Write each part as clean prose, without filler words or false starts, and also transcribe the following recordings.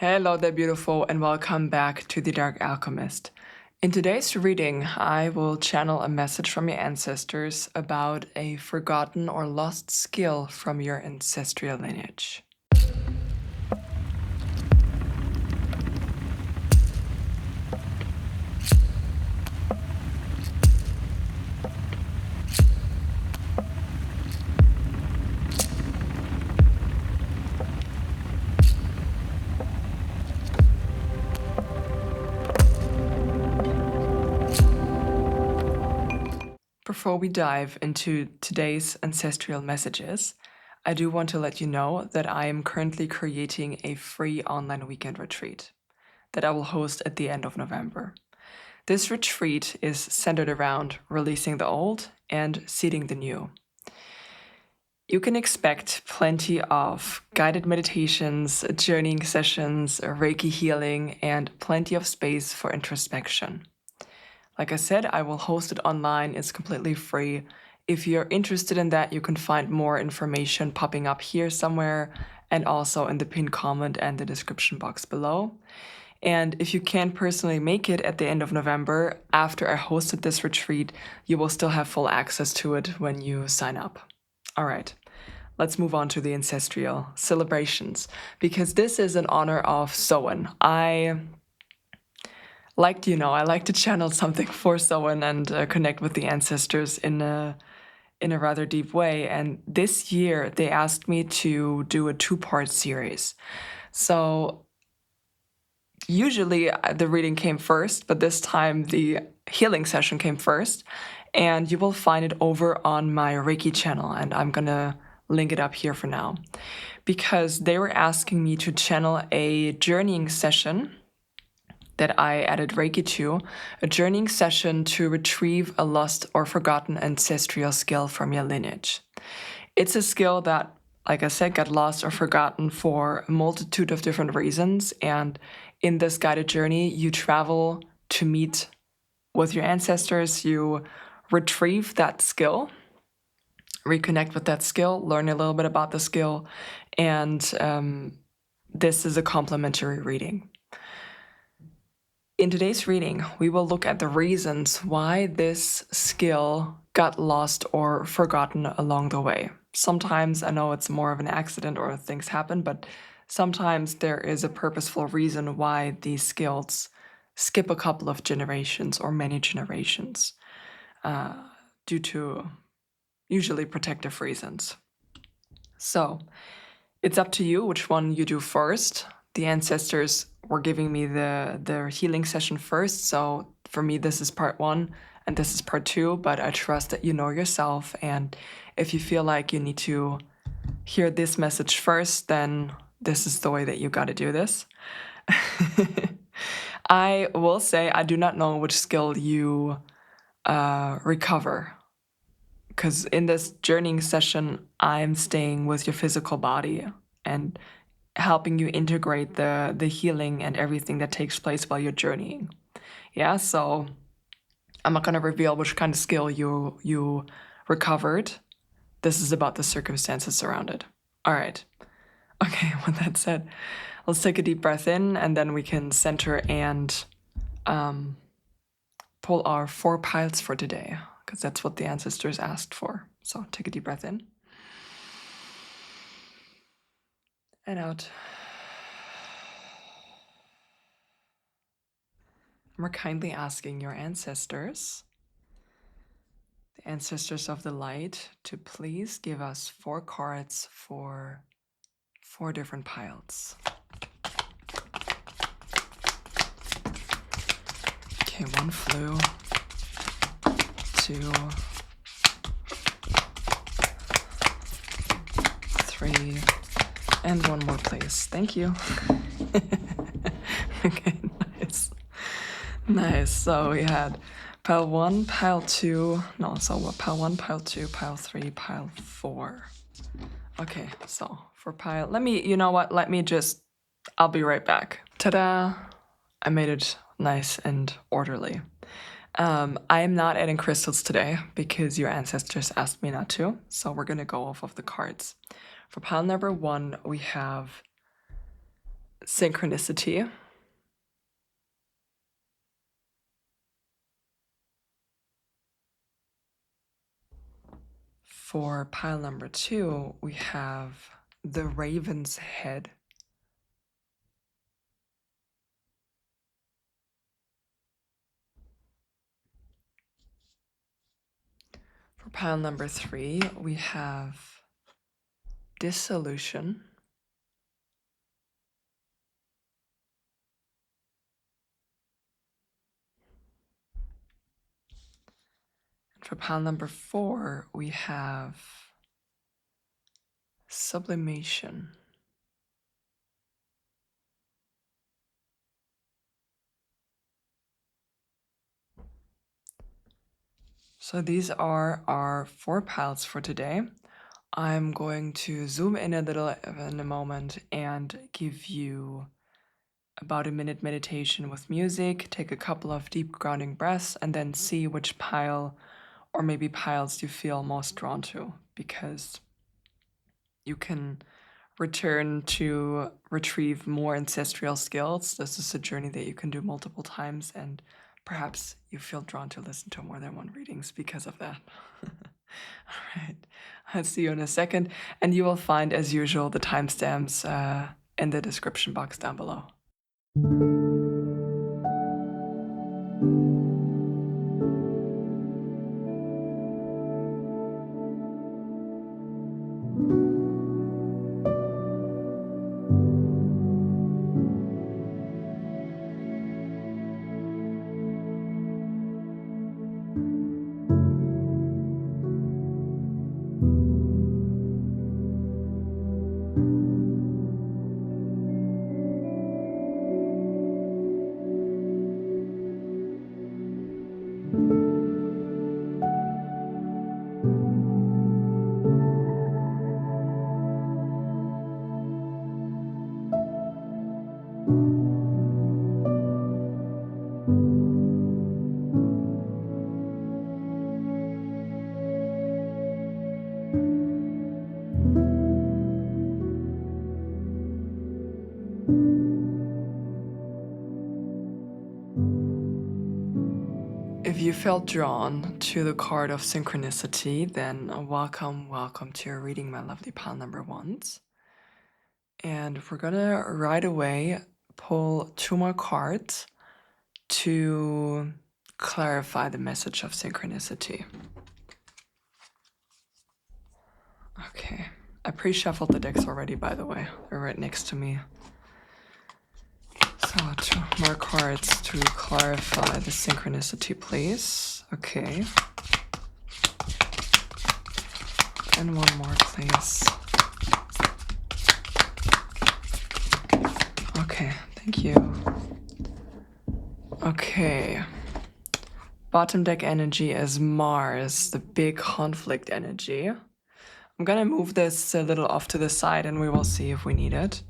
Hello there, beautiful, and welcome back to The Dark Alchemist. In today's reading, I will channel a message from your ancestors about a forgotten or lost skill from your ancestral lineage. Before we dive into today's ancestral messages, I do want to let you know that I am currently creating a free online weekend retreat that I will host at the end of November. This retreat is centered around releasing the old and seeding the new. You can expect plenty of guided meditations, journeying sessions, Reiki healing, and plenty of space for introspection. Like I said, I will host it online. It's completely free. If you're interested in that, you can find more information popping up here somewhere and also in the pinned comment and the description box below. And if you can't personally make it at the end of November, after I hosted this retreat, you will still have full access to it when you sign up. All right, let's move on to the ancestral celebrations, because this is in honor of Samhain. I like to channel something for Samhain and connect with the ancestors in a rather deep way. And this year they asked me to do a 2-part series. So usually the reading came first, but this time the healing session came first. And you will find it over on my Reiki channel, and I'm gonna link it up here for now, because they were asking me to channel a journeying session that I added Reiki to, a journeying session to retrieve a lost or forgotten ancestral skill from your lineage. It's a skill that, like I said, got lost or forgotten for a multitude of different reasons. And in this guided journey, you travel to meet with your ancestors, you retrieve that skill, reconnect with that skill, learn a little bit about the skill, and this is a complimentary reading. In today's reading, we will look at the reasons why this skill got lost or forgotten along the way. Sometimes I know it's more of an accident or things happen, but sometimes there is a purposeful reason why these skills skip a couple of generations or many generations due to usually protective reasons. So it's up to you which one you do first. The ancestors were giving me the healing session first, so for me this is part 1 and this is part 2, but I trust that you know yourself, and if you feel like you need to hear this message first, then this is the way that you got to do this. I will say I do not know which skill you recover, because in this journeying session I'm staying with your physical body and helping you integrate the healing and everything that takes place while you're journeying. Yeah, so I'm not gonna reveal which kind of skill you recovered. This is about the circumstances around it. All right. Okay, with that said, let's take a deep breath in, and then we can center and pull our 4 piles for today, because that's what the ancestors asked for. So take a deep breath in and out. And we're kindly asking your ancestors, the ancestors of the light, to please give us 4 cards for 4 different piles. Okay, 1 flew, 2, 3, and 1 more, please. Thank you. Okay, nice. Nice. So we had pile 1, pile 2. No, so what? Pile 1, pile 2, pile 3, pile 4. Okay, so for pile, you know what? I'll be right back. Ta-da! I made it nice and orderly. I am not adding crystals today because your ancestors asked me not to, so we're gonna go off of the cards. For pile number 1, we have synchronicity. For pile number 2, we have the raven's head. For pile number 3, we have dissolution. And for pile number 4, we have sublimation. So these are our 4 piles for today. I'm going to zoom in a little in a moment and give you about a minute meditation with music, take a couple of deep grounding breaths, and then see which pile or maybe piles you feel most drawn to, because you can return to retrieve more ancestral skills. This is a journey that you can do multiple times, and perhaps you feel drawn to listen to more than one readings because of that. All right, I'll see you in a second, and you will find, as usual, the timestamps in the description box down below. If you felt drawn to the card of synchronicity, then welcome to your reading, my lovely pile number 1s. And we're gonna right away pull 2 more cards to clarify the message of synchronicity. Okay, I pre-shuffled the decks already, by the way. They're right next to me. So 2 more cards to clarify the synchronicity, please. Okay. And 1 more, please. Okay, thank you. Okay. Bottom deck energy is Mars, the big conflict energy. I'm gonna move this a little off to the side and we will see if we need it.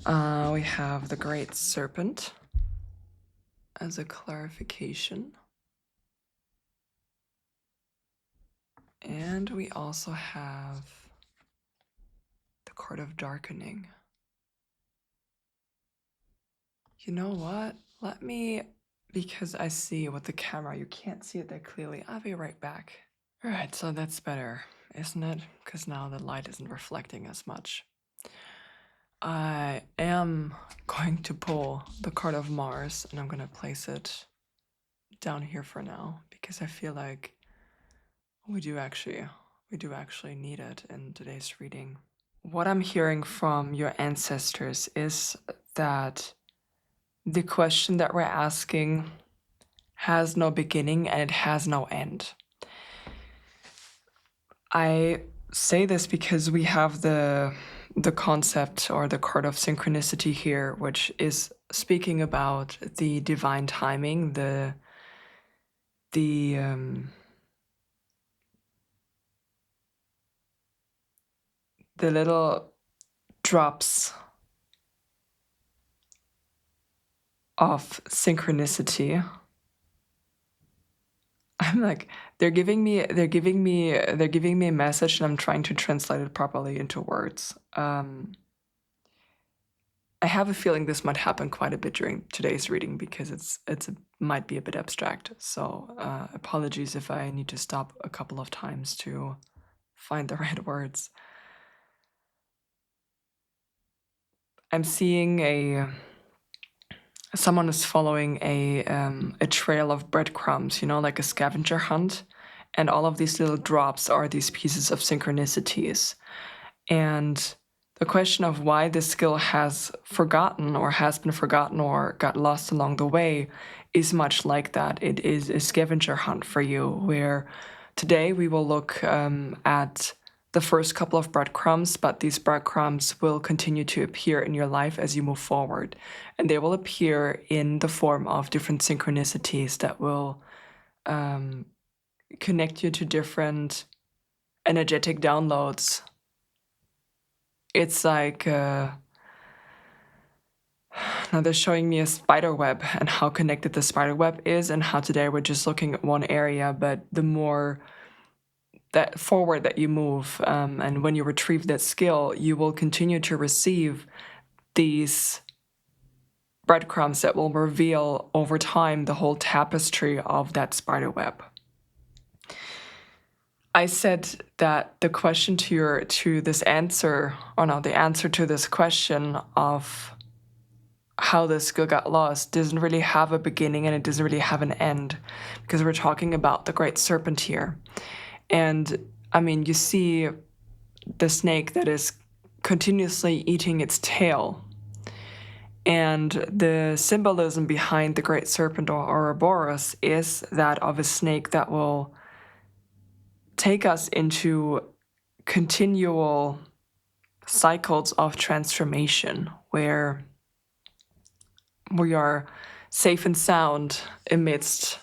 We have the Great Serpent as a clarification. And we also have the card of Darkening. You know what? Let me, because I see with the camera, you can't see it that clearly. I'll be right back. All right, so that's better, isn't it? Because now the light isn't reflecting as much. I am going to pull the card of Mars and I'm going to place it down here for now because I feel like we do actually need it in today's reading. What I'm hearing from your ancestors is that the question that we're asking has no beginning and it has no end. I say this because we have the concept or the card of synchronicity here, which is speaking about the divine timing, the little drops of synchronicity. I'm like, they're giving me a message and I'm trying to translate it properly into words. I have a feeling this might happen quite a bit during today's reading because might be a bit abstract. So apologies if I need to stop a couple of times to find the right words. I'm seeing someone is following a trail of breadcrumbs, like a scavenger hunt, and all of these little drops are these pieces of synchronicities. And the question of why this skill has been forgotten or got lost along the way is much like that. It is a scavenger hunt for you, where today we will look at the first couple of breadcrumbs, but these breadcrumbs will continue to appear in your life as you move forward. And they will appear in the form of different synchronicities that will connect you to different energetic downloads. It's like, now they're showing me a spider web and how connected the spider web is, and how today we're just looking at one area, but the more that forward that you move, and when you retrieve that skill, you will continue to receive these breadcrumbs that will reveal over time the whole tapestry of that spider web. I said that the question the answer to this question of how this skill got lost doesn't really have a beginning and it doesn't really have an end, because we're talking about the great serpent here. And I mean, you see the snake that is continuously eating its tail. And the symbolism behind the great serpent or Ouroboros is that of a snake that will take us into continual cycles of transformation, where we are safe and sound amidst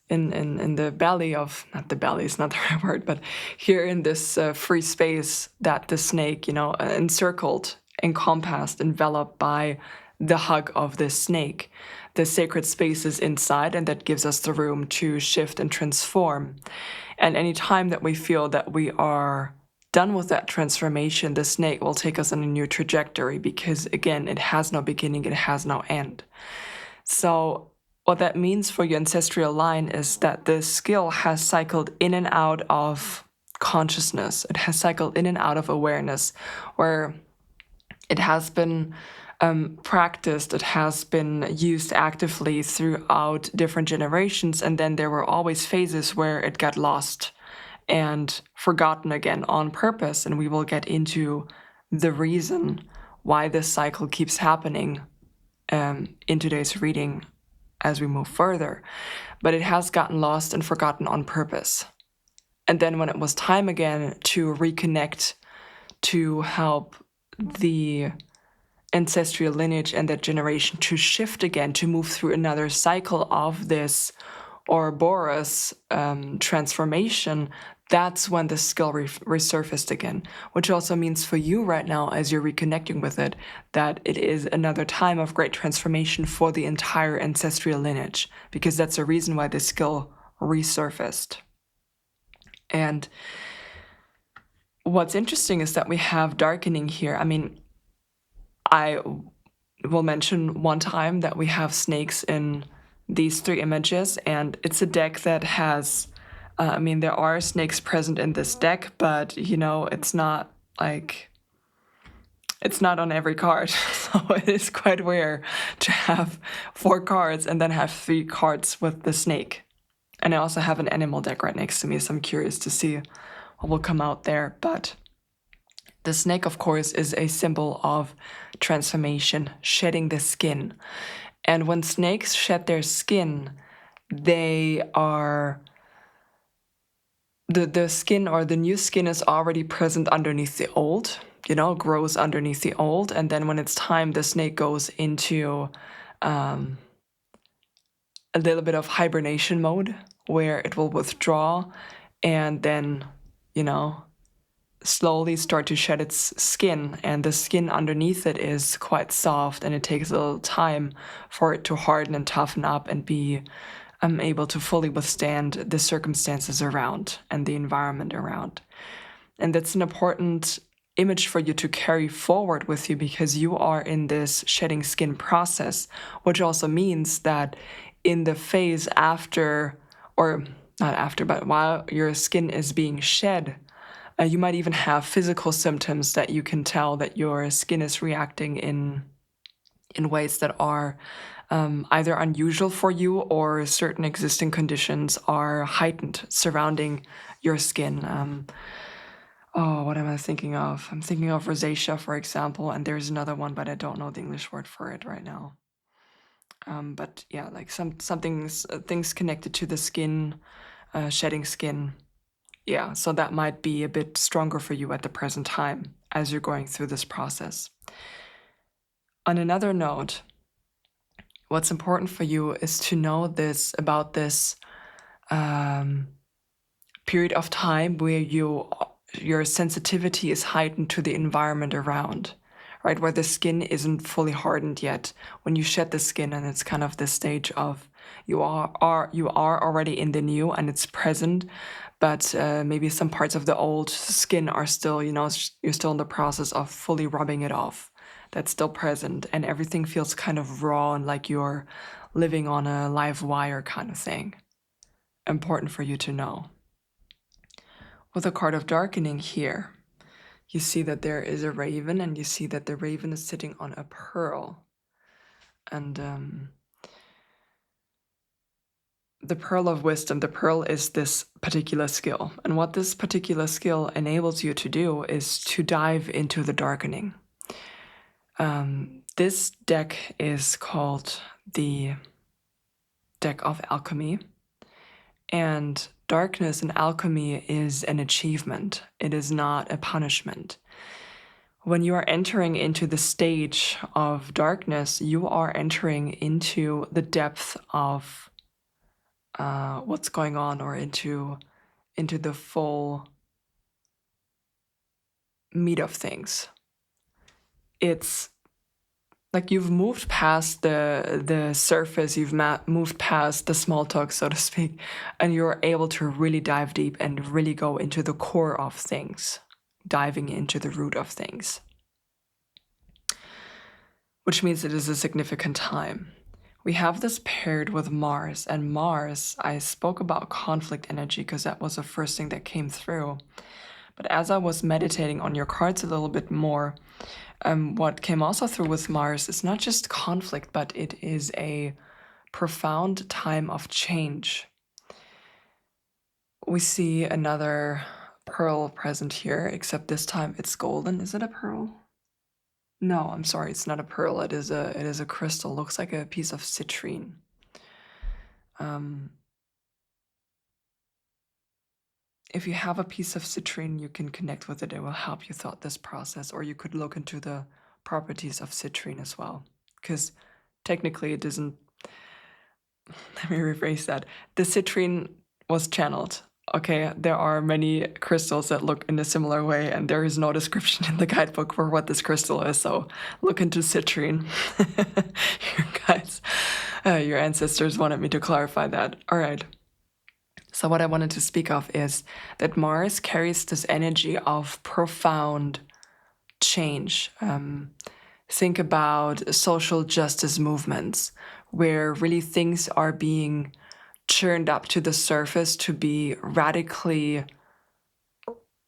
in the belly of, not the belly is not the right word, but here in this free space that the snake, encircled, encompassed, enveloped by the hug of this snake. The sacred space is inside, and that gives us the room to shift and transform. And any time that we feel that we are done with that transformation, the snake will take us on a new trajectory, because again, it has no beginning, it has no end. So what that means for your ancestral line is that this skill has cycled in and out of consciousness. It has cycled in and out of awareness, where it has been practiced, it has been used actively throughout different generations, and then there were always phases where it got lost and forgotten again on purpose. And we will get into the reason why this cycle keeps happening in today's reading as we move further. But it has gotten lost and forgotten on purpose. And then when it was time again to reconnect, to help the ancestral lineage and that generation to shift again, to move through another cycle of this Ouroboros transformation, that's when the skill resurfaced again, which also means for you right now, as you're reconnecting with it, that it is another time of great transformation for the entire ancestral lineage, because that's a reason why this skill resurfaced. And what's interesting is that we have darkening here. I mean, I will mention one time that we have snakes in these three images, and it's a deck that has, there are snakes present in this deck, but, it's not on every card. So it is quite rare to have 4 cards and then have 3 cards with the snake. And I also have an animal deck right next to me, so I'm curious to see what will come out there. But the snake, of course, is a symbol of transformation, shedding the skin. And when snakes shed their skin, they are... The skin, or the new skin, is already present underneath the old, grows underneath the old. And then when it's time, the snake goes into a little bit of hibernation mode, where it will withdraw and then, slowly start to shed its skin. And the skin underneath it is quite soft, and it takes a little time for it to harden and toughen up and be able to fully withstand the circumstances around and the environment around. And that's an important image for you to carry forward with you, because you are in this shedding skin process, which also means that in the phase after, or not after, but while your skin is being shed, you might even have physical symptoms that you can tell that your skin is reacting in ways that are either unusual for you, or certain existing conditions are heightened surrounding your skin. Oh, what am I thinking of? I'm thinking of rosacea, for example, and there's another one, but I don't know the English word for it right now. But yeah, like some things connected to the skin, shedding skin. Yeah, so that might be a bit stronger for you at the present time as you're going through this process. On another note, what's important for you is to know this about this period of time where your sensitivity is heightened to the environment around, right? Where the skin isn't fully hardened yet. When you shed the skin, and it's kind of this stage of you are already in the new and it's present, but maybe some parts of the old skin are still, you're still in the process of fully rubbing it off. That's still present, and everything feels kind of raw and like you're living on a live wire kind of thing. Important for you to know. With a card of darkening here, you see that there is a raven, and you see that the raven is sitting on a pearl. And the pearl of wisdom, the pearl is this particular skill. And what this particular skill enables you to do is to dive into the darkening. This deck is called the deck of Alchemy. And darkness in alchemy is an achievement. It is not a punishment. When you are entering into the stage of darkness, you are entering into the depth of what's going on, or into the full meat of things. It's like you've moved past the surface, you've moved past the small talk, so to speak, and you're able to really dive deep and really go into the core of things, diving into the root of things. Which means it is a significant time. We have this paired with Mars, and Mars, I spoke about conflict energy because that was the first thing that came through. But as I was meditating on your cards a little bit more, what came also through with Mars is not just conflict, but it is a profound time of change. We see another pearl present here, except this time it's golden. Is it a pearl? No, I'm sorry, it's not a pearl. It is a crystal. Looks like a piece of citrine. If you have a piece of citrine, you can connect with it. It will help you throughout this process, or you could look into the properties of citrine as well. Because technically it isn't, let me rephrase that. The citrine was channeled. Okay, there are many crystals that look in a similar way, and there is no description in the guidebook for what this crystal is, so look into citrine. You guys, your ancestors wanted me to clarify that. All right. So what I wanted to speak of is that Mars carries this energy of profound change. Think about social justice movements, where really things are being churned up to the surface to be radically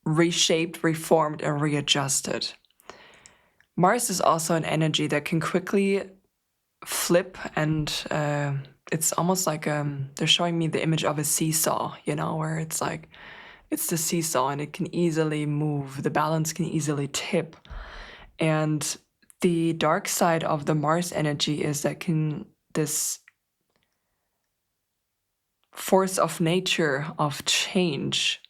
reshaped, reformed, and readjusted. Mars is also an energy that can quickly flip, and it's almost like they're showing me the image of a seesaw, where it's like it's the seesaw and it can easily move, the balance can easily tip. And the dark side of the Mars energy is that this force of nature of change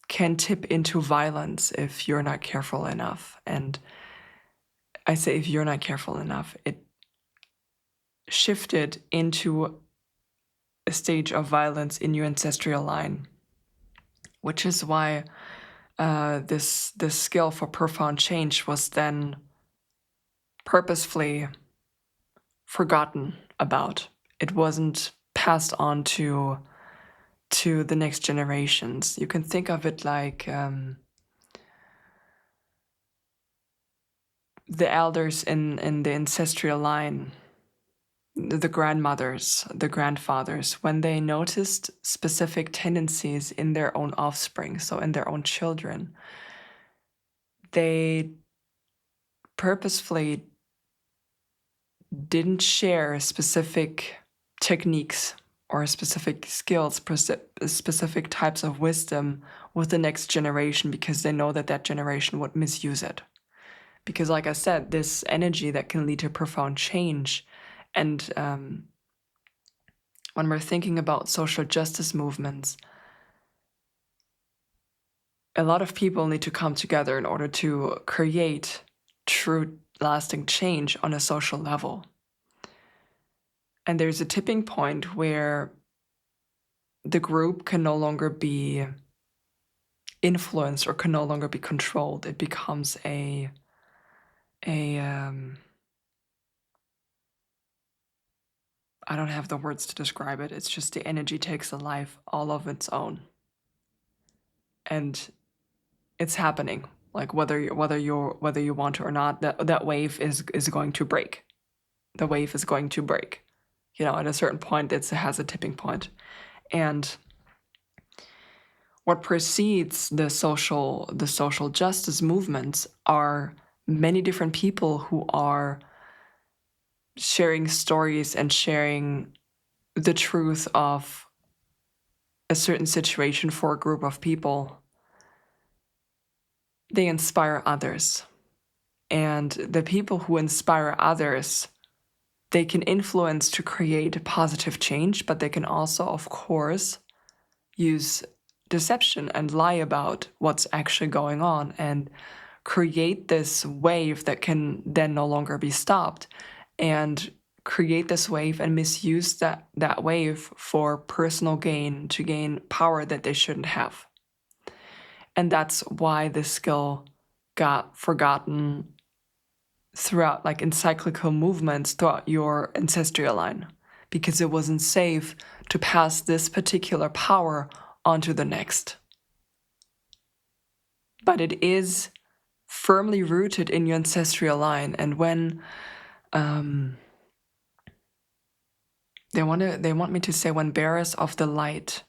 can tip into violence if you're not careful enough. And I say if you're not careful enough, it shifted into a stage of violence in your ancestral line, which is why this skill for profound change was then purposefully forgotten about. It wasn't passed on to the next generations. You can think of it like the elders in the ancestral line, the grandmothers, the grandfathers, when they noticed specific tendencies in their own offspring, so in their own children, they purposefully didn't share specific techniques or specific skills, specific types of wisdom with the next generation, because they know that that generation would misuse it. Because, like I said, this energy that can lead to profound change. And when we're thinking about social justice movements, a lot of people need to come together in order to create true, lasting change on a social level. And there's a tipping point where the group can no longer be influenced or can no longer be controlled. It becomes I don't have the words to describe it. It's just the energy takes a life all of its own. And it's happening. Like whether you want to or not, that wave is going to break. The wave is going to break. You know, at a certain point, it has a tipping point. And what precedes the social justice movements are many different people who are sharing stories and sharing the truth of a certain situation for a group of people. They inspire others. And the people who inspire others, they can influence to create positive change, but they can also, of course, use deception and lie about what's actually going on and create this wave that can then no longer be stopped, and create this wave and misuse that wave for personal gain, to gain power that they shouldn't have. And that's why this skill got forgotten throughout, like in cyclical movements throughout your ancestral line, because it wasn't safe to pass this particular power onto the next. But it is firmly rooted in your ancestral line. And when they want me to say, when bearers of the light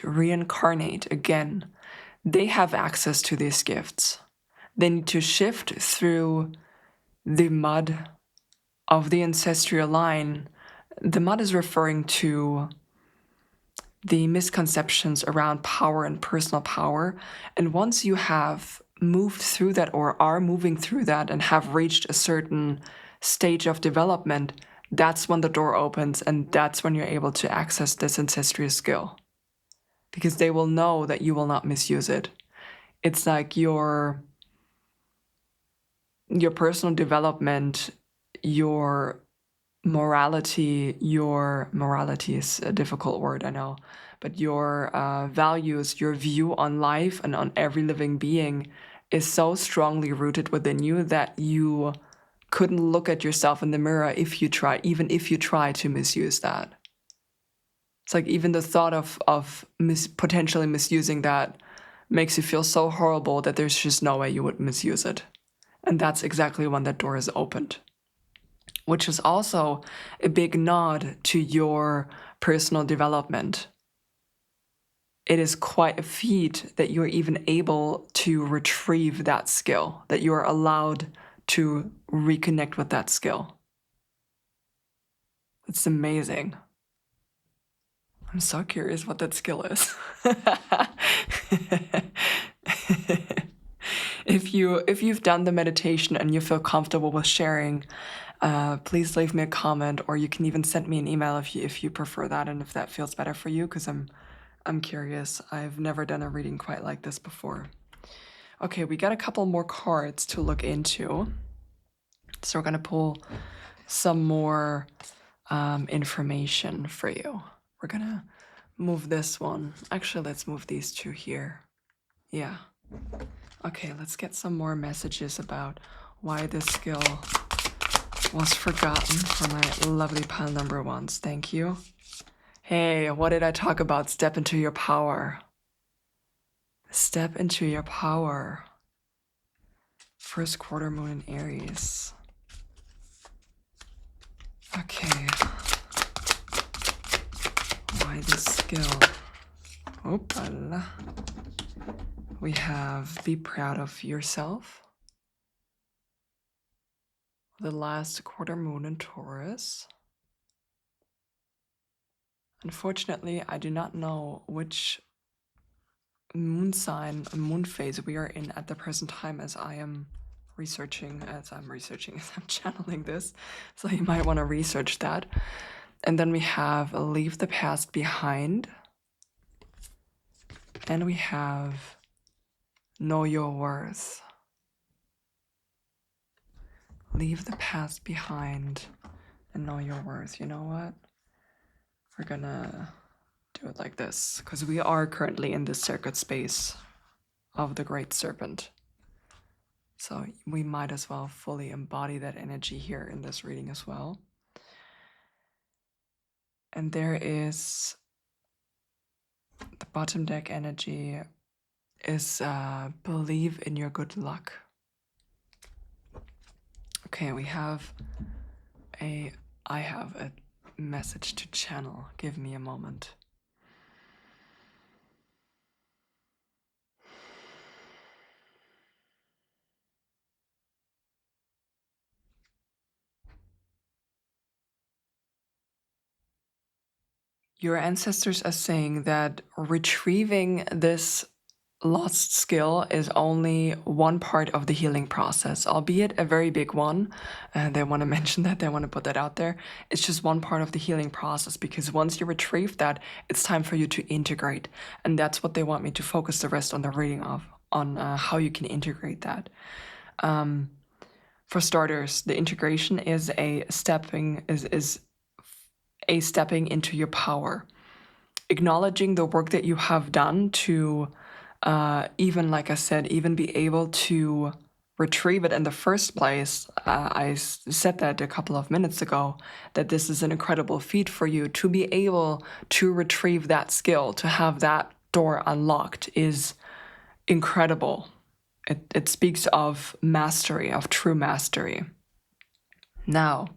reincarnate again, they have access to these gifts. They need to shift through the mud of the ancestral line. The mud is referring to the misconceptions around power and personal power. And once you have moved through that, or are moving through that, and have reached a certain stage of development, that's when the door opens, and that's when you're able to access this ancestral skill. Because they will know that you will not misuse it. It's like your personal development, your morality is a difficult word, I know, but your values, your view on life and on every living being is so strongly rooted within you that you couldn't look at yourself in the mirror even if you try to misuse that. It's like even the thought of potentially misusing that makes you feel so horrible that there's just no way you would misuse it. And that's exactly when that door is opened. Which is also a big nod to your personal development. It is quite a feat that you're even able to retrieve that skill, that you are allowed to reconnect with that skill. It's amazing. I'm so curious what that skill is. If you've done the meditation and you feel comfortable with sharing, please leave me a comment, or you can even send me an email if you prefer that, and if that feels better for you, because I'm curious. I've never done a reading quite like this before. Okay, we got a couple more cards to look into, so we're gonna pull some more information for you. We're gonna move this one. Actually, let's move these two here. Yeah. Okay, let's get some more messages about why this skill was forgotten for my lovely pile number ones. Thank you. Hey, what did I talk about? Step into your power. Step into your power. First quarter moon in Aries. Okay. Why this skill? Opala. We have be proud of yourself. The last quarter moon in Taurus. Unfortunately, I do not know which moon sign, moon phase we are in at the present time as I'm researching, as I'm channeling this. So you might want to research that. And then we have leave the past behind. And we have know your worth. Leave the past behind and know your worth. You know what? We're gonna do it like this, because we are currently in the circuit space of the Great Serpent. So we might as well fully embody that energy here in this reading as well. And there is the bottom deck energy is believe in your good luck. Okay, I have a message to channel. Give me a moment. Your ancestors are saying that retrieving this lost skill is only one part of the healing process, albeit a very big one. They want to mention that, they want to put that out there. It's just one part of the healing process, because once you retrieve that, it's time for you to integrate. And that's what they want me to focus the rest on the reading of, on how you can integrate that. For starters, the integration is a stepping into your power, acknowledging the work that you have done to even, like I said, even be able to retrieve it in the first place. I said that a couple of minutes ago, that this is an incredible feat for you. To be able to retrieve that skill, to have that door unlocked, is incredible. It speaks of mastery, of true mastery. Now,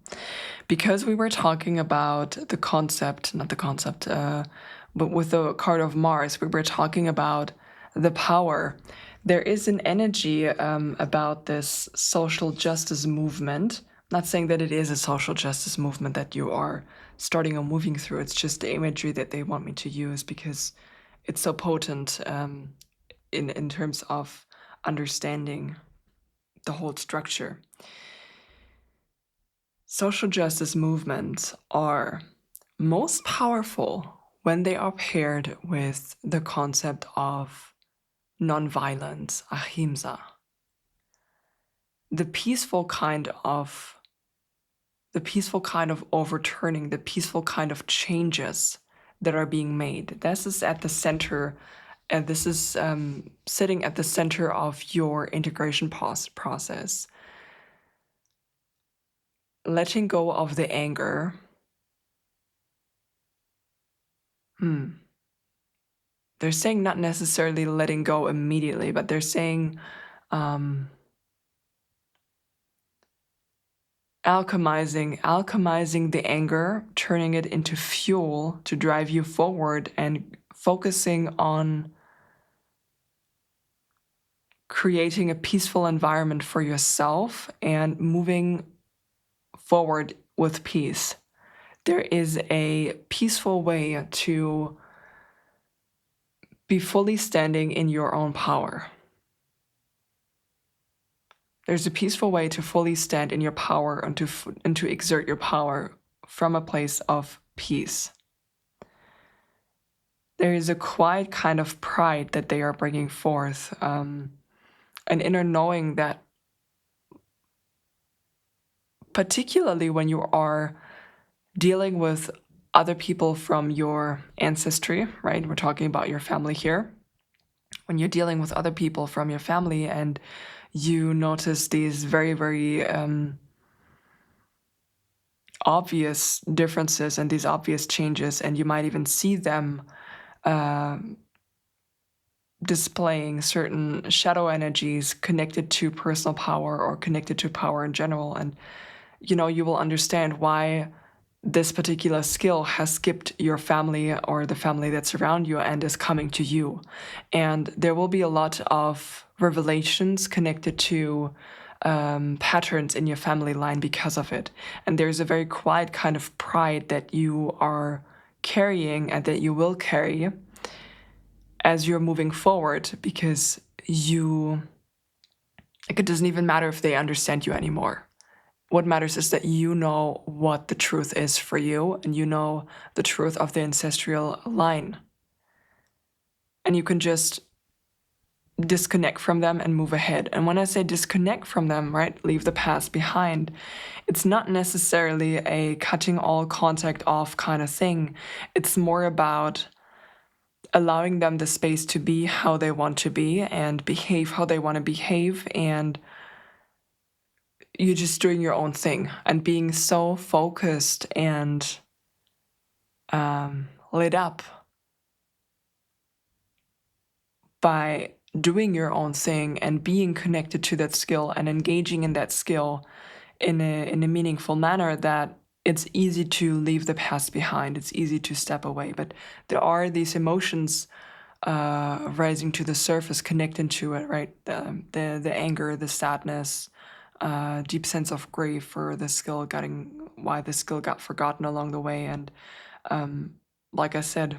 because we were talking about the concept, not the concept, but with the card of Mars, we were talking about the power. There is an energy about this social justice movement. I'm not saying that it is a social justice movement that you are starting or moving through. It's just the imagery that they want me to use because it's so potent in terms of understanding the whole structure. Social justice movements are most powerful when they are paired with the concept of nonviolence, ahimsa. The peaceful kind of overturning, the peaceful kind of changes that are being made. This is at the center, and this is sitting at the center of your integration process. Letting go of the anger. They're saying not necessarily letting go immediately, but they're saying alchemizing the anger, turning it into fuel to drive you forward, and focusing on creating a peaceful environment for yourself and moving forward with peace. There is a peaceful way to be fully standing in your own power. There's a peaceful way to fully stand in your power and to exert your power from a place of peace. There is a quiet kind of pride that they are bringing forth, an inner knowing that, particularly when you are dealing with other people from your ancestry, right? We're talking about your family here. When you're dealing with other people from your family and you notice these very, very obvious differences and these obvious changes, and you might even see them displaying certain shadow energies connected to personal power or connected to power in general. And, you will understand why this particular skill has skipped your family or the family that's around you and is coming to you. And there will be a lot of revelations connected to patterns in your family line because of it. And there's a very quiet kind of pride that you are carrying and that you will carry as you're moving forward, because it doesn't even matter if they understand you anymore. What matters is that you know what the truth is for you, and you know the truth of the ancestral line. And you can just disconnect from them and move ahead. And when I say disconnect from them, right, leave the past behind, it's not necessarily a cutting all contact off kind of thing. It's more about allowing them the space to be how they want to be and behave how they want to behave, and you're just doing your own thing and being so focused and lit up by doing your own thing and being connected to that skill and engaging in that skill in a meaningful manner, that it's easy to leave the past behind. It's easy to step away. But there are these emotions rising to the surface, connecting to it, right? The anger, the sadness, deep sense of grief for the skill why the skill got forgotten along the way. And like I said,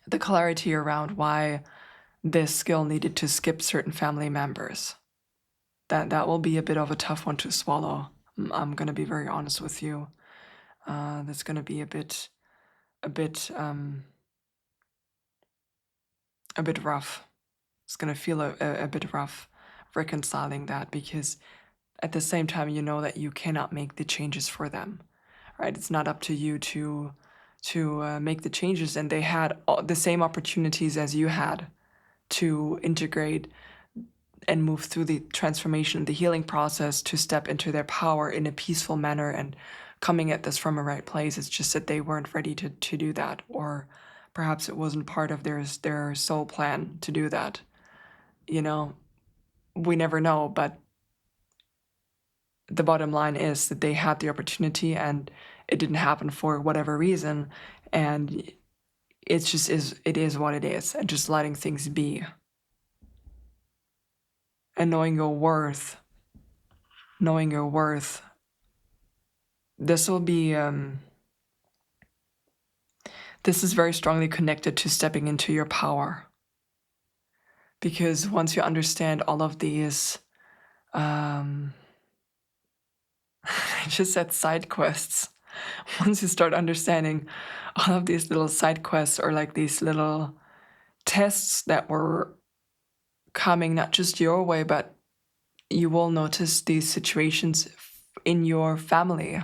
the clarity around why this skill needed to skip certain family members. That will be a bit of a tough one to swallow. I'm gonna be very honest with you. That's gonna be a bit rough. It's gonna feel a bit rough reconciling that, because at the same time you know that you cannot make the changes for them, right? It's not up to you to make the changes, and they had the same opportunities as you had to integrate and move through the transformation, the healing process, to step into their power in a peaceful manner and coming at this from a right place. It's just that they weren't ready to do that, or perhaps it wasn't part of their soul plan to do that. We never know, but the bottom line is that they had the opportunity and it didn't happen for whatever reason, and it is what it is, and just letting things be and knowing your worth. This will be this is very strongly connected to stepping into your power, because once you understand all of these I just said side quests. Once you start understanding all of these little side quests, or like these little tests that were coming not just your way, but you will notice these situations in your family,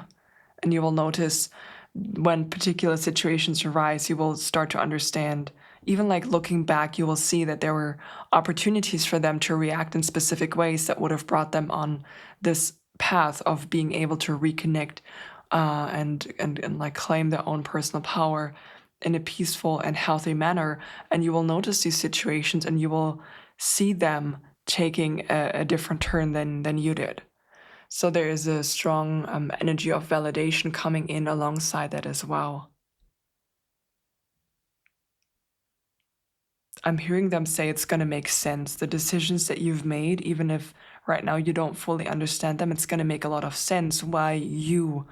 and you will notice when particular situations arise, you will start to understand. Even like looking back, you will see that there were opportunities for them to react in specific ways that would have brought them on this path of being able to reconnect and like claim their own personal power in a peaceful and healthy manner. And you will notice these situations, and you will see them taking a different turn than you did. So there is a strong energy of validation coming in alongside that as well. I'm hearing them say it's going to make sense. The decisions that you've made, even if right now you don't fully understand them, it's going to make a lot of sense why you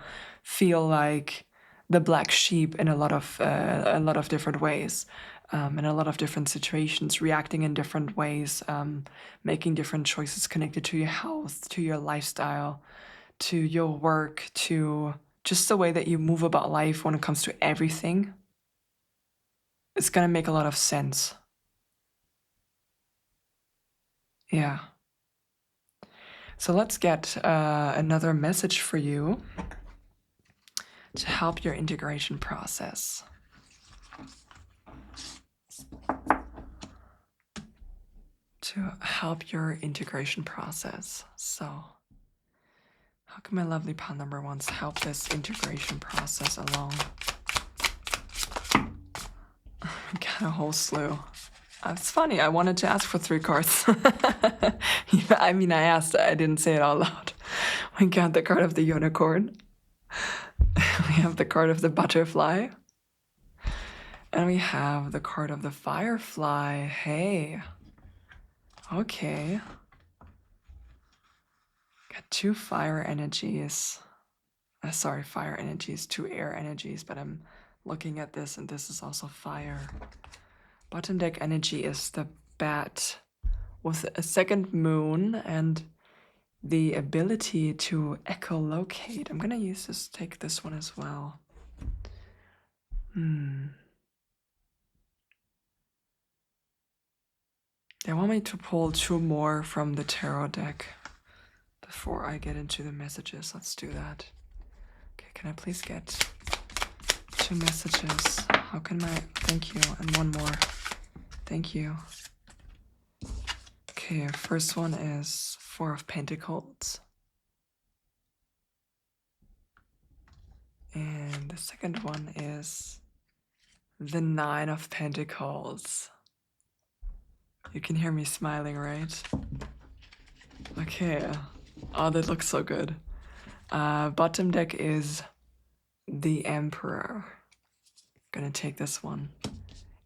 feel like the black sheep in a lot of different ways, in a lot of different situations, reacting in different ways, making different choices connected to your health, to your lifestyle, to your work, to just the way that you move about life when it comes to everything. It's going to make a lot of sense. Yeah. So let's get another message for you to help your integration process. To help your integration process. So, how can my lovely pile number ones help this integration process along? We got a whole slew. It's funny. I wanted to ask for 3 cards. I mean, I asked. I didn't say it out loud. We got the card of the unicorn. We have the card of the butterfly. And we have the card of the firefly. Hey. Okay. Got 2 fire energies. Sorry, fire energies, 2 air energies, but I'm looking at this and this is also fire. Bottom deck energy is the bat with a second moon and the ability to echolocate. I'm gonna take this one as well. They want me to pull 2 more from the tarot deck before I get into the messages. Let's do that. Okay, can I please get 2 messages? How can my... Thank you. And 1 more. Thank you. Okay, first one is 4 of Pentacles. And the second one is the 9 of Pentacles. You can hear me smiling, right? Okay. Oh, that looks so good. Bottom deck is the Emperor. Gonna take this one.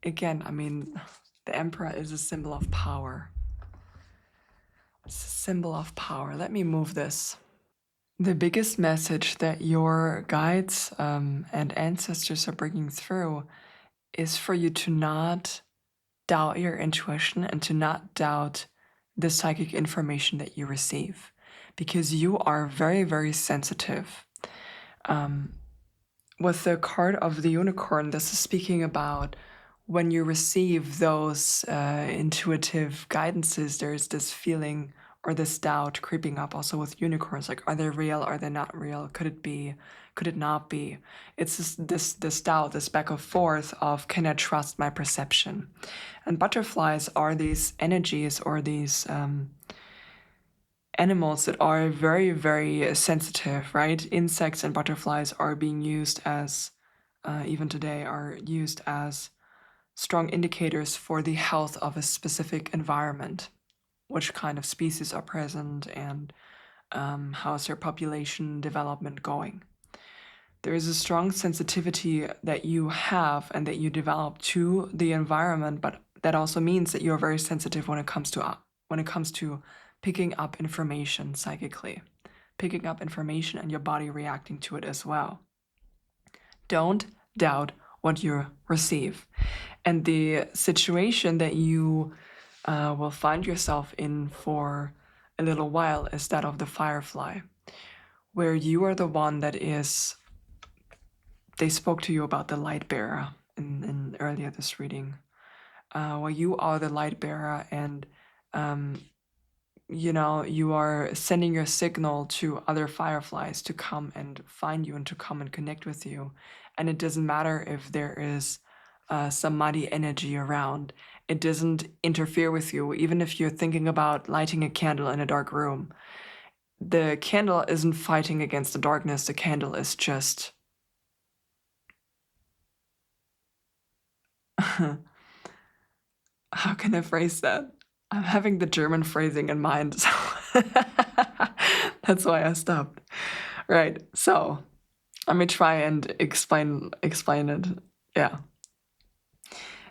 Again, I mean, the Emperor is a symbol of power. It's a symbol of power. Let me move this. The biggest message that your guides and ancestors are bringing through is for you to not doubt your intuition and to not doubt the psychic information that you receive, because you are very, very sensitive. With the card of the unicorn, this is speaking about when you receive those intuitive guidances, there's this feeling or this doubt creeping up also with unicorns. Like, are they real? Are they not real? Could it be? Could it not be? It's this doubt, this back and forth of, can I trust my perception? And butterflies are these energies or these animals that are very, very sensitive, right? Insects and butterflies are being used as, even today, are used as strong indicators for the health of a specific environment, which kind of species are present, and how's their population development going. There is a strong sensitivity that you have and that you develop to the environment, but that also means that you're very sensitive when it comes to picking up information psychically, picking up information and your body reacting to it as well. Don't doubt what you receive. And the situation that you will find yourself in for a little while is that of the firefly, where you are the one that is... They spoke to you about the light bearer in earlier this reading, where you are the light bearer, and you are sending your signal to other fireflies to come and find you and to come and connect with you. And it doesn't matter if there is some muddy energy around. It doesn't interfere with you. Even if you're thinking about lighting a candle in a dark room, the candle isn't fighting against the darkness. The candle is just... How can I phrase that? I'm having the German phrasing in mind, so that's why I stopped. Right, so let me try and explain it. Yeah.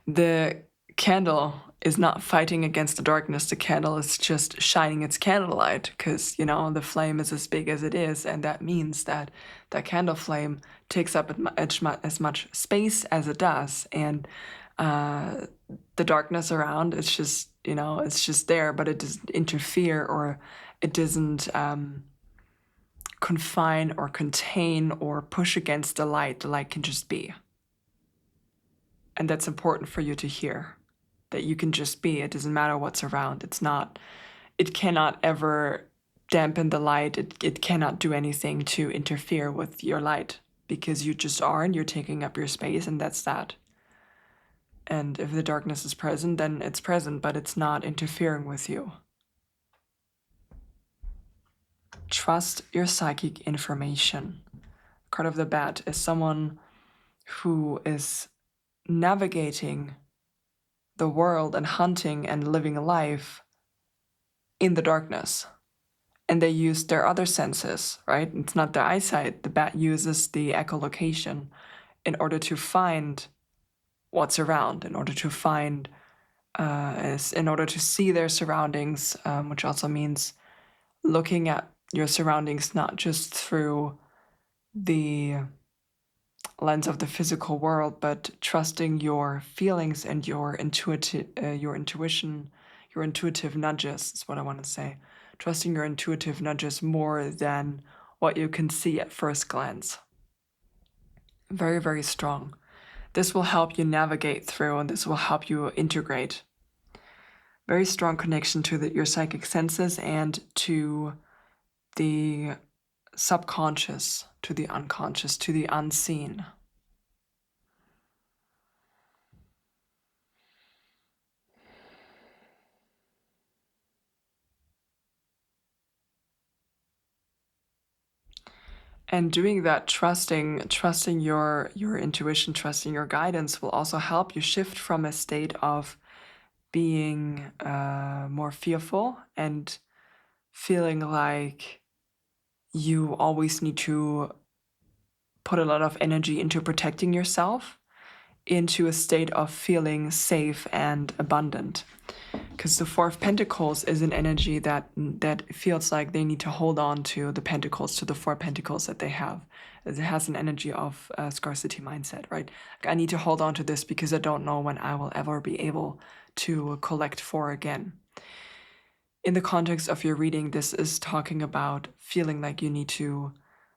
The candle is not fighting against the darkness. The candle is just shining its candlelight, because, the flame is as big as it is, and that means that that candle flame takes up as much space as it does, and the darkness around, it's just, it's just there, but it doesn't interfere, or it doesn't confine or contain or push against the light. The light can just be. And that's important for you to hear, that you can just be. It doesn't matter what's around. It cannot ever dampen the light. It cannot do anything to interfere with your light, because you just are, and you're taking up your space, and that's that. And if the darkness is present, then it's present, but it's not interfering with you. Trust your psychic information. Card of the Bat is someone who is navigating the world and hunting and living life in the darkness. And they use their other senses, right? It's not their eyesight. The bat uses the echolocation in order to find what's around, in order to find, in order to see their surroundings, which also means looking at your surroundings not just through the lens of the physical world, but trusting your feelings and your intuition, your intuitive nudges is what I want to say. Trusting your intuitive nudges more than what you can see at first glance. Very, very strong. This will help you navigate through, and this will help you integrate. Very strong connection to your psychic senses and to the subconscious, to the unconscious, to the unseen. And doing that, trusting your intuition, trusting your guidance will also help you shift from a state of being more fearful and feeling like you always need to put a lot of energy into protecting yourself into a state of feeling safe and abundant. Because the Four of Pentacles is an energy that feels like they need to hold on to the pentacles, to the four pentacles that they have. It has an energy of scarcity mindset, right? Like, I need to hold on to this because I don't know when I will ever be able to collect four again. In the context of your reading, this is talking about feeling like you need to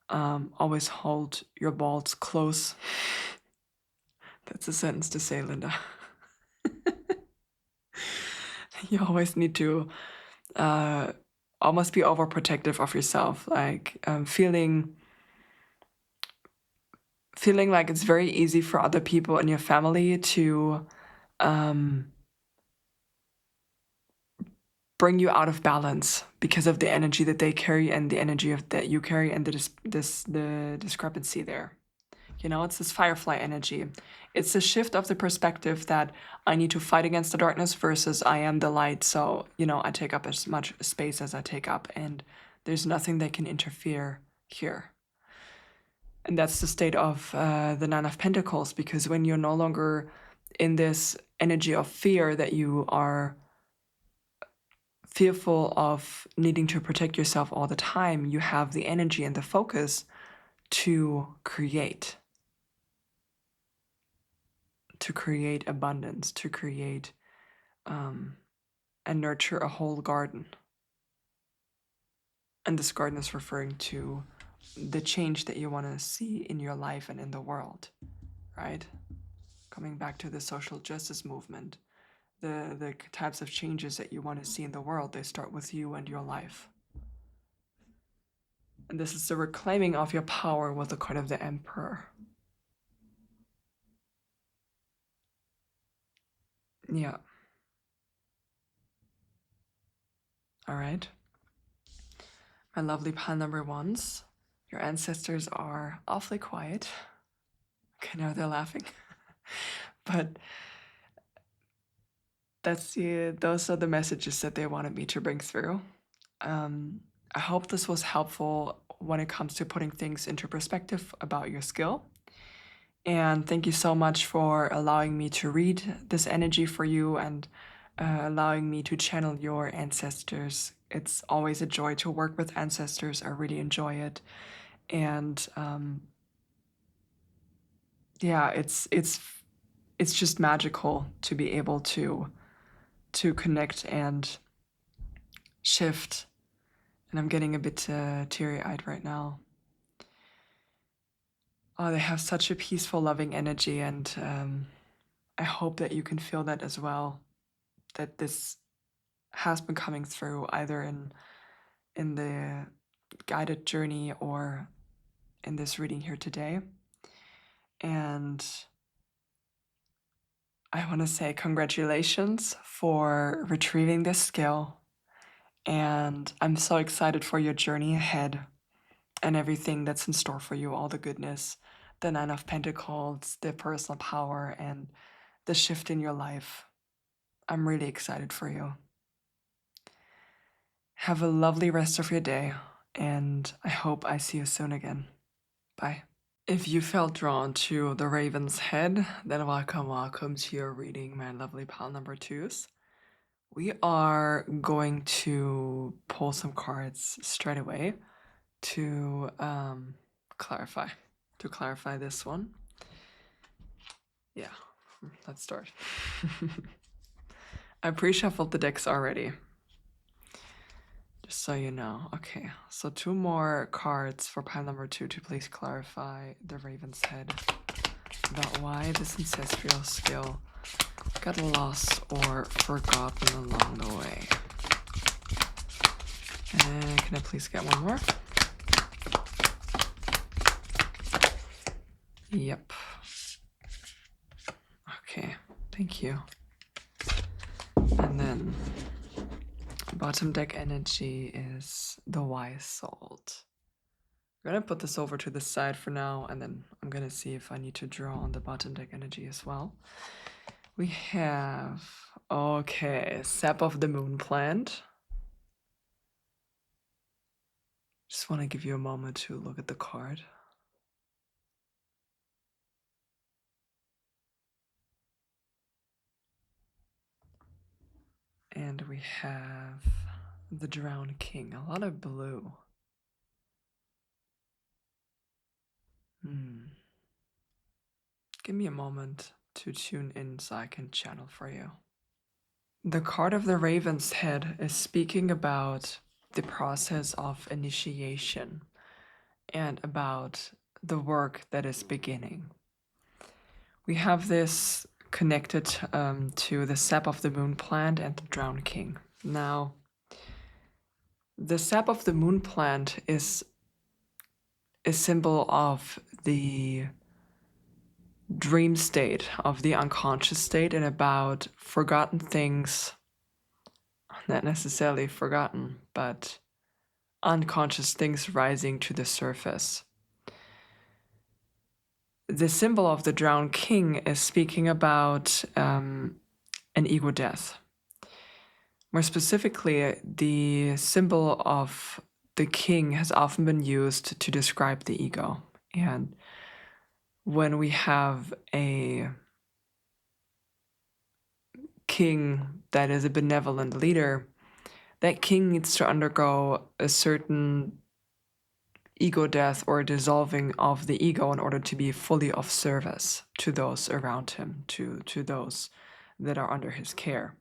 always hold your balls close. That's a sentence to say, Linda. You always need to almost be overprotective of yourself, like feeling like it's very easy for other people in your family to bring you out of balance because of the energy that they carry and the energy that you carry, and the discrepancy there. You know, it's this firefly energy. It's a shift of the perspective that I need to fight against the darkness versus I am the light. So, you know, I take up as much space as I take up, and there's nothing that can interfere here. And that's the state of the Nine of Pentacles, because when you're no longer in this energy of fear, that you are fearful of needing to protect yourself all the time, you have the energy and the focus to create abundance, to create and nurture a whole garden. And this garden is referring to the change that you want to see in your life and in the world, right? Coming back to the social justice movement, the types of changes that you want to see in the world, they start with you and your life. And this is the reclaiming of your power with the card of the Emperor. Yeah. All right. My lovely pile number ones. Your ancestors are awfully quiet. Okay, now they're laughing. But those are the messages that they wanted me to bring through. I hope this was helpful when it comes to putting things into perspective about your skill. And thank you so much for allowing me to read this energy for you and allowing me to channel your ancestors. It's always a joy to work with ancestors. I really enjoy it. And yeah, it's just magical to be able to connect and shift. And I'm getting a bit teary-eyed right now. Oh, they have such a peaceful, loving energy, and I hope that you can feel that as well, that this has been coming through either in the guided journey or in this reading here today. And I want to say congratulations for retrieving this skill, and I'm so excited for your journey ahead and everything that's in store for you, all the goodness, the Nine of Pentacles, the personal power, and the shift in your life. I'm really excited for you. Have a lovely rest of your day, and I hope I see you soon again. Bye. If you felt drawn to the Raven's Head, then welcome to your reading, my lovely pal number twos. We are going to pull some cards straight away to clarify this one. Yeah, let's start. I pre-shuffled the decks already, just so you know. Okay, so 2 more cards for pile number 2 to please clarify the Raven's Head about why this ancestral skill got lost or forgotten along the way. And can I please get one more? Yep. Okay, thank you. And then bottom deck energy is the Wise Salt. I'm gonna put this over to the side for now, and then I'm gonna see if I need to draw on the bottom deck energy as well. We have, okay, Sap of the Moon Plant. Just want to give you a moment to look at the card. And we have the Drowned King, a lot of blue. Give me a moment to tune in so I can channel for you. The card of the Raven's Head is speaking about the process of initiation and about the work that is beginning. We have this connected to the Sap of the Moon Plant and the Drowned King. Now, the Sap of the Moon Plant is a symbol of the dream state, of the unconscious state, and about forgotten things, not necessarily forgotten, but unconscious things rising to the surface. The symbol of the Drowned King is speaking about an ego death. More specifically, the symbol of the king has often been used to describe the ego. And when we have a king that is a benevolent leader, that king needs to undergo a certain ego death or dissolving of the ego in order to be fully of service to those around him, to those that are under his care.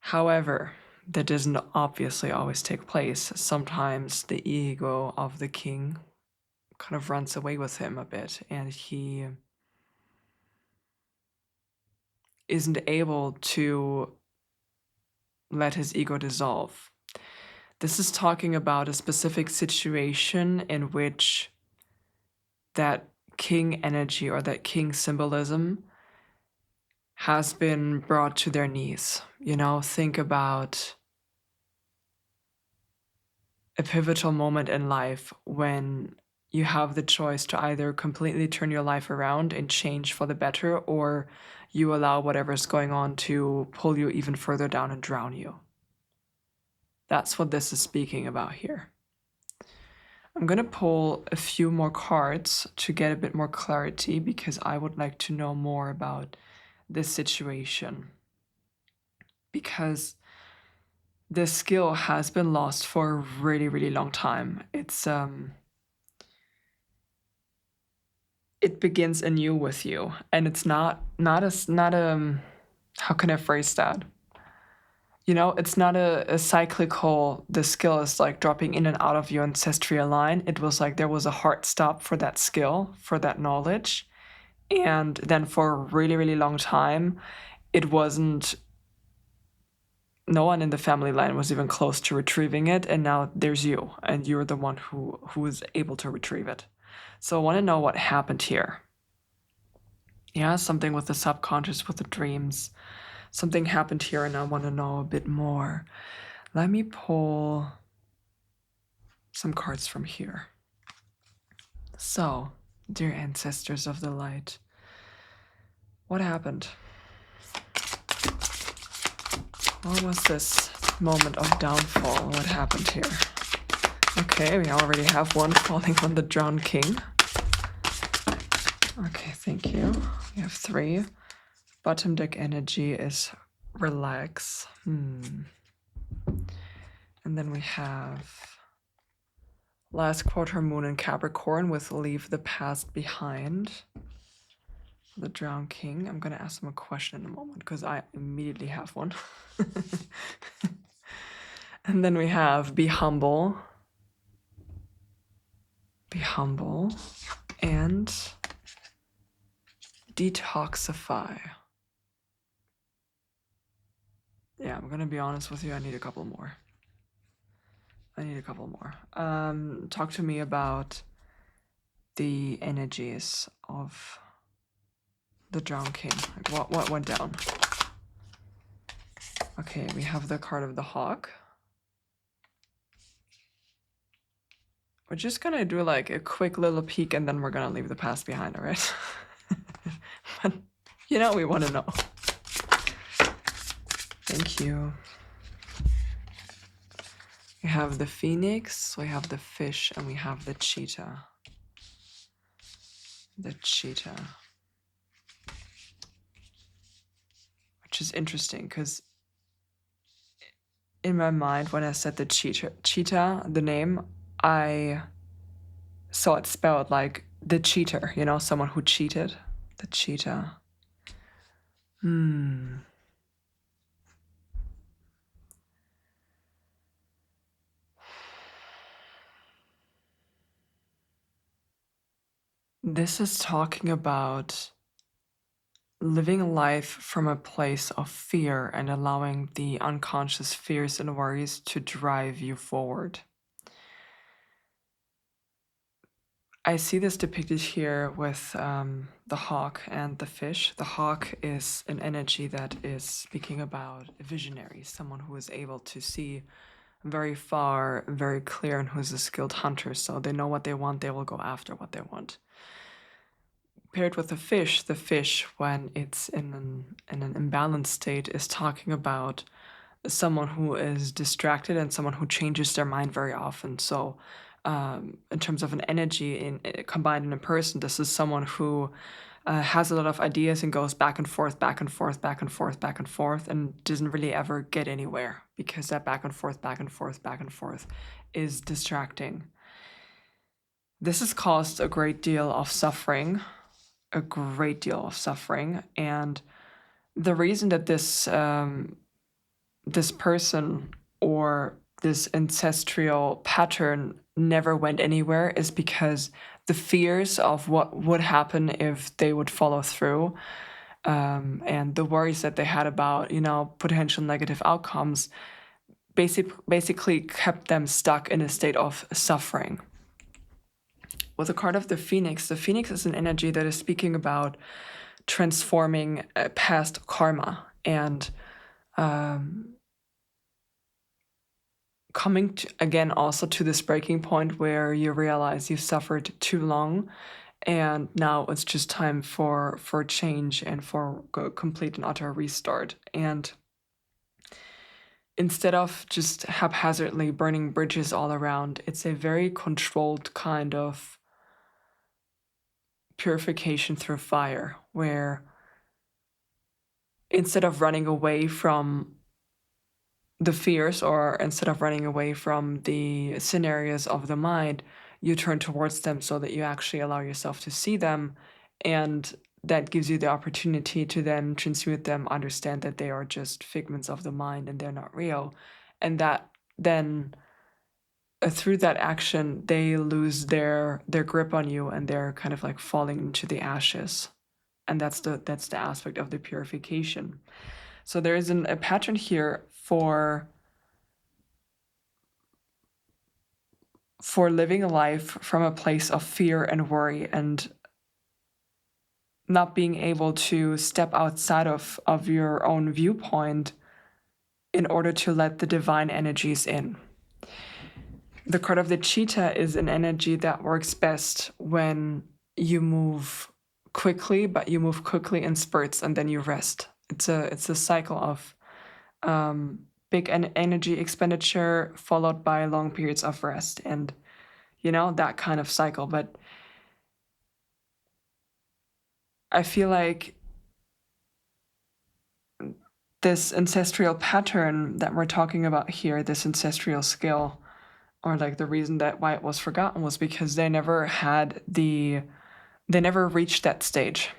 However, that doesn't obviously always take place. Sometimes the ego of the king kind of runs away with him a bit, and he isn't able to let his ego dissolve. This is talking about a specific situation in which that king energy or that king symbolism has been brought to their knees. You know, think about a pivotal moment in life when you have the choice to either completely turn your life around and change for the better, or you allow whatever's going on to pull you even further down and drown you. That's what this is speaking about here. I'm going to pull a few more cards to get a bit more clarity because I would like to know more about this situation. Because this skill has been lost for a really, really long time. It begins anew with you, and it's not how can I phrase that? You know, it's not a cyclical, the skill is like dropping in and out of your ancestral line. It was like there was a hard stop for that skill, for that knowledge. And then for a really, really long time, it wasn't, no one in the family line was even close to retrieving it. And now there's you, and you're the one who is able to retrieve it. So I want to know what happened here. Yeah, something with the subconscious, with the dreams. Something happened here, and I want to know a bit more. Let me pull some cards from here. So, dear ancestors of the light, what happened? What was this moment of downfall? What happened here? Okay, we already have one falling on the Drowned King. Okay, thank you. We have 3. Bottom deck energy is relax. And then we have last quarter moon in Capricorn with leave the past behind. The Drowned King. I'm gonna ask him a question in a moment because I immediately have one. And then we have be humble, and detoxify. Yeah, I'm gonna be honest with you. I need a couple more. Talk to me about the energies of the Drowned King. Like what went down? Okay, we have the card of the Hawk. We're just gonna do like a quick little peek and then we're gonna leave the past behind, all right? But we want to know. Thank you. We have the Phoenix, we have the Fish, and we have the Cheetah. Which is interesting because in my mind, when I said the cheetah, the name, I saw it spelled like the cheater, someone who cheated. The cheetah. This is talking about living life from a place of fear and allowing the unconscious fears and worries to drive you forward. I see this depicted here with the hawk and the fish. The hawk is an energy that is speaking about a visionary, someone who is able to see very far, very clear, and who's a skilled hunter. So they know what they want, they will go after what they want. Paired with the fish, when it's in an imbalanced state, is talking about someone who is distracted and someone who changes their mind very often. So in terms of an energy combined in a person, this is someone who has a lot of ideas and goes back and forth, and doesn't really ever get anywhere because that back and forth is distracting. This has caused a great deal of suffering, and the reason that this person or this ancestral pattern never went anywhere is because the fears of what would happen if they would follow through, and the worries that they had about, potential negative outcomes, basically kept them stuck in a state of suffering. With the card of the Phoenix is an energy that is speaking about transforming past karma and coming again also to this breaking point where you realize you've suffered too long and now it's just time for change and for complete and utter restart. And instead of just haphazardly burning bridges all around, it's a very controlled kind of purification through fire, where instead of running away from the fears or instead of running away from the scenarios of the mind, you turn towards them so that you actually allow yourself to see them, and that gives you the opportunity to then transmute them, understand that they are just figments of the mind and they're not real, and that then through that action they lose their grip on you and they're kind of like falling into the ashes. And that's the aspect of the purification. So there is a pattern here for living a life from a place of fear and worry and not being able to step outside of your own viewpoint in order to let the divine energies in. The card of the cheetah is an energy that works best when you move quickly, but you move quickly in spurts and then you rest. It's a cycle of big energy expenditure followed by long periods of rest, and that kind of cycle. But I feel like this ancestral pattern that we're talking about here, this ancestral skill, or like the reason that why it was forgotten was because they never reached that stage.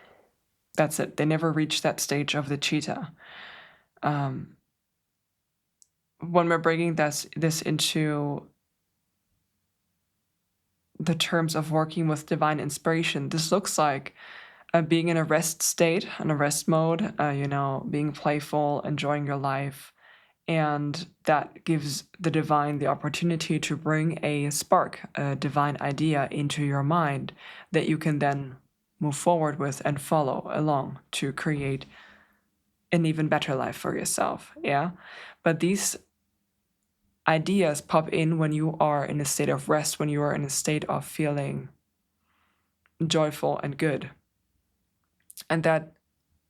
That's it. They never reached that stage of the cheetah. When we're bringing this into the terms of working with divine inspiration, this looks like being in a rest state, in a rest mode, being playful, enjoying your life. And that gives the divine the opportunity to bring a spark, a divine idea into your mind that you can then move forward with and follow along to create an even better life for yourself. Yeah. But these ideas pop in when you are in a state of rest, when you are in a state of feeling joyful and good. And that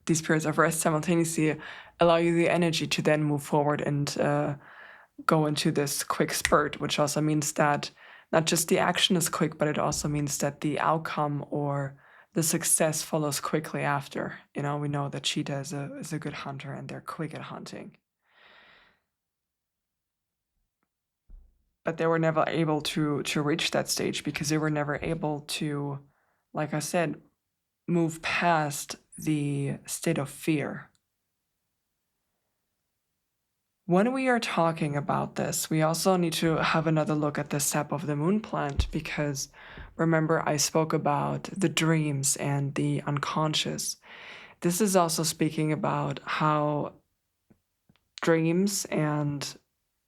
these periods of rest simultaneously allow you the energy to then move forward and go into this quick spurt, which also means that not just the action is quick, but it also means that the outcome or the success follows quickly after. We know that cheetah is a good hunter and they're quick at hunting. But they were never able to reach that stage because they were never able to, like I said, move past the state of fear. When we are talking about this, we also need to have another look at the sap of the moon plant, because remember I spoke about the dreams and the unconscious. This is also speaking about how dreams and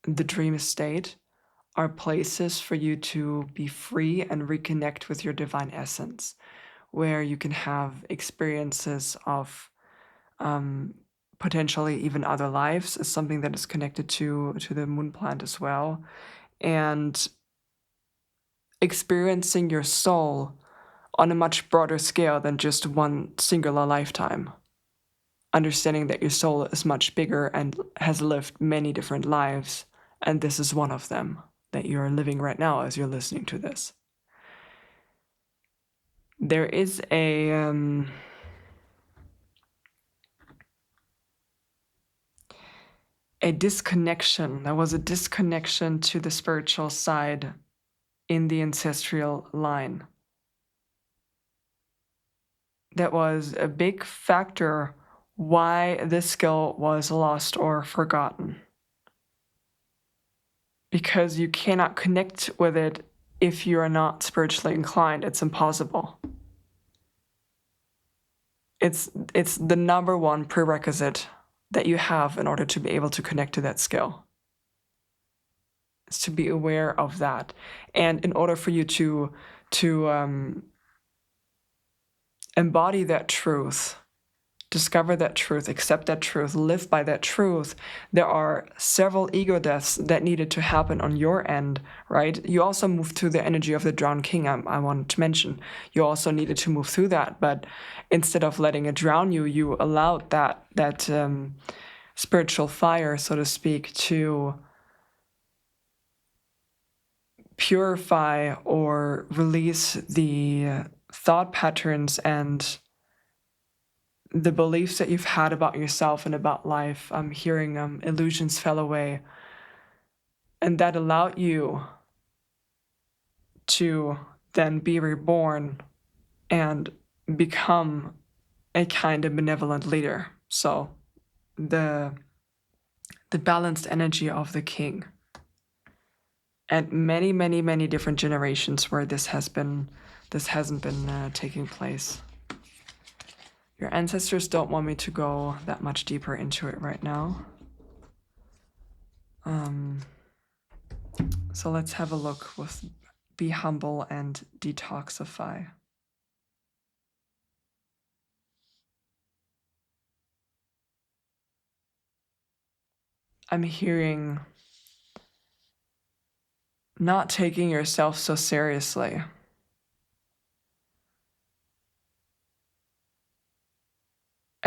the dream state are places for you to be free and reconnect with your divine essence, where you can have experiences of potentially even other lives, is something that is connected to the moon plant as well, and experiencing your soul on a much broader scale than just one singular lifetime. Understanding that your soul is much bigger and has lived many different lives, and this is one of them that you're living right now as you're listening to this. There is a disconnection. There was a disconnection to the spiritual side in the ancestral line. That was a big factor why this skill was lost or forgotten. Because you cannot connect with it if you are not spiritually inclined. It's impossible. It's the number one prerequisite that you have in order to be able to connect to that skill. It's to be aware of that. And in order for you to embody that truth, discover that truth, accept that truth, live by that truth, there are several ego deaths that needed to happen on your end, right? You also moved through the energy of the drowned king, I wanted to mention. You also needed to move through that, but instead of letting it drown you, you allowed that spiritual fire, so to speak, to purify or release the thought patterns and the beliefs that you've had about yourself and about life. I'm hearing illusions fell away. And that allowed you to then be reborn and become a kind of benevolent leader. So the balanced energy of the king. And many, many, many different generations where this hasn't been taking place. Your ancestors don't want me to go that much deeper into it right now. So let's have a look with be humble and detoxify. I'm hearing not taking yourself so seriously.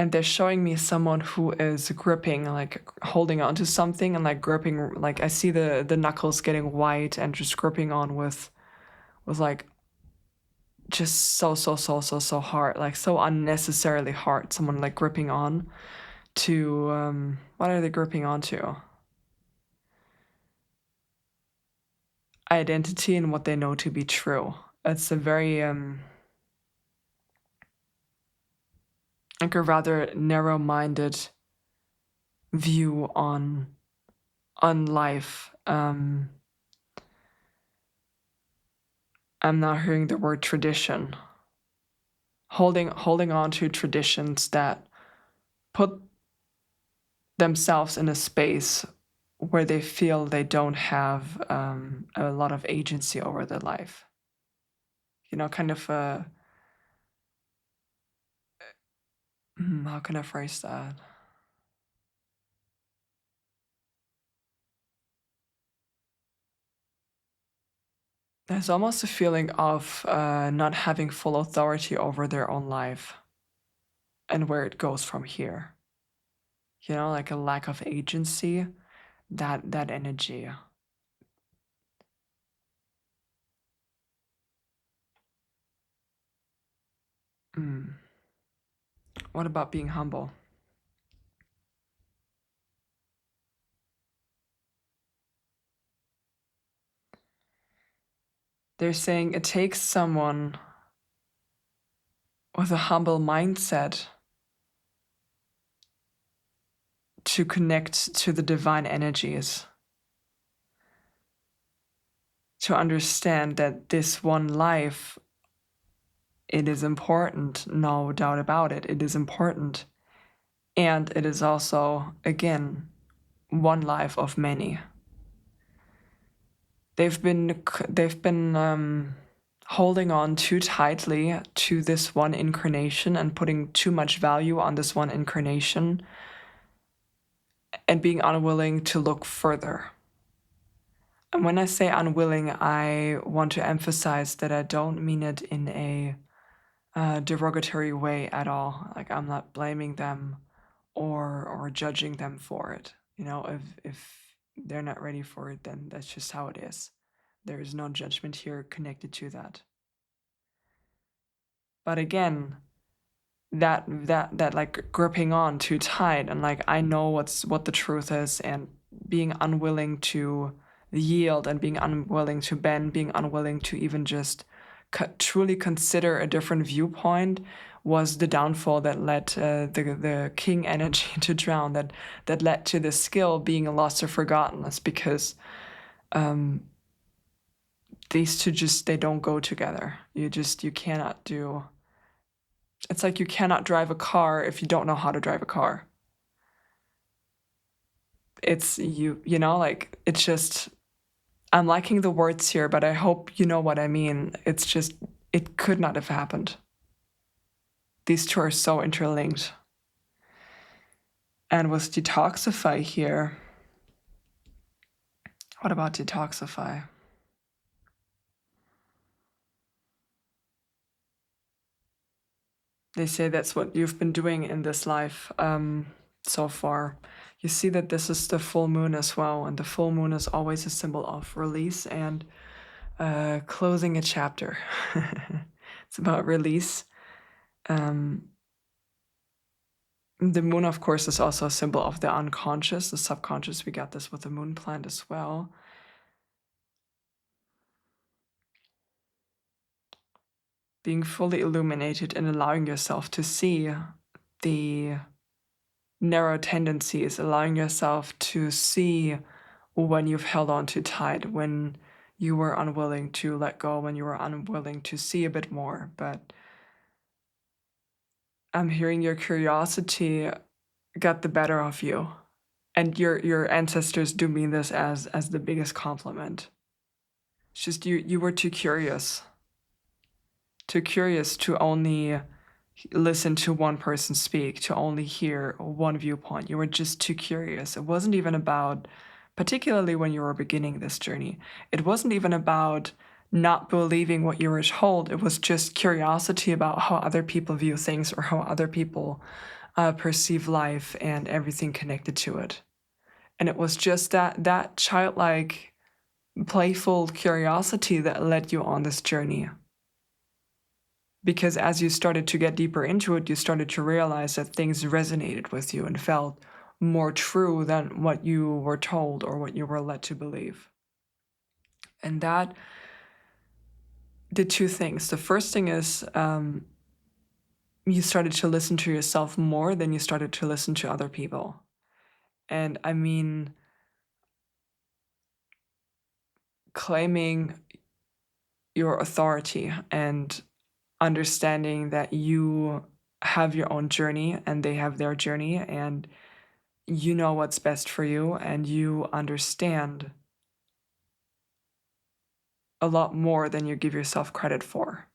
And they're showing me someone who is gripping, like holding on to something and like gripping, like I see the knuckles getting white and just gripping on with like just so hard, like so unnecessarily hard. Someone like gripping on to what are they gripping onto? Identity and what they know to be true. It's a very like a rather narrow-minded view on life. I'm not hearing the word tradition. Holding on to traditions that put themselves in a space where they feel they don't have a lot of agency over their life. You know, kind of how can I phrase that? There's almost a feeling of not having full authority over their own life and where it goes from here. You know, like a lack of agency, that energy. What about being humble? They're saying it takes someone with a humble mindset to connect to the divine energies, to understand that this one life, it is important, no doubt about it, it is important. And it is also, again, one life of many. They've been holding on too tightly to this one incarnation and putting too much value on this one incarnation and being unwilling to look further. And when I say unwilling, I want to emphasize that I don't mean it in a derogatory way at all. Like, I'm not blaming them or judging them for it. You know, if they're not ready for it, then that's just how it is. There is no judgment here connected to that. But again, that like gripping on too tight and like I know what the truth is, and being unwilling to yield and being unwilling to bend, being unwilling to even just truly consider a different viewpoint was the downfall that led the king energy to drown, that led to the skill being lost or forgotten. That's because these two just, they don't go together. You cannot do. It's like you cannot drive a car if you don't know how to drive a car. It's you know, like, it's just, I'm liking the words here, but I hope you know what I mean. It's just, it could not have happened. These two are so interlinked. And with detoxify here, what about detoxify? They say that's what you've been doing in this life so far. You see that this is the full moon as well, and the full moon is always a symbol of release and closing a chapter. It's about release. The moon, of course, is also a symbol of the unconscious, the subconscious. We got this with the moon plant as well. Being fully illuminated and allowing yourself to see the narrow tendencies, allowing yourself to see when you've held on too tight, when you were unwilling to let go, when you were unwilling to see a bit more. But I'm hearing your curiosity got the better of you. And your ancestors do mean this as the biggest compliment. It's just you were too curious to only listen to one person speak, to only hear one viewpoint. You were just too curious. It wasn't even about, particularly when you were beginning this journey, it wasn't even about not believing what you were told. It was just curiosity about how other people view things or how other people perceive life and everything connected to it. And it was just that childlike, playful curiosity that led you on this journey. Because as you started to get deeper into it, you started to realize that things resonated with you and felt more true than what you were told or what you were led to believe. And that did two things. The first thing is you started to listen to yourself more than you started to listen to other people. And I mean, claiming your authority and understanding that you have your own journey and they have their journey, and you know what's best for you, and you understand a lot more than you give yourself credit for.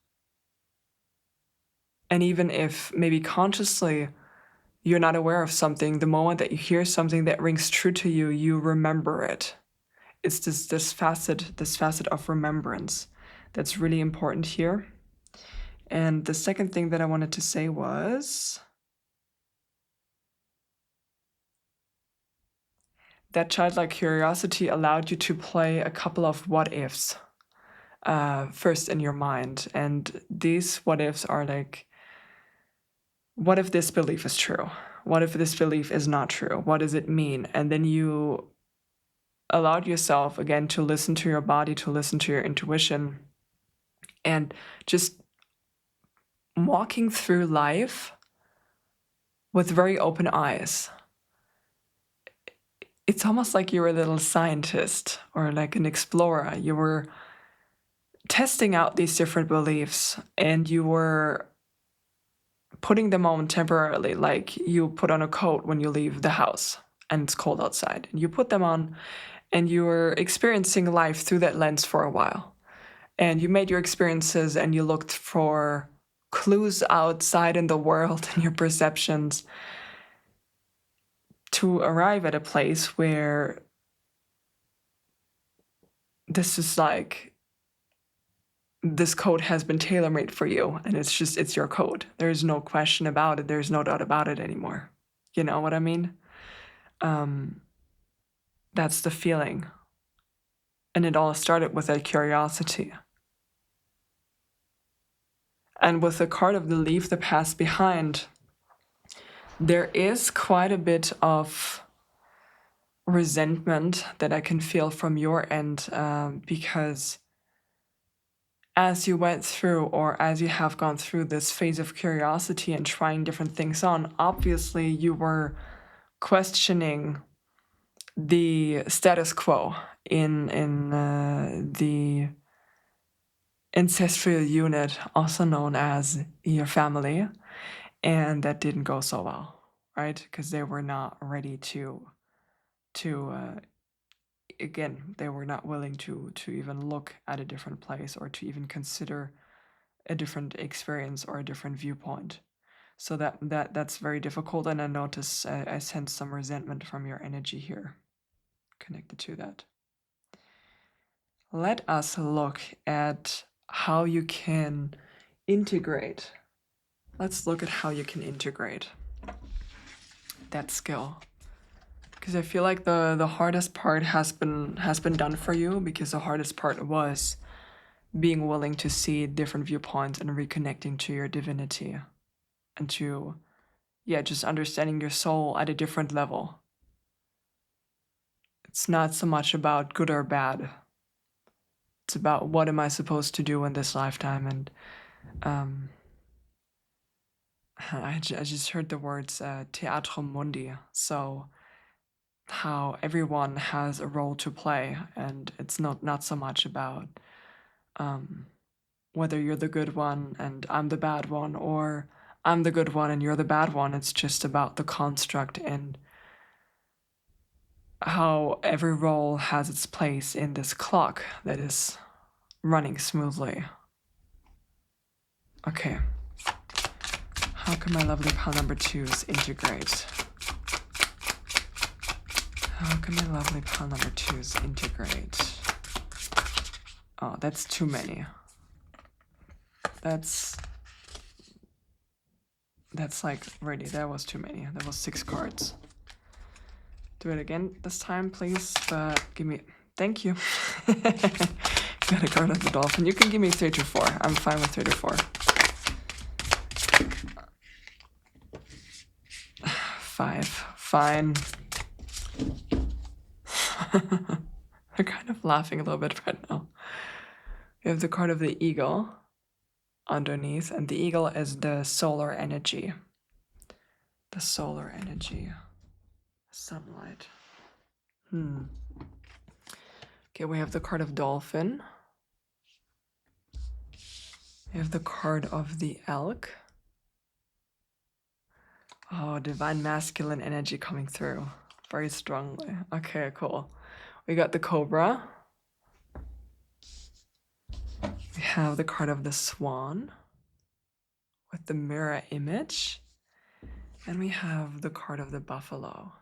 And even if maybe consciously you're not aware of something, the moment that you hear something that rings true to you, you remember it. It's this facet of remembrance that's really important here. And the second thing that I wanted to say was that childlike curiosity allowed you to play a couple of what ifs first in your mind. And these what ifs are like, what if this belief is true? What if this belief is not true? What does it mean? And then you allowed yourself again to listen to your body, to listen to your intuition, and just walking through life with very open eyes. It's almost like you were a little scientist or like an explorer. You were testing out these different beliefs and you were putting them on temporarily, like you put on a coat when you leave the house and it's cold outside. And you put them on and you were experiencing life through that lens for a while. And you made your experiences and you looked for clues outside in the world and your perceptions to arrive at a place where this is like, this code has been tailor-made for you and it's your code. There's no question about it. There's no doubt about it anymore. You know what I mean? That's the feeling. And it all started with that curiosity. And with the card of the leave the past behind, there is quite a bit of resentment that I can feel from your end, because as you went through, or as you have gone through this phase of curiosity and trying different things on, obviously you were questioning the status quo in the ancestral unit, also known as your family, and that didn't go so well, right? Because they were not ready to again, they were not willing to even look at a different place or to even consider a different experience or a different viewpoint. So that's very difficult, and I notice I sense some resentment from your energy here connected to that. Let us look at how you can integrate. Let's look at how you can integrate that skill. Because I feel like the hardest part has been done for you, because the hardest part was being willing to see different viewpoints and reconnecting to your divinity and to, just understanding your soul at a different level. It's not so much about good or bad. It's about what am I supposed to do in this lifetime. And I just heard the words teatro mundi. So how everyone has a role to play, and it's not so much about whether you're the good one and I'm the bad one, or I'm the good one and you're the bad one. It's just about the construct and how every role has its place in this clock that is running smoothly. Okay. How can my lovely pile number 2s integrate? How can my lovely pile number 2s integrate? Oh, that's too many. That's That's like, really, that was too many. That was 6 cards. Do it again this time, please. But give me... Thank you. Got a card of the dolphin. You can give me 3 to 4. I'm fine with 3 to 4. 5. Fine. They're kind of laughing a little bit right now. We have the card of the eagle underneath, and the eagle is the solar energy. The solar energy. Sunlight. Okay, we have the card of dolphin. We have the card of the elk. Oh, divine masculine energy coming through very strongly. Okay, cool. We got the cobra. We have the card of the swan with the mirror image. And we have the card of the buffalo.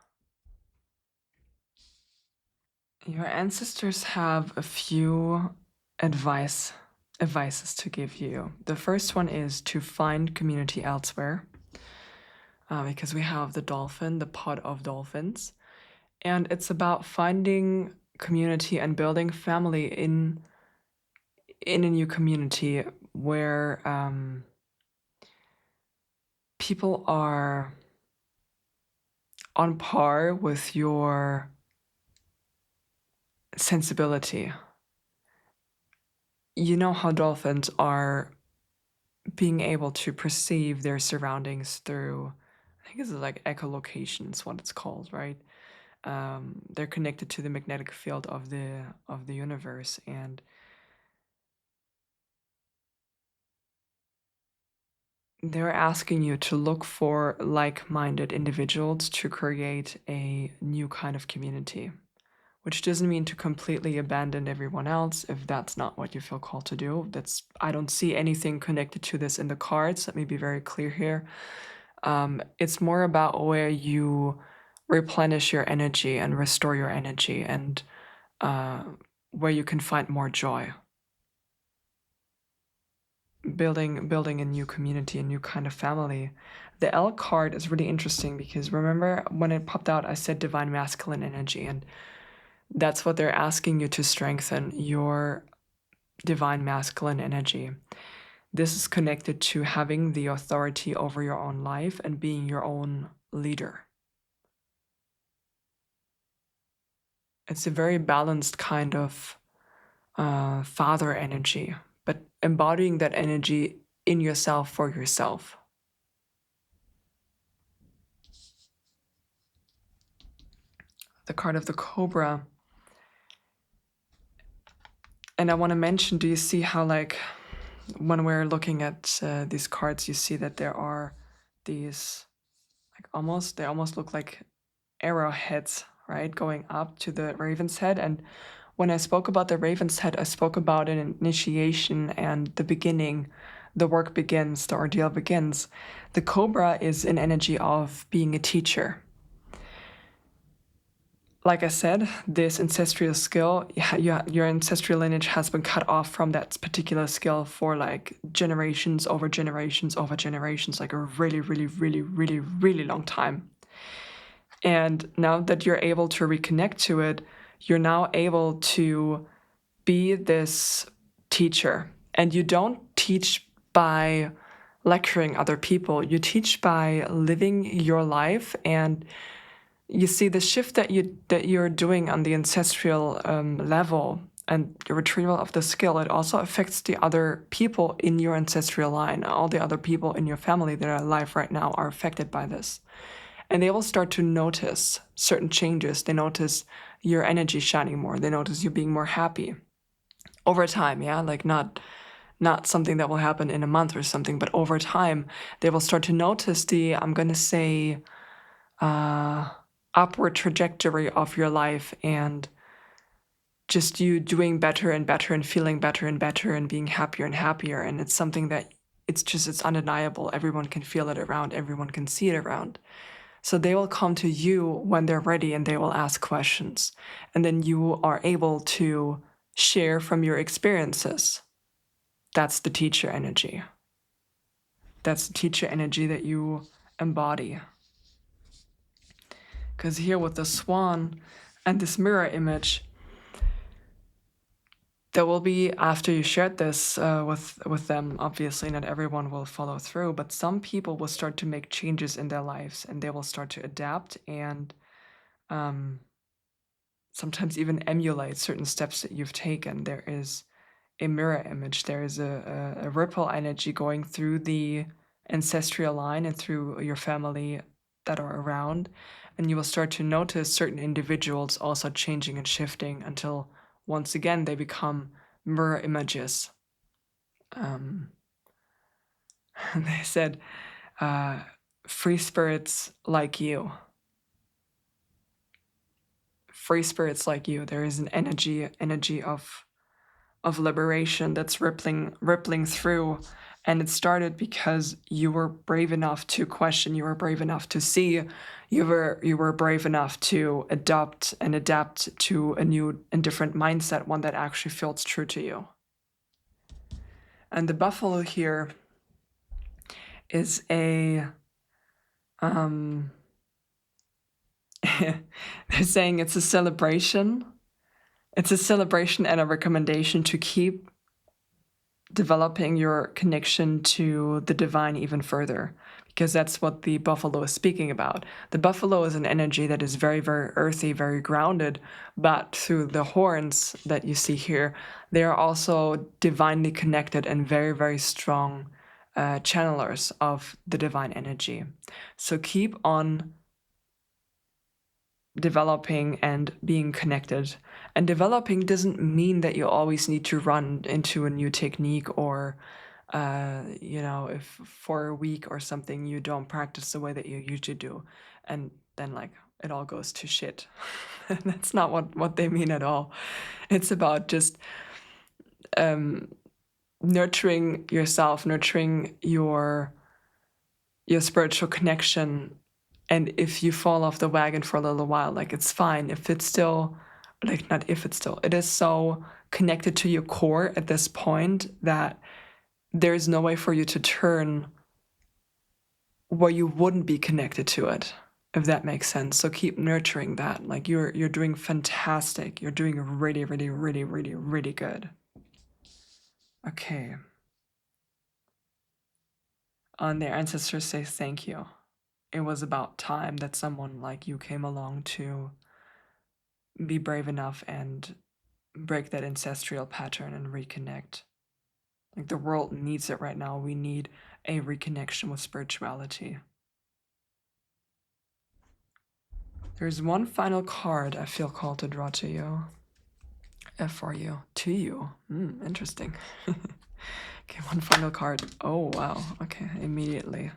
Your ancestors have a few advices to give you. The first one is to find community elsewhere. Because we have the dolphin, the pod of dolphins. And it's about finding community and building family in a new community where people are on par with your sensibility. You know how dolphins are being able to perceive their surroundings through, I think it's like echolocation is what it's called, right? They're connected to the magnetic field of the universe, and they're asking you to look for like-minded individuals to create a new kind of community, which doesn't mean to completely abandon everyone else if that's not what you feel called to do. I don't see anything connected to this in the cards. Let me be very clear here. It's more about where you replenish your energy and restore your energy, and where you can find more joy. Building a new community, a new kind of family. The elk card is really interesting because remember when it popped out, I said divine masculine energy, and that's what they're asking you to strengthen, your divine masculine energy. This is connected to having the authority over your own life and being your own leader. It's a very balanced kind of father energy, but embodying that energy in yourself for yourself. The card of the cobra. And I want to mention, do you see how, like, when we're looking at these cards, you see that there are these, like, they almost look like arrowheads, right, going up to the raven's head. And when I spoke about the raven's head, I spoke about an initiation and the beginning. The work begins, the ordeal begins. The cobra is an energy of being a teacher. Like I said, this ancestral skill, your ancestral lineage has been cut off from that particular skill for like generations over generations over generations, like a really, really, really, really, really long time. And now that you're able to reconnect to it, you're now able to be this teacher. And you don't teach by lecturing other people. You teach by living your life. And you see the shift that you're doing on the ancestral level and the retrieval of the skill, it also affects the other people in your ancestral line. All the other people in your family that are alive right now are affected by this. And they will start to notice certain changes. They notice your energy shining more. They notice you being more happy over time, yeah? Like not something that will happen in a month or something, but over time, they will start to notice the, I'm going to say, upward trajectory of your life, and just you doing better and better and feeling better and better and being happier and happier. And it's something that it's undeniable. Everyone can feel it around. Everyone can see it around. So they will come to you when they're ready and they will ask questions. And then you are able to share from your experiences. That's the teacher energy. That's the teacher energy that you embody. Because here with the swan and this mirror image, there will be, after you shared this with them, obviously not everyone will follow through, but some people will start to make changes in their lives and they will start to adapt and sometimes even emulate certain steps that you've taken. There is a mirror image, there is a ripple energy going through the ancestral line and through your family that are around, and you will start to notice certain individuals also changing and shifting until once again they become mirror images. And they said, free spirits like you. Free spirits like you. There is an energy of liberation that's rippling through, and it started because you were brave enough to question, you were brave enough to see, you were brave enough to adopt and adapt to a new and different mindset, one that actually feels true to you. And the buffalo here is a they're saying it's a celebration. It's a celebration and a recommendation to keep developing your connection to the divine even further, because that's what the buffalo is speaking about. The buffalo is an energy that is very, very earthy, very grounded, but through the horns that you see here, they are also divinely connected and very, very strong channelers of the divine energy. So keep on developing and being connected. And developing doesn't mean that you always need to run into a new technique or, if for a week or something you don't practice the way that you usually do. And then, like, it all goes to shit. That's not what they mean at all. It's about just nurturing yourself, nurturing your spiritual connection. And if you fall off the wagon for a little while, like, it's fine. If it's still, like, not if it's still, it is so connected to your core at this point that there's no way for you to turn where you wouldn't be connected to it, if that makes sense. So keep nurturing that. Like, you're doing fantastic. You're doing really, really, really, really, really good. Okay. And their ancestors say thank you. It was about time that someone like you came along to be brave enough and break that ancestral pattern and reconnect. Like, the world needs it right now. We need a reconnection with spirituality. There's one final card I feel called to draw to you. For you. To you. Interesting. Okay, one final card. Oh, wow. Okay, immediately.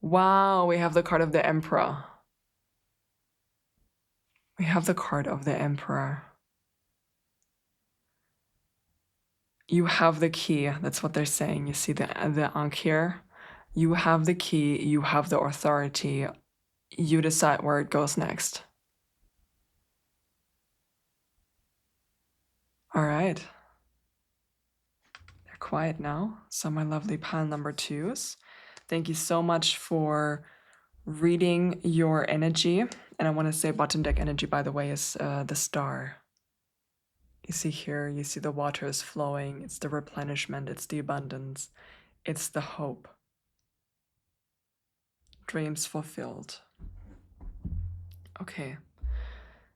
Wow, we have the card of the Emperor. We have the card of the Emperor. You have the key. That's what they're saying. You see the Ankh here? You have the key. You have the authority. You decide where it goes next. All right. They're quiet now. So my lovely pile number 2s, thank you so much for reading your energy. And I want to say bottom deck energy, by the way, is the star. You see here, you see the water is flowing. It's the replenishment. It's the abundance. It's the hope. Dreams fulfilled. Okay.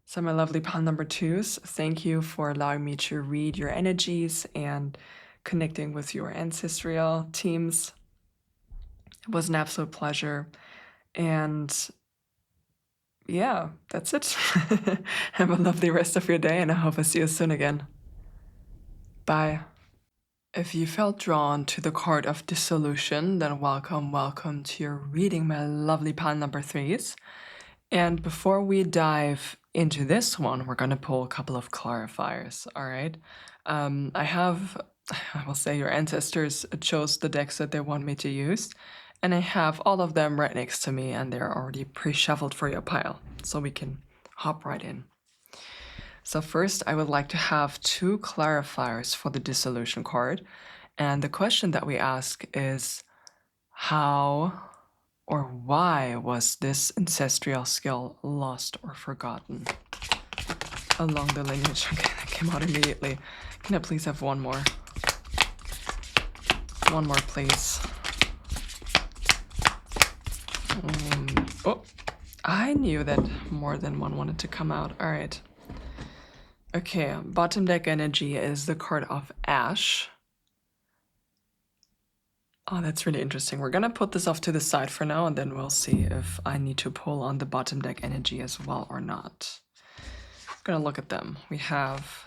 So my lovely pile number 2s, thank you for allowing me to read your energies and connecting with your ancestral teams. It was an absolute pleasure. And yeah, that's it. Have a lovely rest of your day, and I hope I see you soon again. Bye. If you felt drawn to the card of dissolution, then welcome to your reading, my lovely pile number 3s. And before we dive into this one, we're going to pull a couple of clarifiers, all right? I will say your ancestors chose the decks that they want me to use, and I have all of them right next to me, and they're already pre-shuffled for your pile, so we can hop right in. So first, I would like to have 2 clarifiers for the dissolution card, and the question that we ask is, how or why was this ancestral skill lost or forgotten along the lineage? Okay, that came out immediately. Can I please have one more? One more, please. Oh, I knew that more than one wanted to come out. All right. Okay, bottom deck energy is the card of Ash. Oh, that's really interesting. We're gonna put this off to the side for now, and then we'll see if I need to pull on the bottom deck energy as well or not. I'm gonna look at them. We have...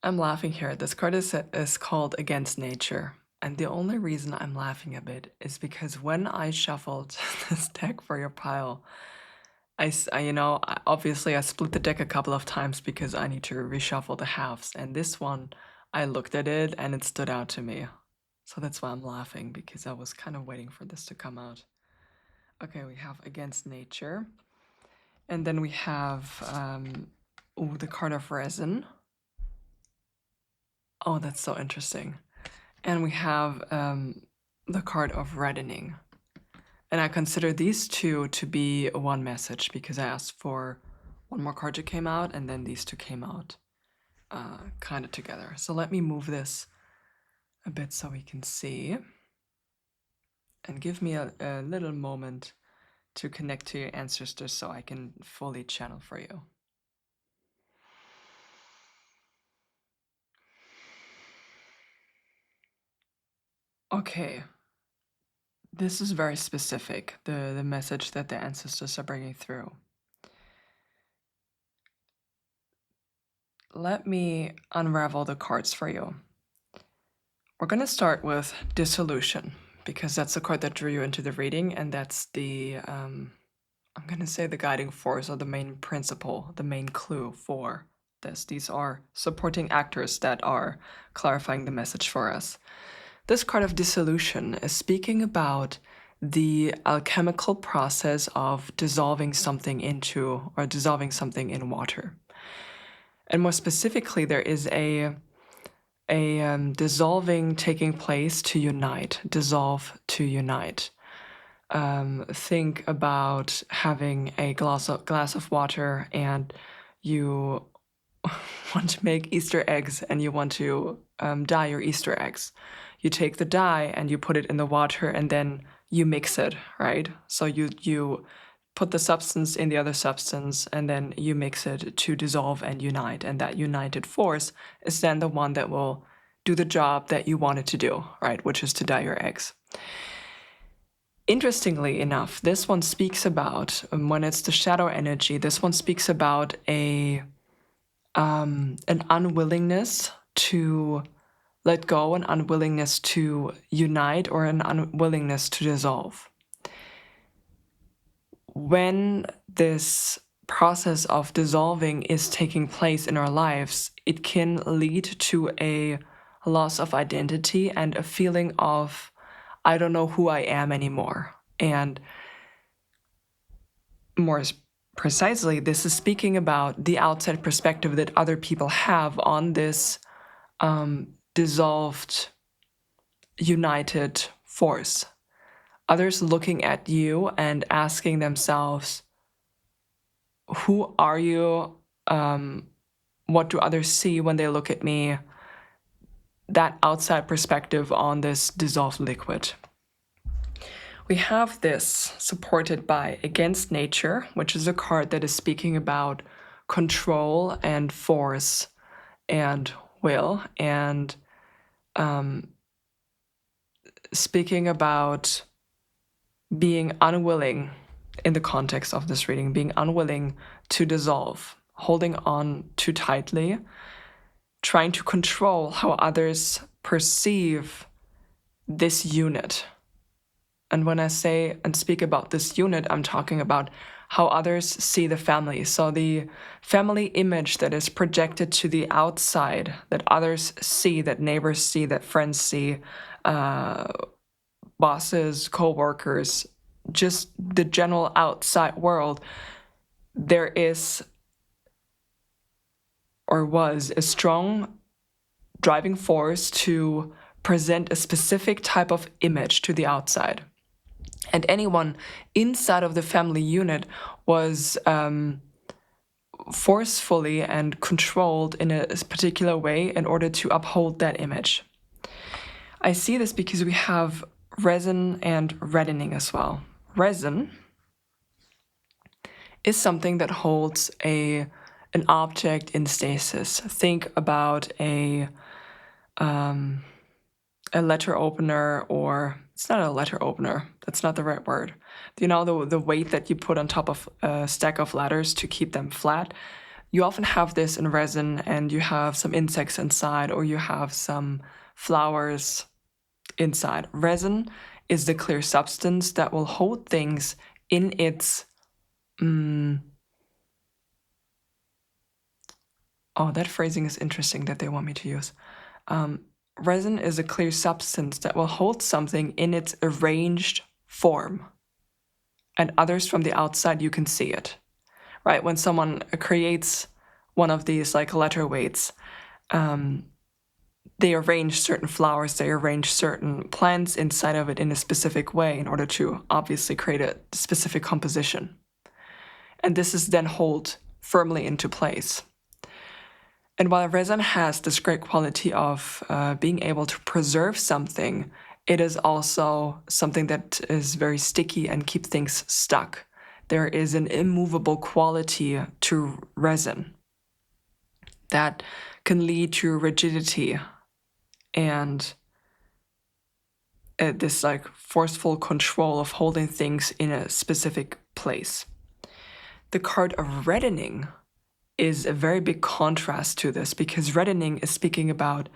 I'm laughing here. This card is called Against Nature. And the only reason I'm laughing a bit is because when I shuffled this deck for your pile, obviously I split the deck a couple of times because I need to reshuffle the halves. And this one, I looked at it and it stood out to me. So that's why I'm laughing, because I was kind of waiting for this to come out. Okay, we have Against Nature. And then we have the card of Resin. Oh, that's so interesting. And we have the card of Reddening. And I consider these two to be one message because I asked for one more card to came out, and then these two came out kind of together. So let me move this a bit so we can see. And give me a little moment to connect to your ancestors so I can fully channel for you. Okay. This is very specific, the message that the ancestors are bringing through. Let me unravel the cards for you. We're going to start with Dissolution, because that's the card that drew you into the reading, and that's the, I'm going to say the guiding force or the main principle, the main clue for this. These are supporting actors that are clarifying the message for us. This card of Dissolution is speaking about the alchemical process of dissolving something into, or dissolving something in water. And more specifically, there is a dissolving taking place to unite, dissolve to unite. Think about having a glass of water and you want to make Easter eggs and you want to dye your Easter eggs. You take the dye and you put it in the water and then you mix it, right? So you put the substance in the other substance and then you mix it to dissolve and unite. And that united force is then the one that will do the job that you want it to do, right? Which is to dye your eggs. Interestingly enough, this one speaks about, when it's the shadow energy, this one speaks about an unwillingness to let go, an unwillingness to unite, or an unwillingness to dissolve. When this process of dissolving is taking place in our lives, it can lead to a loss of identity and a feeling of, I don't know who I am anymore. And more precisely, this is speaking about the outside perspective that other people have on this dissolved, united force. Others looking at you and asking themselves, who are you? What do others see when they look at me? That outside perspective on this dissolved liquid. We have this supported by Against Nature, which is a card that is speaking about control and force and will, and speaking about being unwilling in the context of this reading, being unwilling to dissolve, holding on too tightly, trying to control how others perceive this unit. And when I say and speak about this unit, I'm talking about how others see the family. So the family image that is projected to the outside, that others see, that neighbors see, that friends see, bosses, co-workers, just the general outside world, there is or was a strong driving force to present a specific type of image to the outside. And anyone inside of the family unit was forcefully and controlled in a particular way in order to uphold that image. I see this because we have resin and reddening as well. Resin is something that holds an object in stasis. Think about a letter opener, or it's not a letter opener, that's not the right word. You know, the weight that you put on top of a stack of letters to keep them flat. You often have this in resin, and you have some insects inside, or you have some flowers inside. Resin is the clear substance that will hold things in its that phrasing is interesting that they want me to use. Resin is a clear substance that will hold something in its arranged form, and others from the outside, you can see it, right? When someone creates one of these like letter weights, they arrange certain flowers, they arrange certain plants inside of it in a specific way in order to obviously create a specific composition. And this is then held firmly into place. And while resin has this great quality of being able to preserve something, it is also something that is very sticky and keep things stuck. There is an immovable quality to resin that can lead to rigidity and this like forceful control of holding things in a specific place. The card of reddening is a very big contrast to this, because reddening is speaking about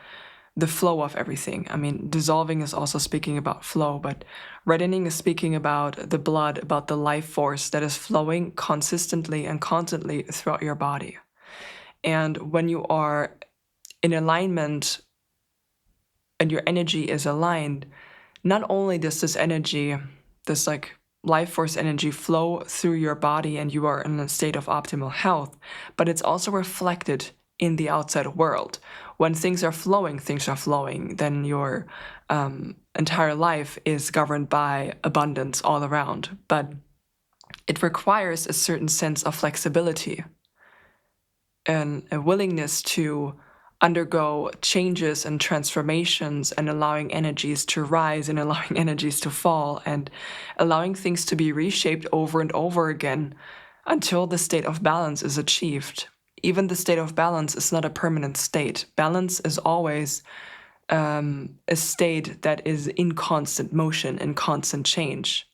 the flow of everything. I mean, dissolving is also speaking about flow, but reddening is speaking about the blood, about the life force that is flowing consistently and constantly throughout your body. And when you are in alignment and your energy is aligned, not only does this energy, this like life force energy flow through your body and you are in a state of optimal health, but it's also reflected in the outside world. When things are flowing, then your entire life is governed by abundance all around. But it requires a certain sense of flexibility and a willingness to undergo changes and transformations, and allowing energies to rise and allowing energies to fall, and allowing things to be reshaped over and over again until the state of balance is achieved. Even the state of balance is not a permanent state. Balance is always a state that is in constant motion and constant change.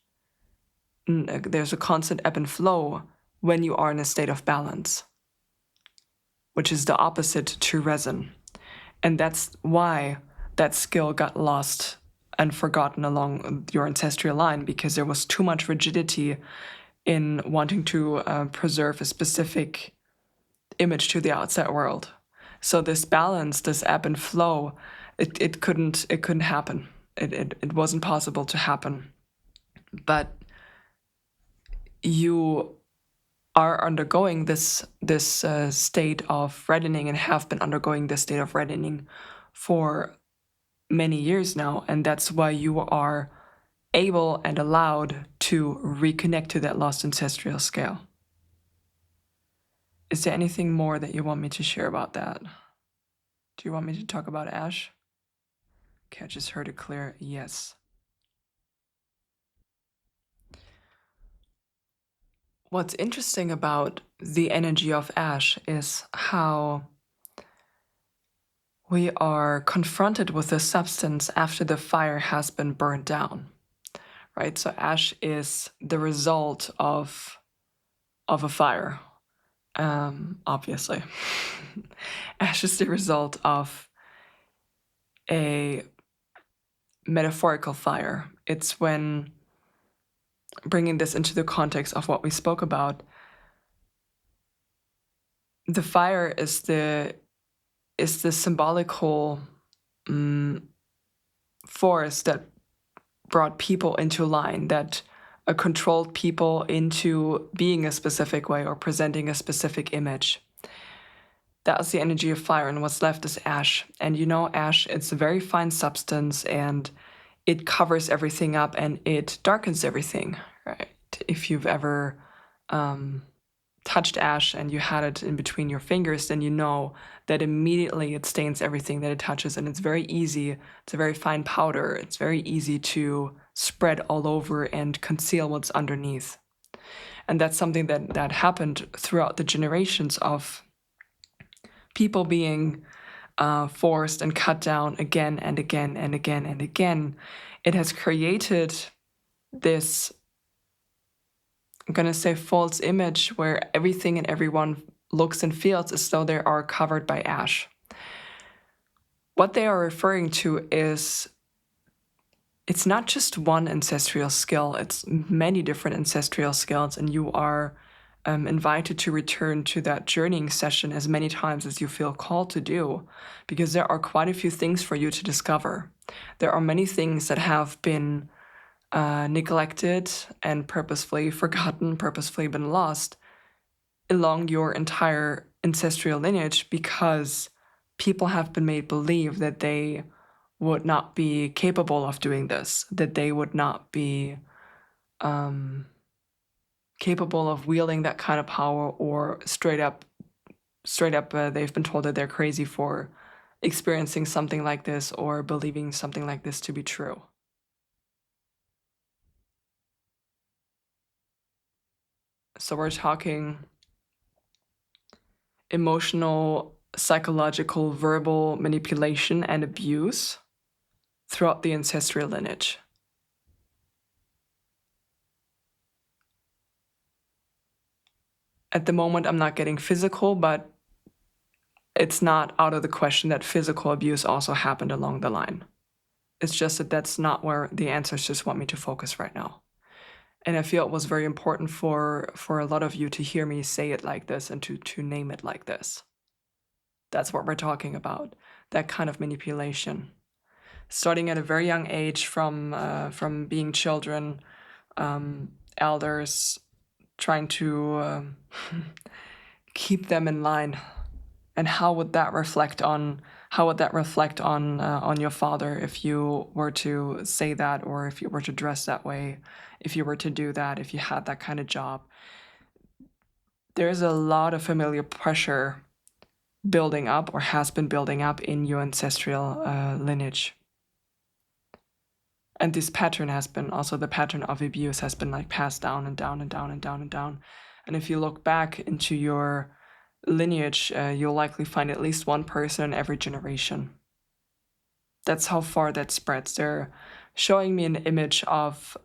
There's a constant ebb and flow when you are in a state of balance, which is the opposite to resin. And that's why that skill got lost and forgotten along your ancestral line, because there was too much rigidity in wanting to preserve a specific image to the outside world. So this balance, this ebb and flow, it couldn't happen. It wasn't possible to happen. But you are undergoing this state of reddening, and have been undergoing this state of reddening for many years now, and that's why you are able and allowed to reconnect to that lost ancestral scale. Is there anything more that you want me to share about that? Do you want me to talk about ash? Okay, I just heard a clear yes. What's interesting about the energy of ash is how we are confronted with the substance after the fire has been burned down, right? So ash is the result of a fire, obviously. Ash is the result of a metaphorical fire. It's when, bringing this into the context of what we spoke about, the fire is the symbolical force that brought people into line, that controlled people into being a specific way or presenting a specific image. That was the energy of fire, and what's left is ash. And you know, ash, it's a very fine substance, and it covers everything up and it darkens everything, right? If you've ever touched ash and you had it in between your fingers, then you know that immediately it stains everything that it touches, and it's very easy. It's a very fine powder. It's very easy to spread all over and conceal what's underneath. And that's something that happened throughout the generations of people being forced and cut down again and again and again and again. It has created this, I'm going to say, false image where everything and everyone looks and feels as though they are covered by ash. What they are referring to is, it's not just one ancestral skill, it's many different ancestral skills, and you are invited to return to that journeying session as many times as you feel called to do, because there are quite a few things for you to discover. There are many things that have been neglected and purposefully forgotten, purposefully been lost along your entire ancestral lineage, because people have been made believe that they would not be capable of doing this, that they would not be capable of wielding that kind of power, or straight up they've been told that they're crazy for experiencing something like this or believing something like this to be true. So we're talking emotional, psychological, verbal manipulation and abuse throughout the ancestral lineage. At the moment, I'm not getting physical, but it's not out of the question that physical abuse also happened along the line. It's just that that's not where the ancestors want me to focus right now. And I feel it was very important for a lot of you to hear me say it like this and to name it like this. That's what we're talking about, that kind of manipulation. Starting at a very young age, from being children, elders trying to keep them in line. And how would that reflect on your father if you were to say that, or if you were to dress that way, if you were to do that, if you had that kind of job? There's a lot of familiar pressure building up, or has been building up, in your ancestral lineage. And this pattern has been, also the pattern of abuse has been like passed down and down and down and down and down. And if you look back into your lineage, you'll likely find at least one person in every generation. That's how far that spreads. They're showing me an image of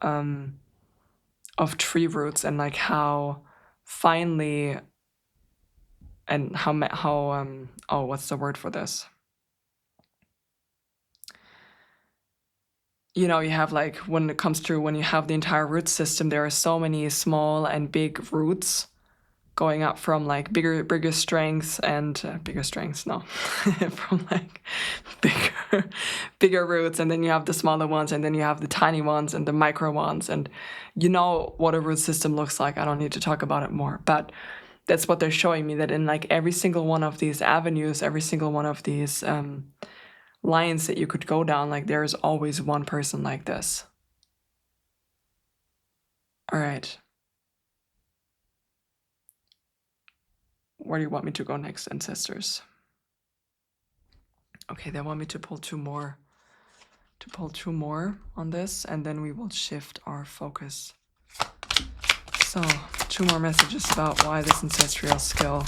tree roots, and like how finely, and how oh, what's the word for this? You know, you have, like, when it comes to, when you have the entire root system, there are so many small and big roots going up from like bigger strengths and bigger strengths, no, from like bigger roots, and then you have the smaller ones, and then you have the tiny ones and the micro ones, and you know what a root system looks like. I don't need to talk about it more, but that's what they're showing me, that in like every single one of these avenues, every single one of these lines that you could go down, like there is always one person like this. All right. Where do you want me to go next, ancestors? Okay, they want me to pull two more on this, and then we will shift our focus. So, two more messages about why this ancestral skill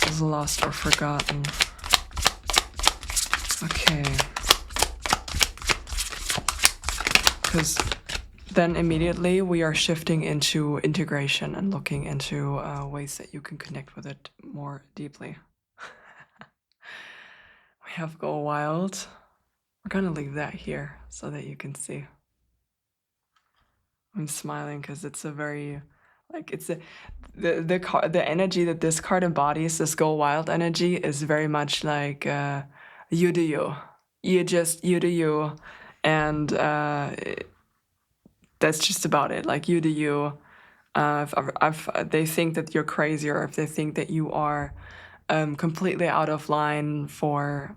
is lost or forgotten. Okay. Because then immediately we are shifting into integration and looking into ways that you can connect with it more deeply. We have Go Wild. We're gonna leave that here so that you can see. I'm smiling because it's a very, like, it's the energy that this card embodies, this Go Wild energy, is very much like you do you. You do you, and that's just about it. Like, you do you. They think that you're crazy, or if they think that you are completely out of line for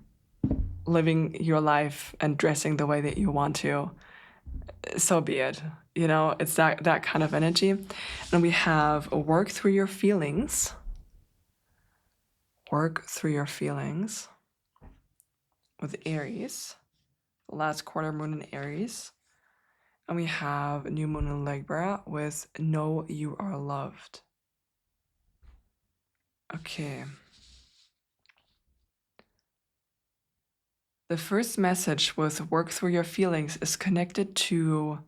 living your life and dressing the way that you want to, so be it. You know, it's that kind of energy. And we have a work through your feelings. Work through your feelings with Aries, last quarter moon in Aries. And we have new moon in Libra with Know You Are Loved. Okay. The first message with work through your feelings is connected to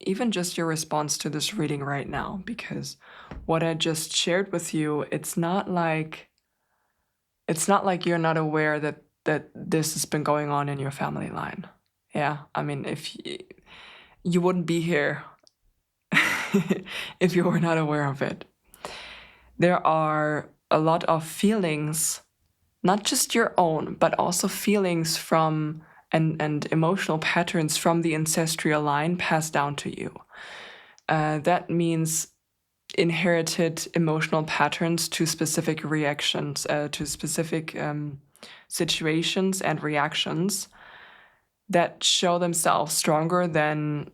even just your response to this reading right now, because what I just shared with you, it's not like you're not aware that this has been going on in your family line. Yeah, I mean, if you wouldn't be here if you were not aware of it. There are a lot of feelings, not just your own, but also feelings from and emotional patterns from the ancestral line passed down to you. That means inherited emotional patterns to specific reactions, to specific situations and reactions that show themselves stronger than,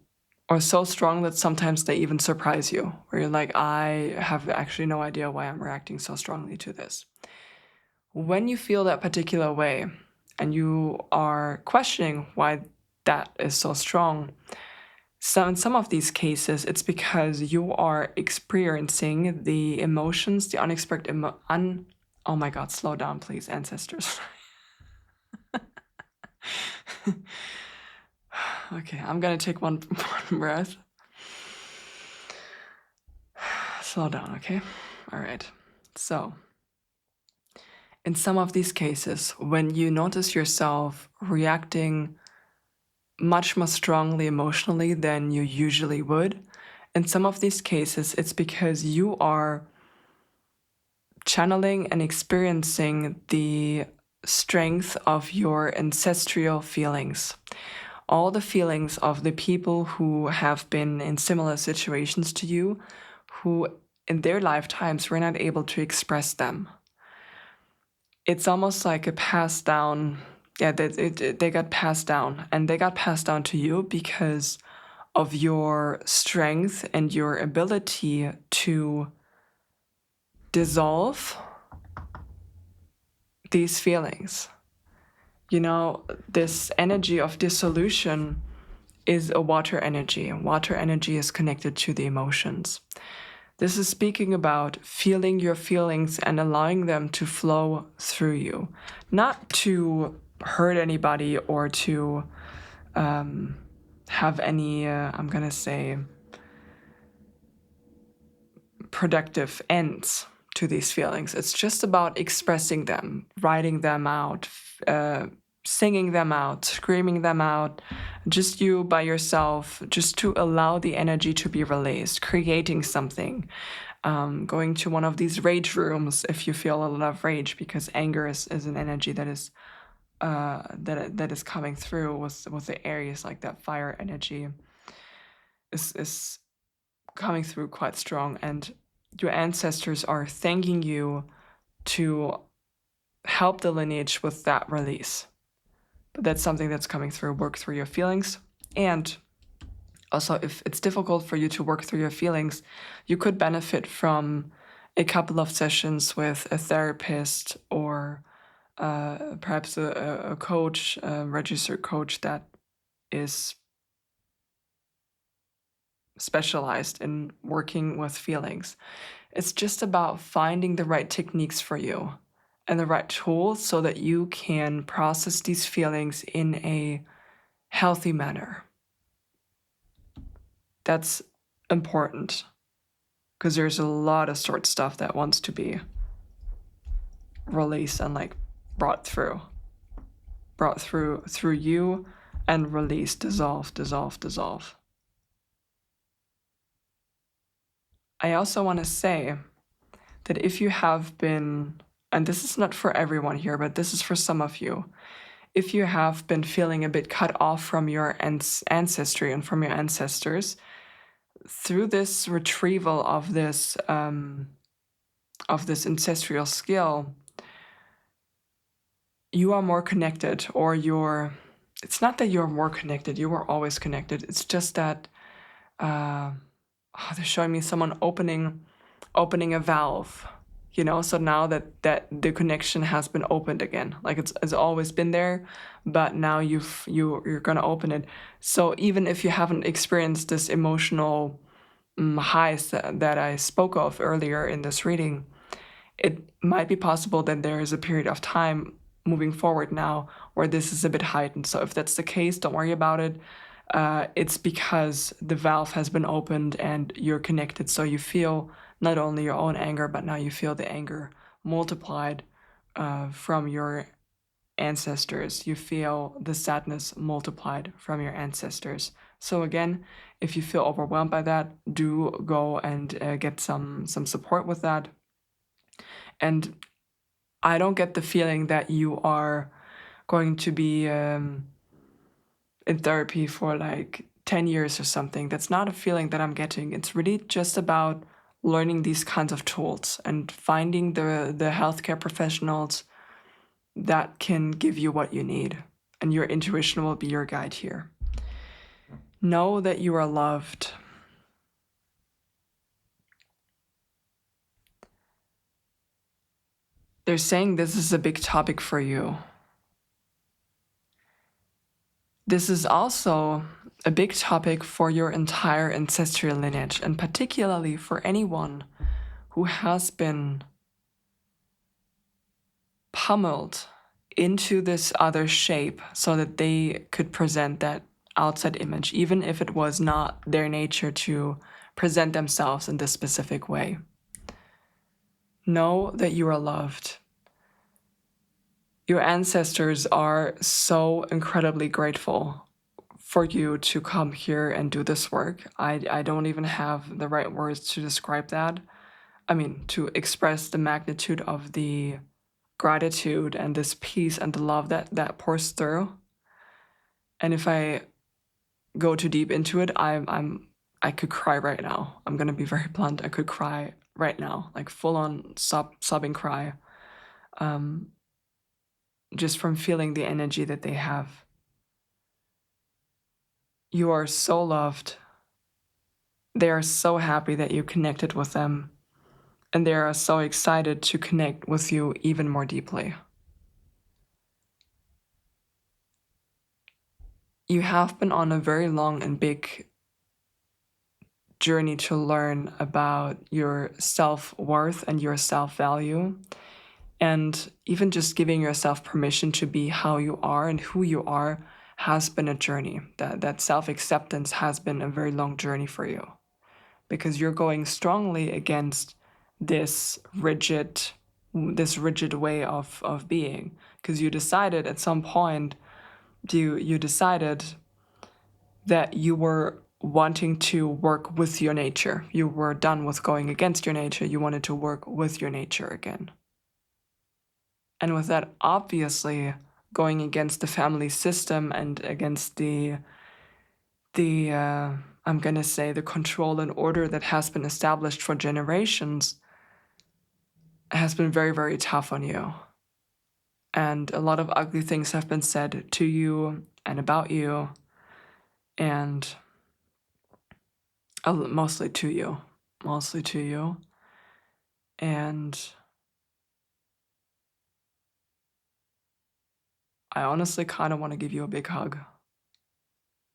or so strong that sometimes they even surprise you, where you're like, I have actually no idea why I'm reacting so strongly to this. When you feel that particular way and you are questioning why that is so strong, so in some of these cases, it's because you are experiencing the emotions, the unexpected oh my God, slow down, please, ancestors. Okay, I'm gonna take one breath. Slow down, okay? All right. So, in some of these cases, when you notice yourself reacting much more strongly emotionally than you usually would, in some of these cases, it's because you are channeling and experiencing the strength of your ancestral feelings. All the feelings of the people who have been in similar situations to you, who in their lifetimes were not able to express them. It's almost like a passed down, yeah, they got passed down, and they got passed down to you because of your strength and your ability to dissolve these feelings. You know, this energy of dissolution is a water energy, and water energy is connected to the emotions. This is speaking about feeling your feelings and allowing them to flow through you, not to hurt anybody or to have any, I'm going to say, productive ends to these feelings. It's just about expressing them, writing them out, singing them out, screaming them out, just you by yourself, just to allow the energy to be released, creating something. Going to one of these rage rooms if you feel a lot of rage, because anger is an energy that is that is coming through with the Aries, like that fire energy is coming through quite strong, and your ancestors are thanking you to help the lineage with that release. But that's something that's coming through. Work through your feelings. And also, if it's difficult for you to work through your feelings, you could benefit from a couple of sessions with a therapist or perhaps a coach, a registered coach that is specialized in working with feelings. It's just about finding the right techniques for you and the right tools so that you can process these feelings in a healthy manner. That's important because there's a lot of sort stuff that wants to be released and like brought through you and released, dissolve. I also want to say that if you have been, and this is not for everyone here, but this is for some of you, if you have been feeling a bit cut off from your ancestry and from your ancestors, through this retrieval of this ancestral skill, you are more connected, or it's not that you're more connected, you were always connected. It's just that they're showing me someone opening a valve, so now that the connection has been opened again, like it's always been there, but now you're gonna open it. So even if you haven't experienced this emotional highs that I spoke of earlier in this reading, it might be possible that there is a period of time moving forward now where this is a bit heightened. So if that's the case, don't worry about it. It's because the valve has been opened and you're connected. So you feel not only your own anger, but now you feel the anger multiplied from your ancestors. You feel the sadness multiplied from your ancestors. So again, if you feel overwhelmed by that, do go and get some support with that. And I don't get the feeling that you are going to be in therapy for like 10 years or something. That's not a feeling that I'm getting. It's really just about learning these kinds of tools and finding the healthcare professionals that can give you what you need. And your intuition will be your guide here. Know that you are loved. They're saying this is a big topic for you. This is also a big topic for your entire ancestral lineage, and particularly for anyone who has been pummeled into this other shape so that they could present that outside image, even if it was not their nature to present themselves in this specific way. Know that you are loved. Your ancestors are so incredibly grateful for you to come here and do this work. I don't even have the right words to describe that. I mean, to express the magnitude of the gratitude and this peace and the love that pours through. And if I go too deep into it, I could cry right now. I'm gonna be very blunt. I could cry right now, like full on sobbing cry, just from feeling the energy that they have. You are so loved. They are so happy that you connected with them, and they are so excited to connect with you even more deeply. You have been on a very long and big journey to learn about your self-worth and your self-value, and even just giving yourself permission to be how you are and who you are has been a journey. That self-acceptance has been a very long journey for you, because you're going strongly against this rigid way of being, because you decided at some point, you decided that you were wanting to work with your nature. You were done with going against your nature. You wanted to work with your nature again. And with that, obviously, going against the family system and against the I'm gonna say the control and order that has been established for generations has been very, very tough on you. And a lot of ugly things have been said to you and about you, and mostly to you. And I honestly kind of want to give you a big hug.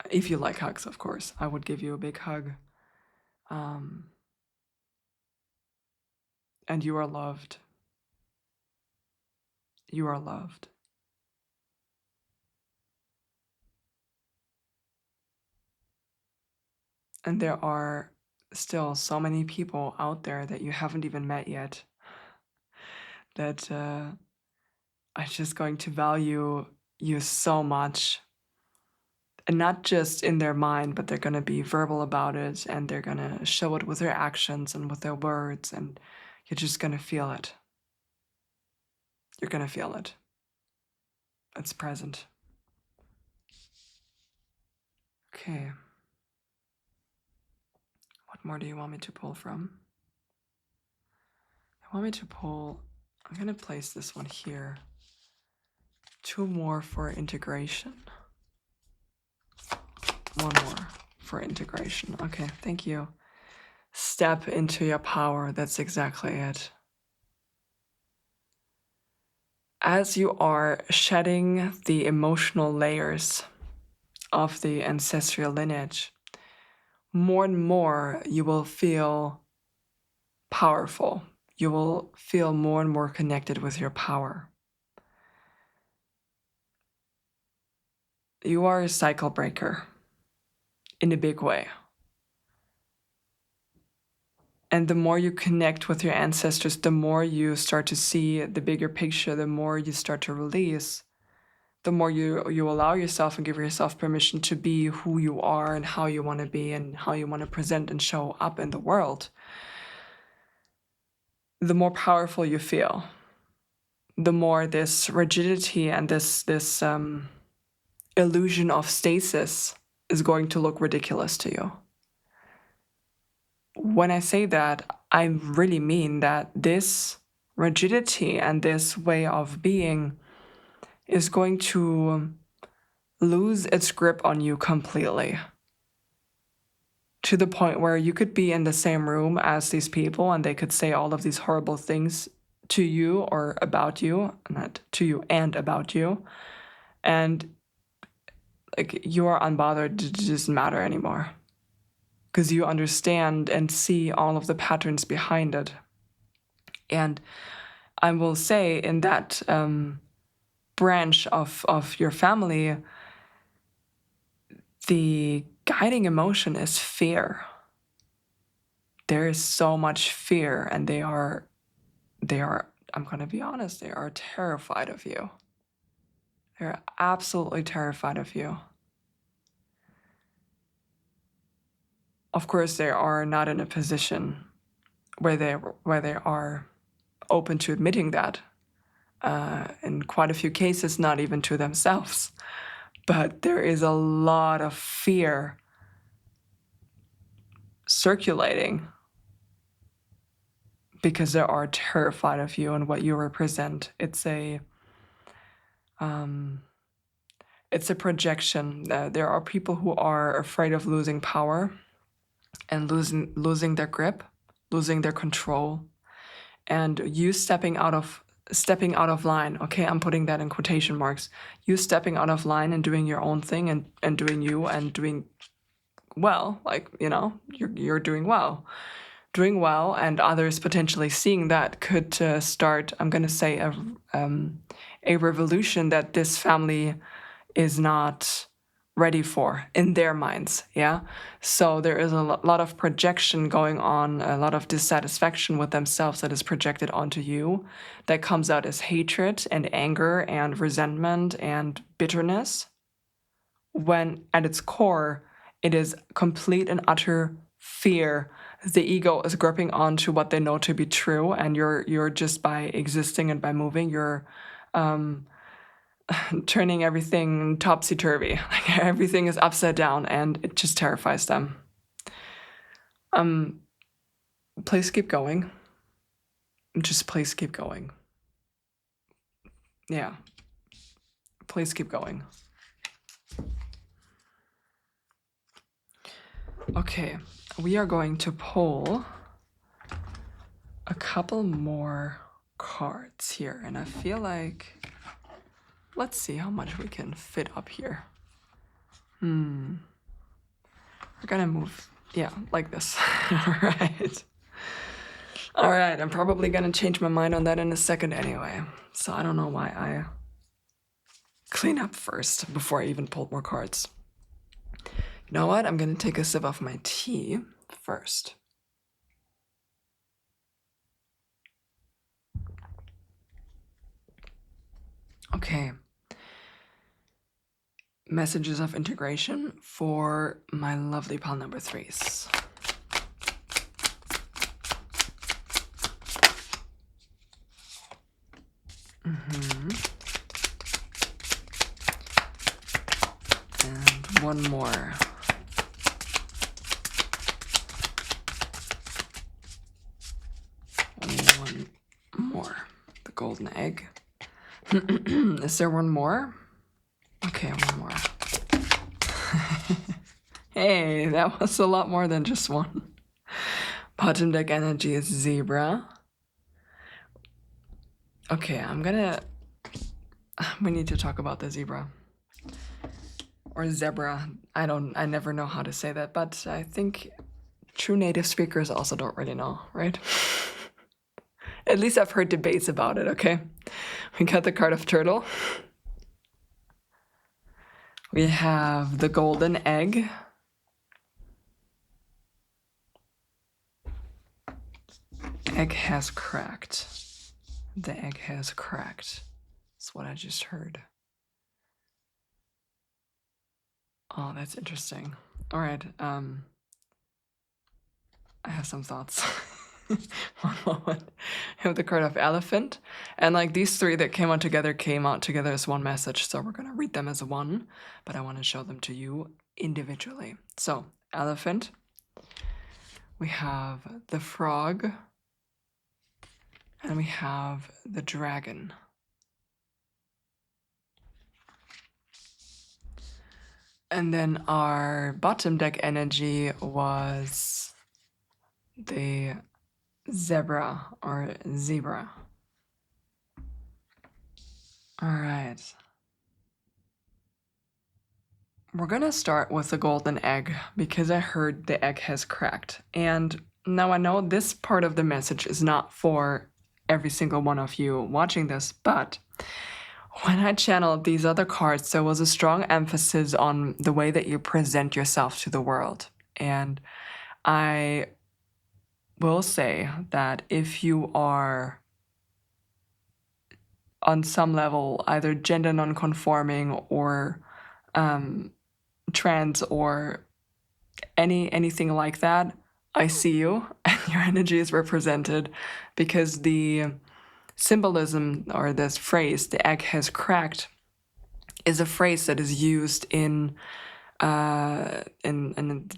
If you like hugs, of course, I would give you a big hug. And you are loved. You are loved. And there are still so many people out there that you haven't even met yet that are just going to value you so much. And not just in their mind, but they're going to be verbal about it, and they're going to show it with their actions and with their words, and you're just going to feel it. You're going to feel it. It's present. Okay. What more do you want me to pull from? I want me to pull, I'm going to place this one here. 2 more for integration. 1 more for integration. Okay, thank you. Step into your power. That's exactly it. As you are shedding the emotional layers of the ancestral lineage, more and more you will feel powerful. You will feel more and more connected with your power. You are a cycle breaker in a big way. And the more you connect with your ancestors, the more you start to see the bigger picture, the more you start to release, the more you allow yourself and give yourself permission to be who you are and how you want to be and how you want to present and show up in the world, the more powerful you feel. The more this rigidity and this illusion of stasis is going to look ridiculous to you. When I say that, I really mean that this rigidity and this way of being is going to lose its grip on you completely. To the point where you could be in the same room as these people and they could say all of these horrible things to you or about you, not to you and about you, and like you are unbothered, it doesn't matter anymore. Because you understand and see all of the patterns behind it. And I will say in that branch of your family, the guiding emotion is fear. There is so much fear, and they are, I'm going to be honest, they are terrified of you. They're absolutely terrified of you. Of course, they are not in a position where they are open to admitting that. In quite a few cases, not even to themselves. But there is a lot of fear circulating because they are terrified of you and what you represent. It's a projection. There are people who are afraid of losing power and losing their grip, losing their control, and you stepping out of line. Okay, I'm putting that in quotation marks. You stepping out of line and doing your own thing and doing you and doing well, like, you're doing well. Doing well, and others potentially seeing that could start, I'm going to say, a revolution that this family is not ready for in their minds, yeah? So there is a lot of projection going on, a lot of dissatisfaction with themselves that is projected onto you, that comes out as hatred and anger and resentment and bitterness, when at its core, it is complete and utter fear. The ego is gripping onto what they know to be true, and you're just by existing and by moving, you're turning everything topsy-turvy. Like everything is upside down, and it just terrifies them. Please keep going. Just please keep going. Yeah. Please keep going. Okay, we are going to pull a couple more cards here, and I feel like, let's see how much we can fit up here. We're gonna move, yeah, like this. All right, I'm probably gonna change my mind on that in a second anyway, so I don't know why I clean up first before I even pulled more cards. You know what? I'm gonna take a sip of my tea first. Okay. Messages of integration for my lovely pile number 3s. And one more. One more. The golden egg. Is there one more? Okay, one more. Hey, that was a lot more than just one. Bottom deck energy is Zebra. Okay, we need to talk about the zebra. Or zebra. I never know how to say that, but I think true native speakers also don't really know, right? At least I've heard debates about it, okay? We got the card of turtle. We have the golden egg. Egg has cracked. The egg has cracked. That's what I just heard. Oh, that's interesting. All right. I have some thoughts. One moment. I have the card of elephant. And like these three that came out together as one message. So we're going to read them as one, but I want to show them to you individually. So, elephant. We have the frog. And we have the dragon. And then our bottom deck energy was the zebra or zebra. All right. We're gonna start with the golden egg because I heard the egg has cracked. And now I know this part of the message is not for every single one of you watching this, but when I channeled these other cards, there was a strong emphasis on the way that you present yourself to the world. And I will say that if you are on some level either gender non-conforming or trans or anything like that, I see you and your energy is represented because the symbolism or this phrase, the egg has cracked, is a phrase that is used in the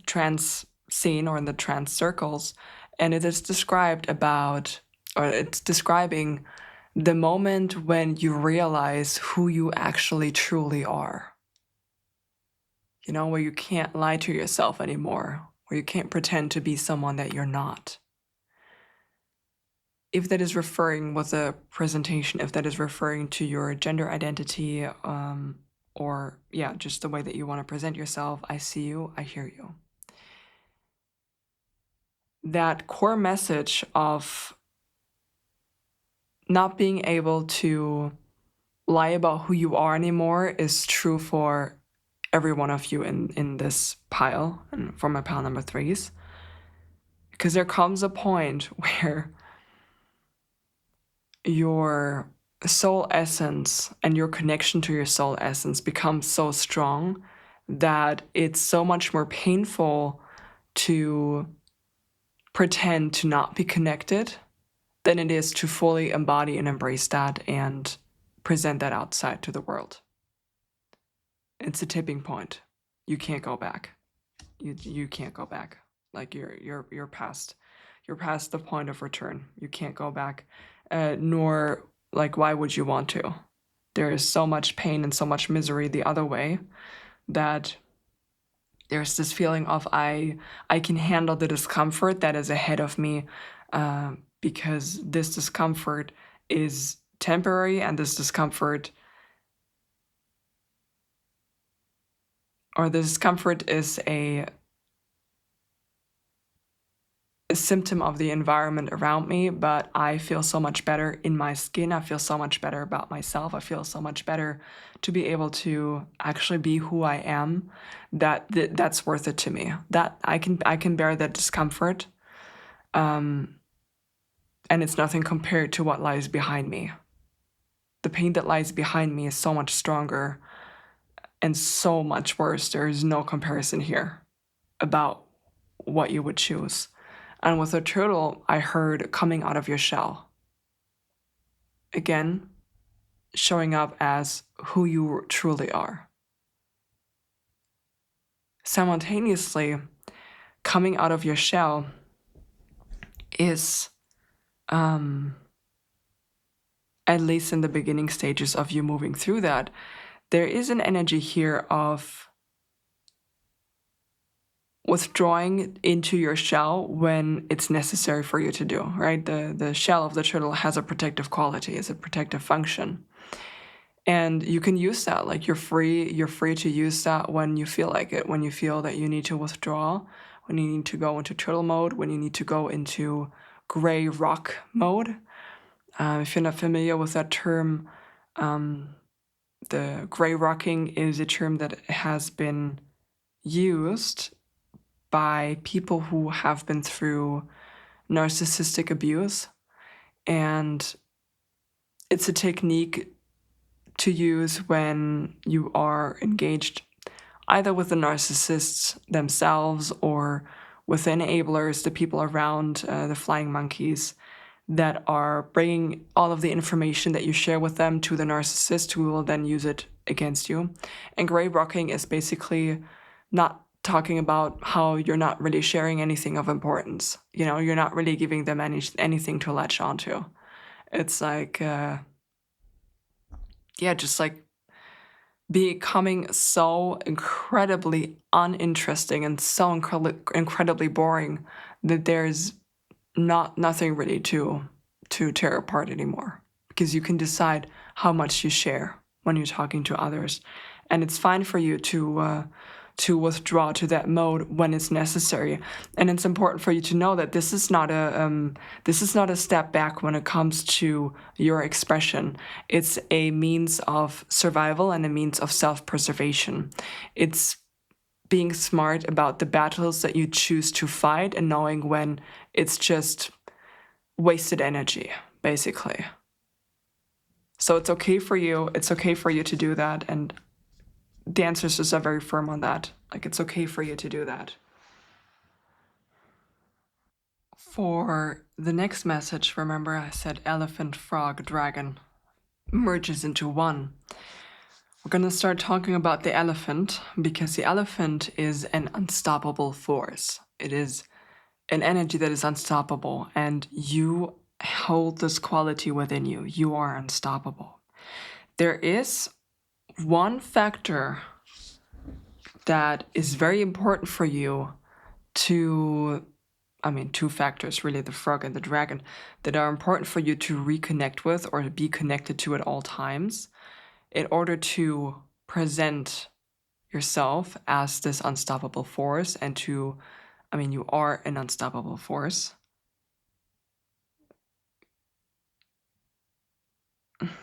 trans scene or in the trans circles, and it is described about, or it's describing the moment when you realize who you actually truly are. You know, where you can't lie to yourself anymore, where you can't pretend to be someone that you're not. If that is referring with a presentation, if that is referring to your gender identity, or yeah, just the way that you want to present yourself, I see you, I hear you. That core message of not being able to lie about who you are anymore is true for every one of you in this pile, and for my pile number threes. Because there comes a point where your soul essence and your connection to your soul essence becomes so strong that it's so much more painful to pretend to not be connected than it is to fully embody and embrace that and present that outside to the world. It's a tipping point. You can't go back. You can't go back. Like you're past the point of return. You can't go back. Nor like why would you want to? There is so much pain and so much misery the other way that there's this feeling of I can handle the discomfort that is ahead of me, because this discomfort is temporary, and this discomfort is a symptom of the environment around me, but I feel so much better in my skin. I feel so much better about myself. I feel so much better to be able to actually be who I am, that's worth it to me. That I can bear that discomfort, and it's nothing compared to what lies behind me. The pain that lies behind me is so much stronger and so much worse. There is no comparison here about what you would choose. And with a turtle, I heard coming out of your shell. Again, showing up as who you truly are. Simultaneously, coming out of your shell is at least in the beginning stages of you moving through that, there is an energy here of withdrawing into your shell when it's necessary for you to do, right? The shell of the turtle has a protective quality, is a protective function. And you can use that, like you're free to use that when you feel like it, when you feel that you need to withdraw, when you need to go into turtle mode, when you need to go into gray rock mode. If you're not familiar with that term, the gray rocking is a term that has been used by people who have been through narcissistic abuse. And it's a technique to use when you are engaged either with the narcissists themselves or with the enablers, the people around, the flying monkeys, that are bringing all of the information that you share with them to the narcissist, who will then use it against you. And gray rocking is basically not talking about how you're not really sharing anything of importance. You know, you're not really giving them anything to latch onto. It's like, just like becoming so incredibly uninteresting and so incredibly boring that there's nothing really to tear apart anymore, because you can decide how much you share when you're talking to others, and it's fine for you to withdraw to that mode when it's necessary. And it's important for you to know that this is not a step back when it comes to your expression. It's a means of survival and a means of self-preservation. It's being smart about the battles that you choose to fight and knowing when it's just wasted energy, basically. So it's okay for you. It's okay for you to do that. And the ancestors are very firm on that. Like, it's okay for you to do that. For the next message, remember I said elephant, frog, dragon merges into one. We're going to start talking about the elephant, because the elephant is an unstoppable force. It is an energy that is unstoppable, and you hold this quality within you. You are unstoppable. There is one factor that is very important for you two factors, really, the frog and the dragon, that are important for you to reconnect with or to be connected to at all times in order to present yourself as this unstoppable force and to, you are an unstoppable force.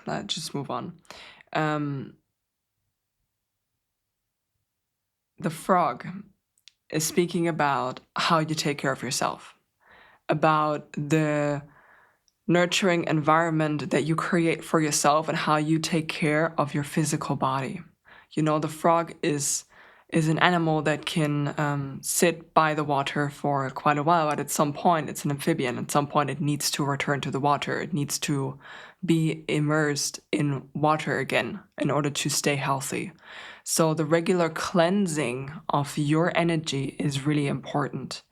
Let's just move on. The frog is speaking about how you take care of yourself, about the nurturing environment that you create for yourself and how you take care of your physical body. You know, the frog is an animal that can sit by the water for quite a while, but at some point it's an amphibian. At some point it needs to return to the water. It needs to be immersed in water again in order to stay healthy. So the regular cleansing of your energy is really important,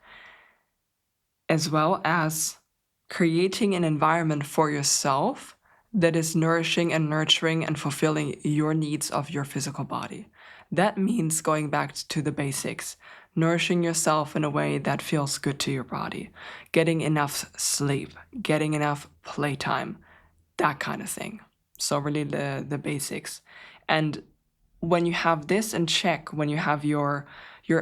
as well as creating an environment for yourself that is nourishing and nurturing and fulfilling your needs of your physical body. That means going back to the basics, nourishing yourself in a way that feels good to your body, getting enough sleep, getting enough playtime, that kind of thing. So really the basics. And when you have this in check, when you have your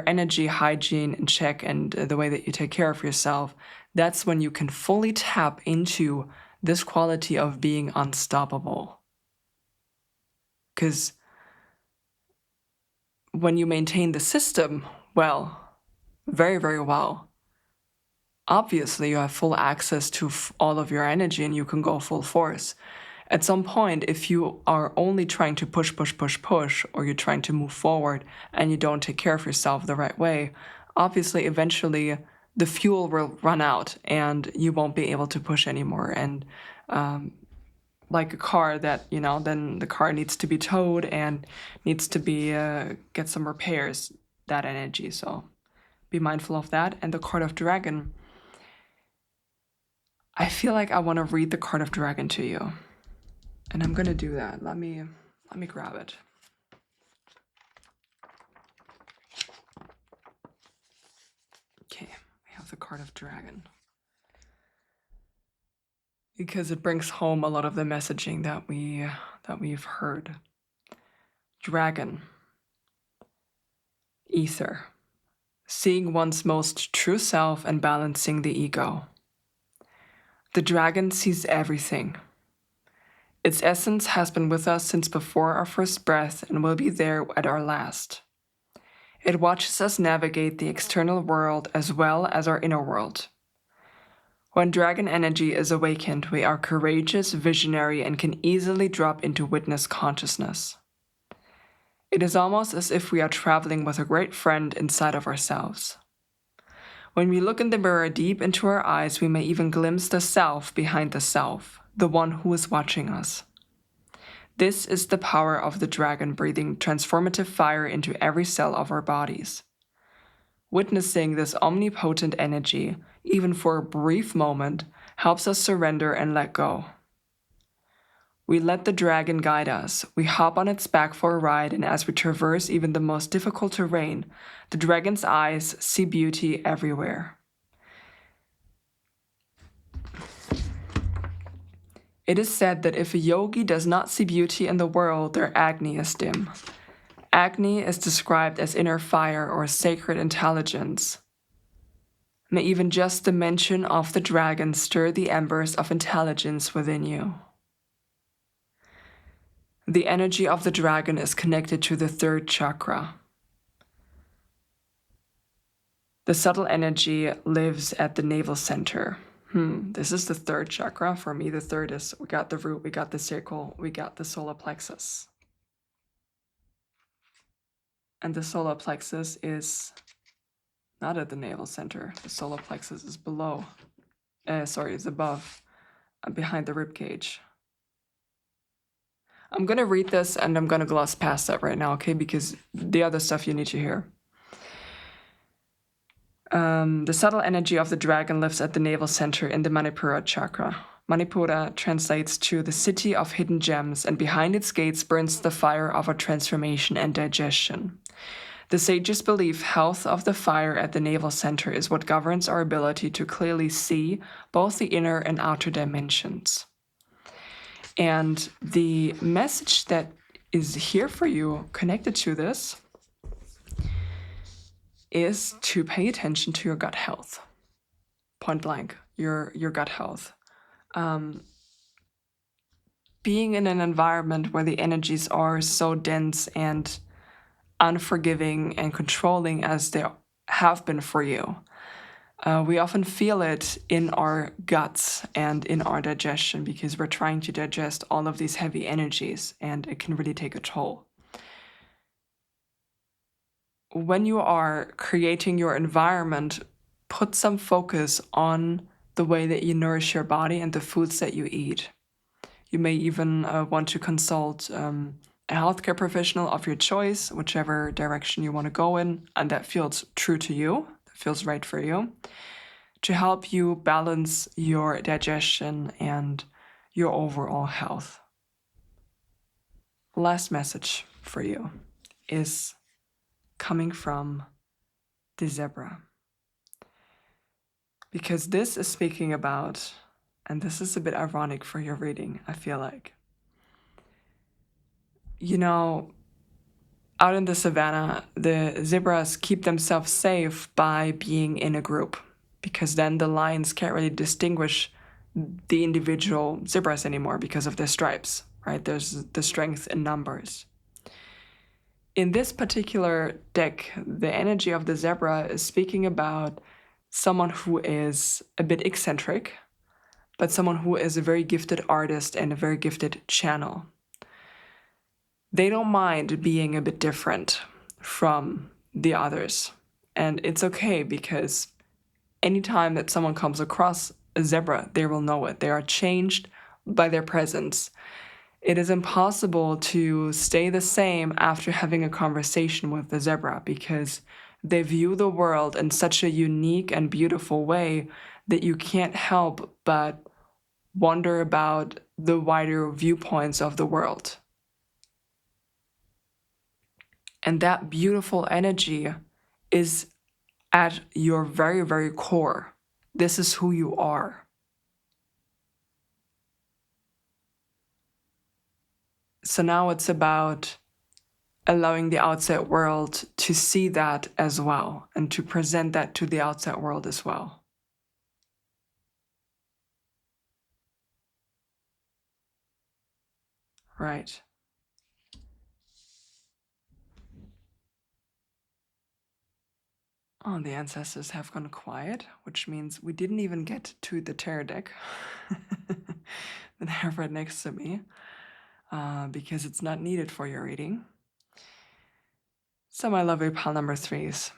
energy hygiene in check and the way that you take care of yourself, that's when you can fully tap into this quality of being unstoppable. Because when you maintain the system well, very, very well, obviously you have full access to all of your energy and you can go full force. At some point, if you are only trying to push, or you're trying to move forward and you don't take care of yourself the right way, obviously, eventually, the fuel will run out and you won't be able to push anymore. And like a car that, then the car needs to be towed and needs to be get some repairs, that energy. So be mindful of that. And the card of dragon, I feel like I want to read the card of dragon to you. And I'm gonna do that. Let me grab it. Okay, we have the card of dragon. Because it brings home a lot of the messaging that we've heard. Dragon. Ether. Seeing one's most true self and balancing the ego. The dragon sees everything. Its essence has been with us since before our first breath and will be there at our last. It watches us navigate the external world as well as our inner world. When dragon energy is awakened, we are courageous, visionary, and can easily drop into witness consciousness. It is almost as if we are traveling with a great friend inside of ourselves. When we look in the mirror deep into our eyes, we may even glimpse the self behind the self, the one who is watching us. This is the power of the dragon breathing transformative fire into every cell of our bodies. Witnessing this omnipotent energy, even for a brief moment, helps us surrender and let go. We let the dragon guide us. We hop on its back for a ride, and as we traverse even the most difficult terrain, the dragon's eyes see beauty everywhere. It is said that if a yogi does not see beauty in the world, their Agni is dim. Agni is described as inner fire or sacred intelligence. May even just the mention of the dragon stir the embers of intelligence within you. The energy of the dragon is connected to the third chakra. The subtle energy lives at the navel center. This is the third chakra. For me, the third is, we got the root, we got the circle, we got the solar plexus. And the solar plexus is not at the navel center. The solar plexus is below. Is above, behind the rib cage. I'm gonna read this and I'm gonna gloss past that right now, okay? Because the other stuff you need to hear. The subtle energy of the dragon lives at the navel center in the Manipura chakra. Manipura translates to the city of hidden gems, and behind its gates burns the fire of our transformation and digestion. The sages believe health of the fire at the navel center is what governs our ability to clearly see both the inner and outer dimensions. And the message that is here for you connected to this is to pay attention to your gut health. Point blank, your gut health. Being in an environment where the energies are so dense and unforgiving and controlling as they have been for you, we often feel it in our guts and in our digestion because we're trying to digest all of these heavy energies, and it can really take a toll. When you are creating your environment, put some focus on the way that you nourish your body and the foods that you eat. You may even want to consult a healthcare professional of your choice, whichever direction you want to go in, and that feels true to you, that feels right for you, to help you balance your digestion and your overall health. Last message for you is coming from the zebra. Because this is speaking about, and this is a bit ironic for your reading, I feel like. You know, out in the savannah, the zebras keep themselves safe by being in a group, because then the lions can't really distinguish the individual zebras anymore because of their stripes, right? There's the strength in numbers. In this particular deck, the energy of the zebra is speaking about someone who is a bit eccentric, but someone who is a very gifted artist and a very gifted channel. They don't mind being a bit different from the others. And it's okay, because anytime that someone comes across a zebra, they will know it. They are changed by their presence. It is impossible to stay the same after having a conversation with the zebra, because they view the world in such a unique and beautiful way that you can't help but wonder about the wider viewpoints of the world. And that beautiful energy is at your very, very core. This is who you are. So now it's about allowing the outside world to see that as well and to present that to the outside world as well. Right. Oh, the ancestors have gone quiet, which means we didn't even get to the tarot deck that I have right next to me, because it's not needed for your reading. So my lovely pile number 3s,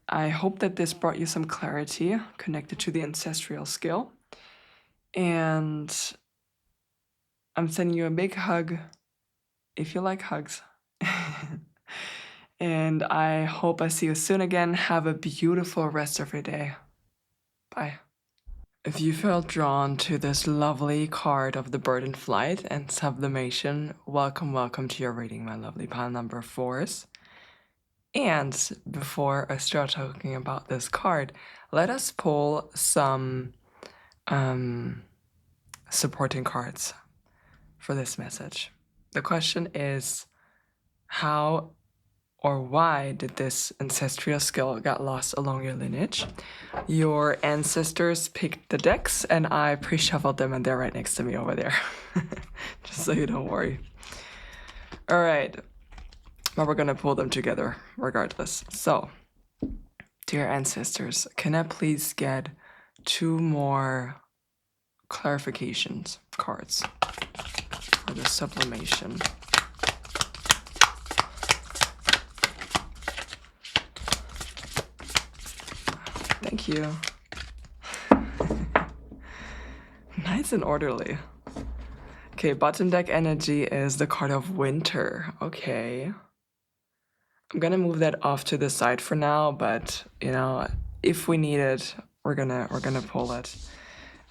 I hope that this brought you some clarity connected to the ancestral skill. And I'm sending you a big hug if you like hugs. And I hope I see you soon again. Have a beautiful rest of your day. Bye. If you felt drawn to this lovely card of the bird in flight and sublimation, welcome to your reading, my lovely pile number 4s. And before I start talking about this card, let us pull some supporting cards for this message. The question is, how or why did this ancestral skill get lost along your lineage? Your ancestors picked the decks and I pre-shuffled them and they're right next to me over there. Just so you don't worry. All right, but we're gonna pull them together regardless. So, dear ancestors, can I please get 2 more clarifications cards for the sublimation? Thank you. Nice and orderly. Okay, bottom deck energy is the card of winter. Okay. I'm gonna move that off to the side for now, but you know, if we need it, we're gonna pull it.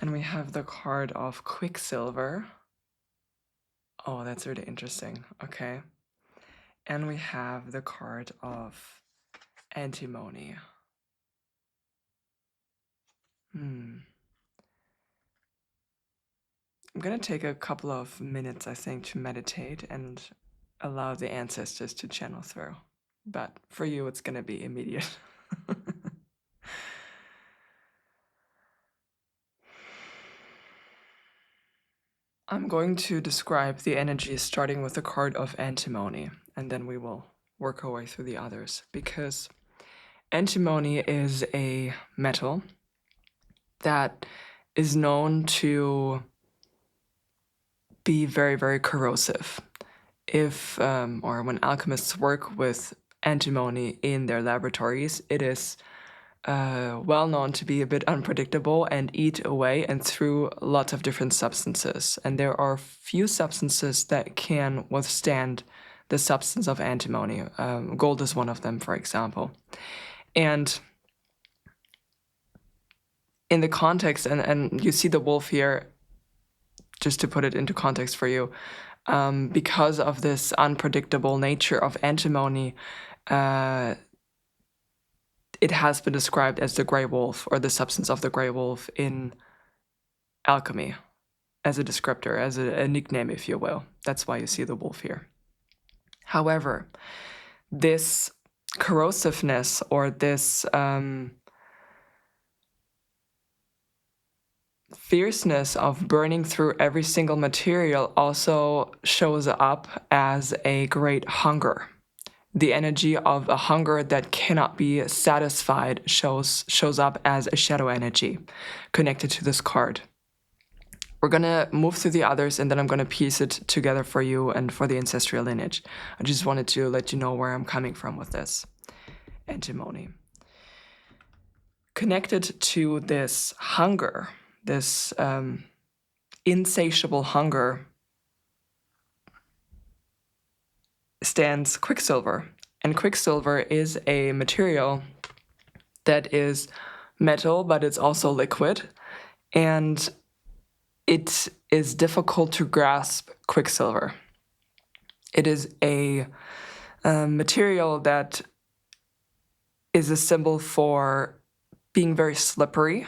And we have the card of Quicksilver. Oh, that's really interesting. Okay. And we have the card of Antimony. I'm gonna take a couple of minutes, I think, to meditate and allow the ancestors to channel through. But for you, it's gonna be immediate. I'm going to describe the energy starting with the card of Antimony, and then we will work our way through the others, because antimony is a metal that is known to be very, very corrosive. If or when alchemists work with antimony in their laboratories, it is well known to be a bit unpredictable and eat away and through lots of different substances. And there are few substances that can withstand the substance of antimony. Gold is one of them, for example. And in the context, and you see the wolf here, just to put it into context for you, because of this unpredictable nature of antimony, it has been described as the gray wolf, or the substance of the gray wolf in alchemy, as a descriptor, as a nickname, if you will. That's why you see the wolf here. However, this corrosiveness, or this fierceness of burning through every single material also shows up as a great hunger. The energy of a hunger that cannot be satisfied shows up as a shadow energy connected to this card. We're gonna move through the others, and then I'm gonna piece it together for you and for the ancestral lineage. I just wanted to let you know where I'm coming from with this. Antimony. Connected to this hunger, this insatiable hunger, stands Quicksilver. And Quicksilver is a material that is metal, but it's also liquid. And it is difficult to grasp quicksilver. It is a material that is a symbol for being very slippery,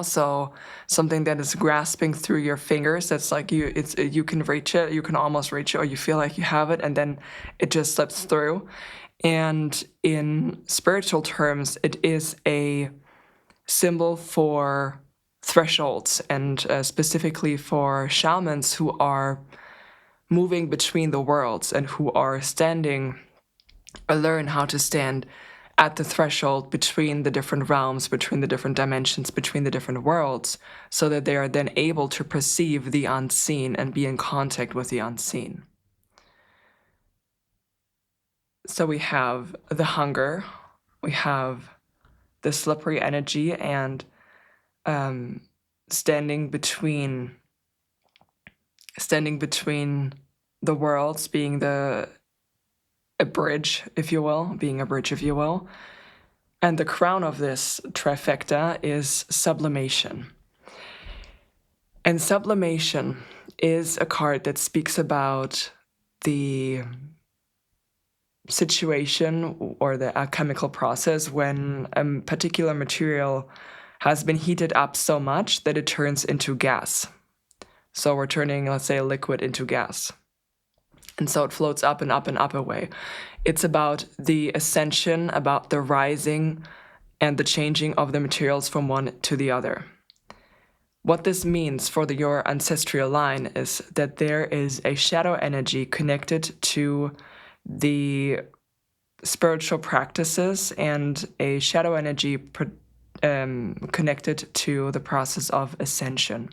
so something that is grasping through your fingers. That's like you can reach it, you can almost reach it, or you feel like you have it, and then it just slips through. And in spiritual terms, it is a symbol for thresholds, and specifically for shamans who are moving between the worlds and who are standing or learn how to stand at the threshold between the different realms, between the different dimensions, between the different worlds, so that they are then able to perceive the unseen and be in contact with the unseen. So we have the hunger, we have the slippery energy, and standing between the worlds, being a bridge, if you will. And the crown of this trifecta is sublimation. And sublimation is a card that speaks about the situation or the alchemical process when a particular material has been heated up so much that it turns into gas. So we're turning, let's say, a liquid into gas. And so it floats up and up and up away. It's about the ascension, about the rising and the changing of the materials from one to the other. What this means for your ancestral line is that there is a shadow energy connected to the spiritual practices and a shadow energy connected to the process of ascension.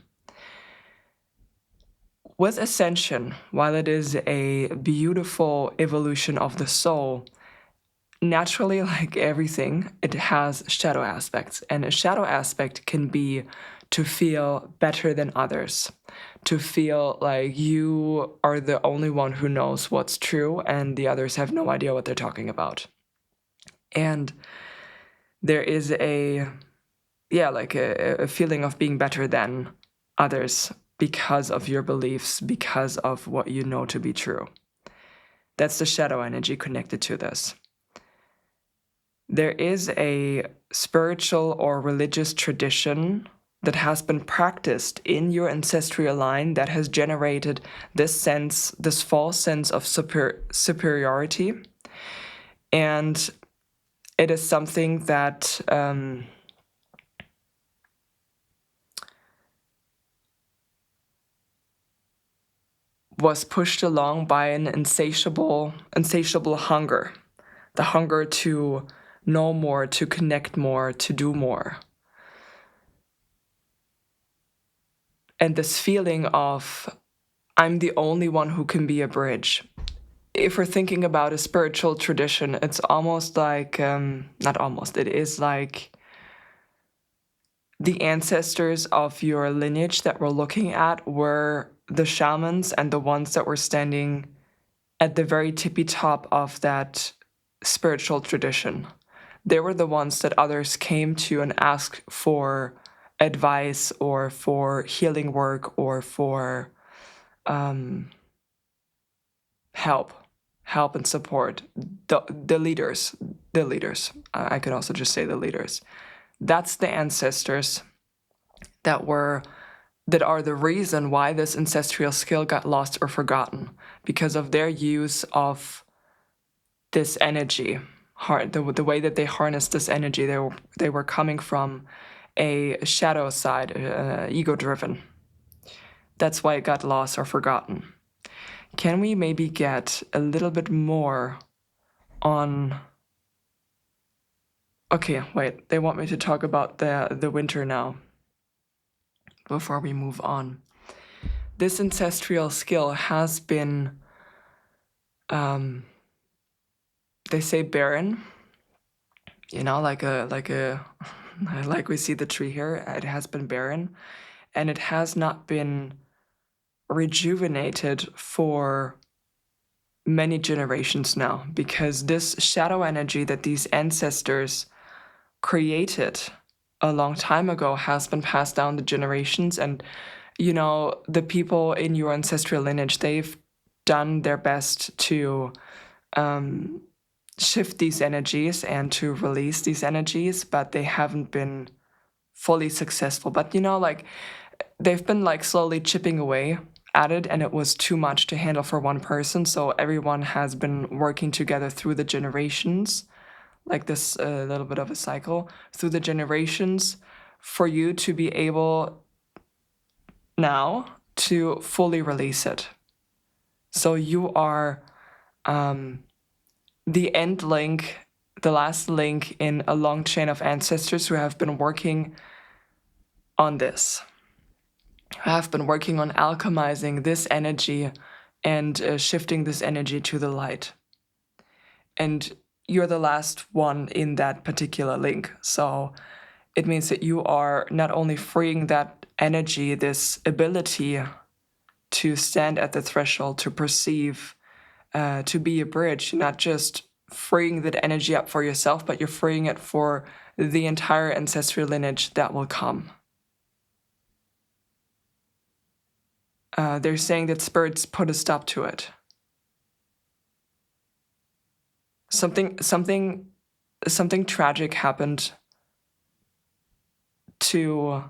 With ascension, while it is a beautiful evolution of the soul, naturally, like everything, it has shadow aspects. And a shadow aspect can be to feel better than others, to feel like you are the only one who knows what's true and the others have no idea what they're talking about. And there is a feeling of being better than others because of your beliefs, because of what you know to be true. That's the shadow energy connected to this. There is a spiritual or religious tradition that has been practiced in your ancestral line that has generated this false sense of superiority. And it is something that was pushed along by an insatiable hunger, the hunger to know more, to connect more, to do more. And this feeling of, I'm the only one who can be a bridge. If we're thinking about a spiritual tradition, it's almost like, it is like the ancestors of your lineage that we're looking at were the shamans and the ones that were standing at the very tippy top of that spiritual tradition. They were the ones that others came to and asked for advice or for healing work or for help and support. The leaders. I could also just say the leaders. That's the ancestors that are the reason why this ancestral skill got lost or forgotten, because of their use of this energy, the way that they harnessed this energy. They were coming from a shadow side, ego-driven. That's why it got lost or forgotten. Can we maybe get a little bit more on... Okay, wait, they want me to talk about the winter now, before we move on. This ancestral skill has been, they say barren, like we see the tree here. It has been barren, and it has not been rejuvenated for many generations now, because this shadow energy that these ancestors created a long time ago has been passed down the generations. And, you know, the people in your ancestral lineage, they've done their best to shift these energies and to release these energies, but they haven't been fully successful. But, you know, like, they've been like slowly chipping away at it, and it was too much to handle for one person. So everyone has been working together through the generations, like this little bit of a cycle through the generations, for you to be able now to fully release it. So you are the end link, the last link in a long chain of ancestors who have been working on this. I have been working on alchemizing this energy and shifting this energy to the light. And you're the last one in that particular link. So it means that you are not only freeing that energy, this ability to stand at the threshold, to perceive, to be a bridge, not just freeing that energy up for yourself, but you're freeing it for the entire ancestral lineage that will come. They're saying that spirits put a stop to it. Something tragic happened to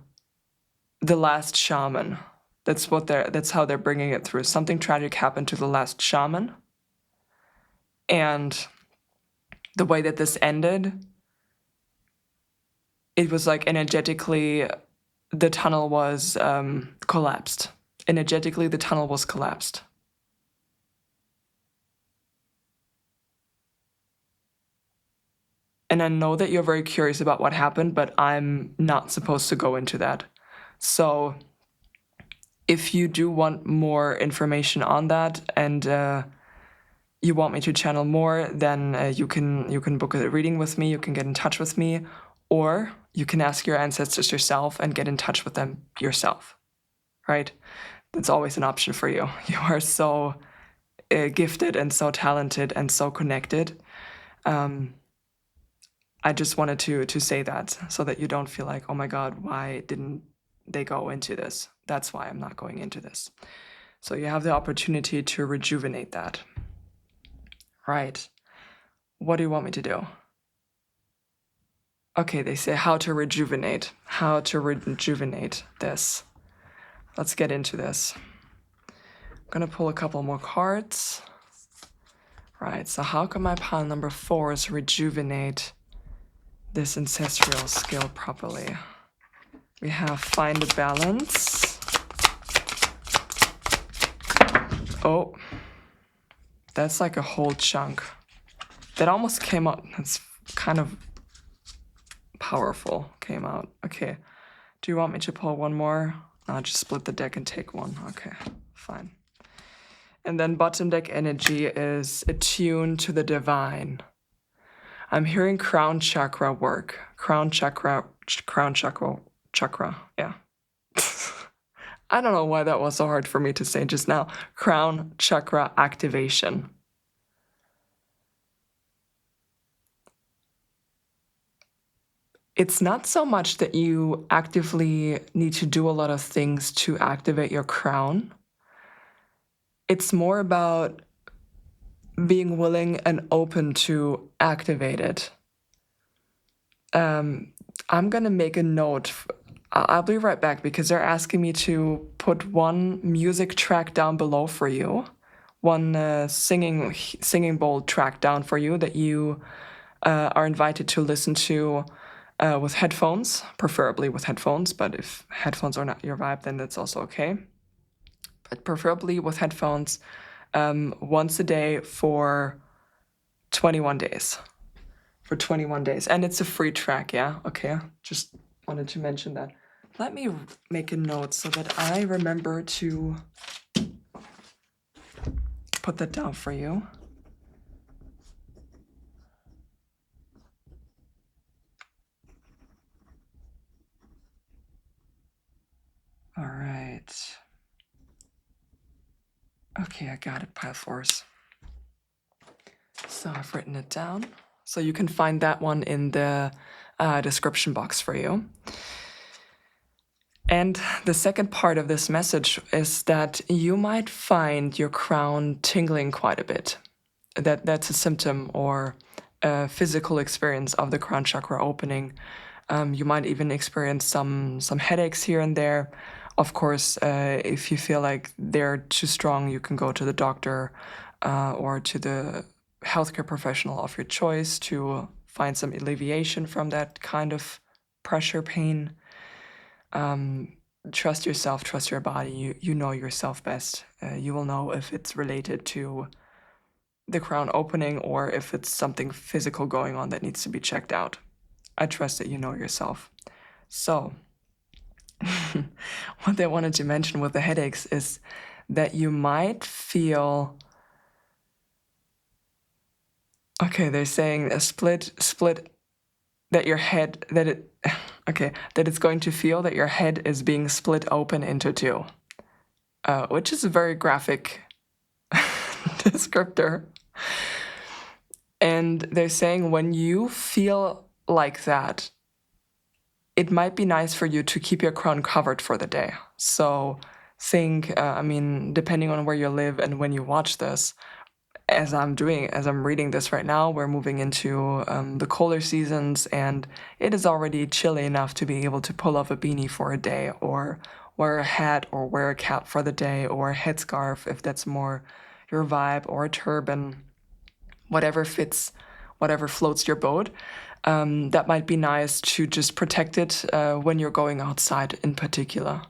the last shaman. That's how they're bringing it through. Something tragic happened to the last shaman, and the way that this ended, it was like energetically, the tunnel was collapsed. Energetically, the tunnel was collapsed. And I know that you're very curious about what happened, but I'm not supposed to go into that. So if you do want more information on that, and you want me to channel more, then you can book a reading with me, you can get in touch with me, or you can ask your ancestors yourself and get in touch with them yourself, right? That's always an option for you. You are so gifted and so talented and so connected. I just wanted to say that so that you don't feel like, oh my God, why didn't they go into this? That's why I'm not going into this. So you have the opportunity to rejuvenate that. Right. What do you want me to do? Okay, they say how to rejuvenate. How to rejuvenate this. Let's get into this. I'm gonna pull a couple more cards. Right, so how can my pile number 4 is rejuvenate this ancestral skill properly? We have find a balance. Oh, that's like a whole chunk. That almost came out. That's kind of powerful. Came out. Okay. Do you want me to pull one more? I'll just split the deck and take one. Okay, fine. And then bottom deck energy is attuned to the divine. I'm hearing crown chakra work. Crown chakra, yeah. I don't know why that was so hard for me to say just now. Crown chakra activation. It's not so much that you actively need to do a lot of things to activate your crown. It's more about being willing and open to activate it. I'm going to make a note. I'll be right back because they're asking me to put one music track down below for you, one singing bowl track down for you that you are invited to listen to with headphones, preferably with headphones, but if headphones are not your vibe, then that's also okay. But preferably with headphones, once a day for 21 days. For 21 days. And it's a free track, yeah? Okay, just wanted to mention that. Let me make a note so that I remember to put that down for you. All right. Okay, I got it, pile force. So I've written it down. So you can find that one in the description box for you. And the second part of this message is that you might find your crown tingling quite a bit. That's a symptom or a physical experience of the crown chakra opening. You might even experience some headaches here and there. Of course, if you feel like they're too strong, you can go to the doctor or to the healthcare professional of your choice to find some alleviation from that kind of pressure pain. Trust yourself, trust your body. You know yourself best. You will know if it's related to the crown opening or if it's something physical going on that needs to be checked out. I trust that you know yourself. So, what I wanted to mention with the headaches is that you might feel. Okay, they're saying a split that your head that it's going to feel that your head is being split open into two, which is a very graphic descriptor. And they're saying when you feel like that, it might be nice for you to keep your crown covered for the day. So think, depending on where you live and when you watch this, as I'm reading this right now, we're moving into the colder seasons, and it is already chilly enough to be able to pull off a beanie for a day, or wear a hat, or wear a cap for the day, or a headscarf if that's more your vibe, or a turban, whatever fits, whatever floats your boat. That might be nice to just protect it when you're going outside in particular.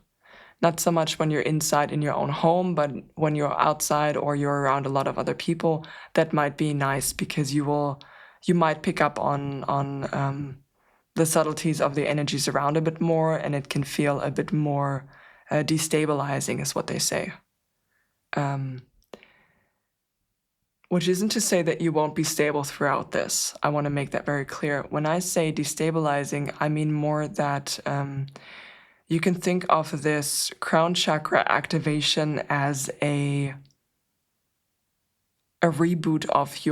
Not so much when you're inside in your own home, but when you're outside or you're around a lot of other people, that might be nice because you might pick up on the subtleties of the energies around a bit more, and it can feel a bit more destabilizing, is what they say. Which isn't to say that you won't be stable throughout this. I want to make that very clear. When I say destabilizing, I mean more that you can think of this crown chakra activation as a reboot of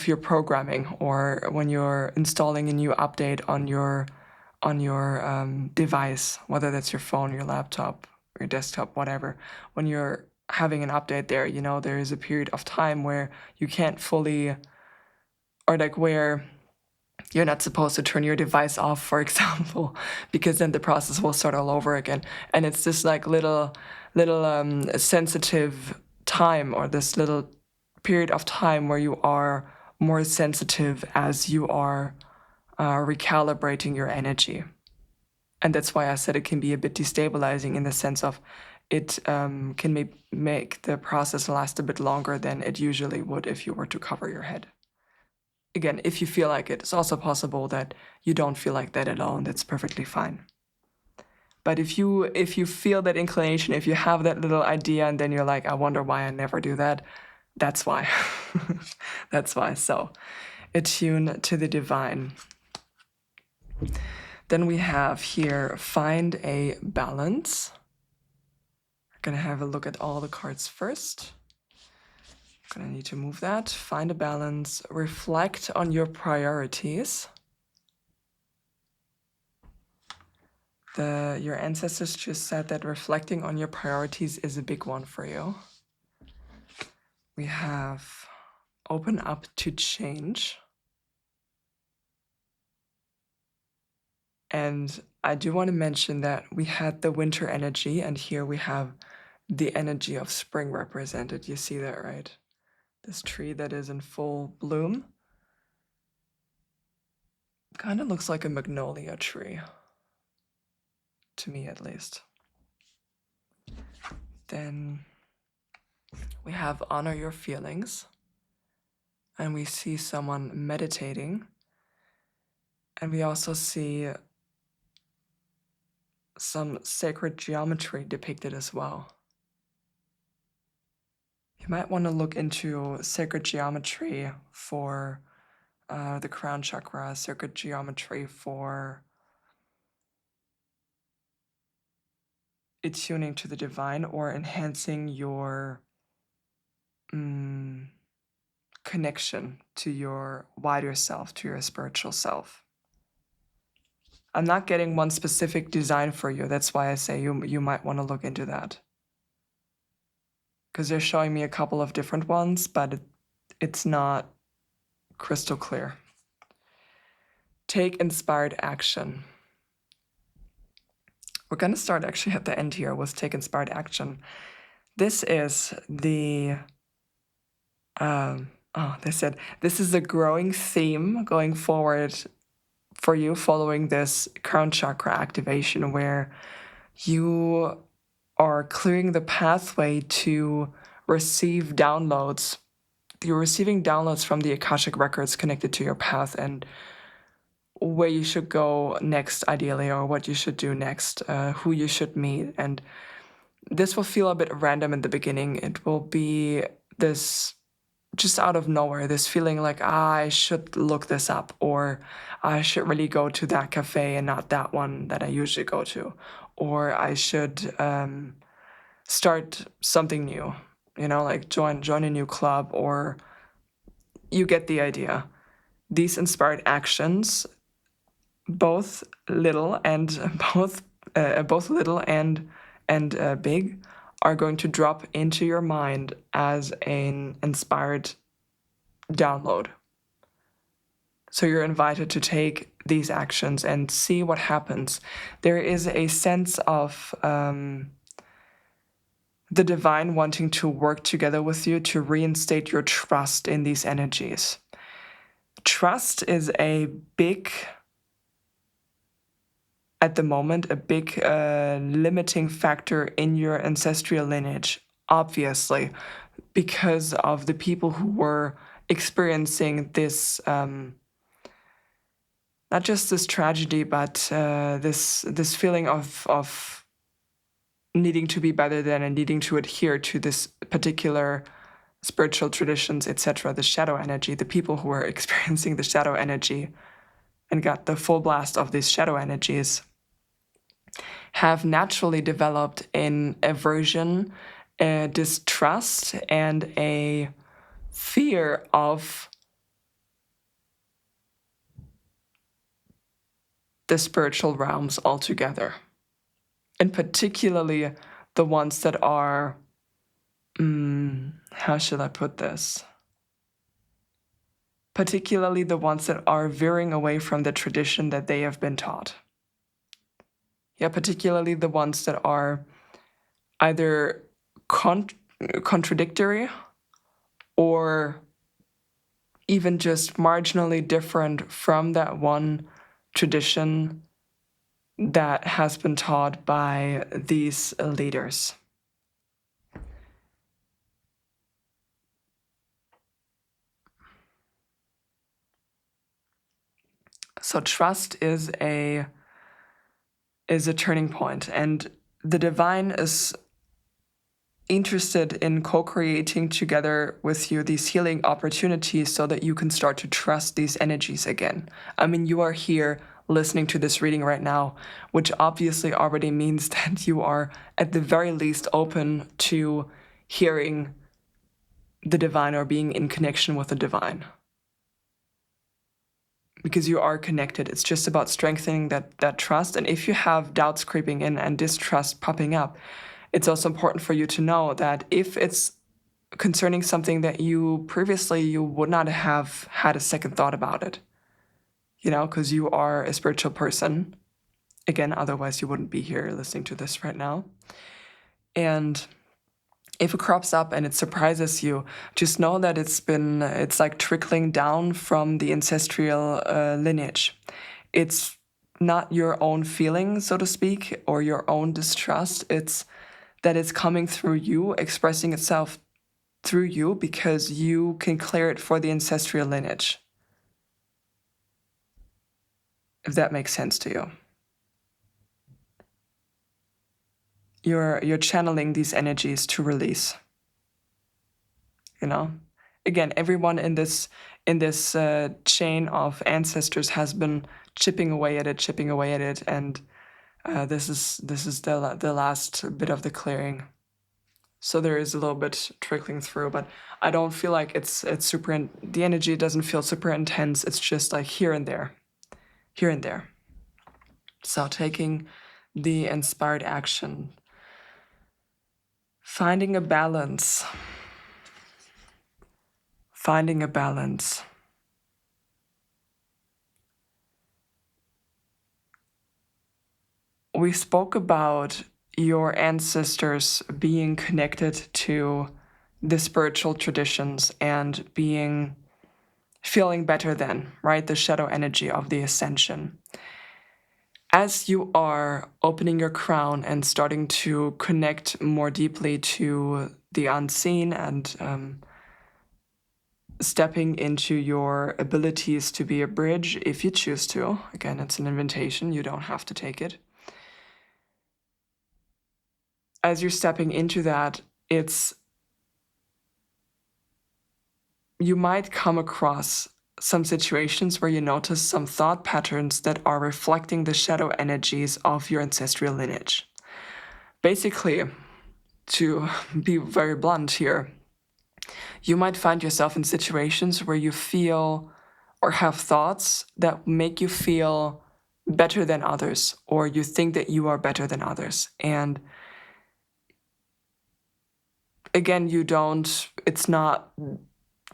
your programming, or when you're installing a new update on your device, whether that's your phone, your laptop, your desktop, whatever. When you're having an update there, there is a period of time where you can't fully, or like where you're not supposed to turn your device off, for example, because then the process will start all over again. And it's this like little sensitive time, or this little period of time where you are more sensitive as you are recalibrating your energy. And that's why I said it can be a bit destabilizing, in the sense of it can make the process last a bit longer than it usually would if you were to cover your head. Again, if you feel like it, it's also possible that you don't feel like that at all, and that's perfectly fine. But if you feel that inclination, if you have that little idea, and then you're like, I wonder why I never do that, that's why. That's why. So, attune to the divine. Then we have here, find a balance. We're going to have a look at all the cards first. Gonna need to move that. Find a balance. Reflect on your priorities. Your ancestors just said that reflecting on your priorities is a big one for you. We have open up to change. And I do want to mention that we had the winter energy, and here we have the energy of spring represented. You see that, right? This tree that is in full bloom. Kind of looks like a magnolia tree. To me, at least. Then we have honor your feelings. And we see someone meditating. And we also see some sacred geometry depicted as well. You might want to look into sacred geometry for the crown chakra, sacred geometry for attuning to the divine, or enhancing your connection to your wider self, to your spiritual self. I'm not getting one specific design for you. That's why I say you might want to look into that. Because they're showing me a couple of different ones, but it's not crystal clear. Take inspired action. We're going to start actually at the end here with take inspired action. This is the, they said, this is a growing theme going forward for you following this crown chakra activation, where you are clearing the pathway to receive downloads. You're receiving downloads from the Akashic records connected to your path and where you should go next, ideally, or what you should do next, who you should meet. And this will feel a bit random in the beginning. It will be this just out of nowhere, this feeling like, I should look this up, or I should really go to that cafe and not that one that I usually go to, or I should start something new, like join a new club, or you get the idea. These inspired actions, both little and big, are going to drop into your mind as an inspired download. So you're invited to take these actions and see what happens. There is a sense of the divine wanting to work together with you to reinstate your trust in these energies. Trust is a big, at the moment, a big limiting factor in your ancestral lineage, obviously, because of the people who were experiencing this, not just this tragedy, but this feeling of needing to be better than and needing to adhere to this particular spiritual traditions, etc., the shadow energy, the people who were experiencing the shadow energy and got the full blast of these shadow energies have naturally developed an aversion, a distrust, and a fear of the spiritual realms altogether. And particularly the ones that are, how should I put this? Particularly the ones that are veering away from the tradition that they have been taught. Yeah, particularly the ones that are either contradictory or even just marginally different from that one tradition that has been taught by these leaders. So trust is a turning point, and the divine is interested in co-creating together with you these healing opportunities so that you can start to trust these energies again. I mean, you are here listening to this reading right now, which obviously already means that you are at the very least open to hearing the divine or being in connection with the divine. Because you are connected. It's just about strengthening that trust. And if you have doubts creeping in and distrust popping up, it's also important for you to know that if it's concerning something that you previously would not have had a second thought about it, because you are a spiritual person. Again, otherwise you wouldn't be here listening to this right now. And if it crops up and it surprises you, just know that it's like trickling down from the ancestral lineage. It's not your own feeling, so to speak, or your own distrust. It's that it's coming through you, expressing itself through you, because you can clear it for the ancestral lineage. If that makes sense to you. You're channeling these energies to release. Again, everyone in this chain of ancestors has been chipping away at it, and this is the last bit of the clearing. So there is a little bit trickling through, but I don't feel like it's super. The energy doesn't feel super intense. It's just like here and there, here and there. So taking the inspired action, finding a balance, finding a balance. We spoke about your ancestors being connected to the spiritual traditions and feeling better than, right? The shadow energy of the ascension. As you are opening your crown and starting to connect more deeply to the unseen and stepping into your abilities to be a bridge, if you choose to, again, it's an invitation, you don't have to take it. As you're stepping into that, you might come across some situations where you notice some thought patterns that are reflecting the shadow energies of your ancestral lineage. Basically, to be very blunt here, you might find yourself in situations where you feel or have thoughts that make you feel better than others, or you think that you are better than others. And again,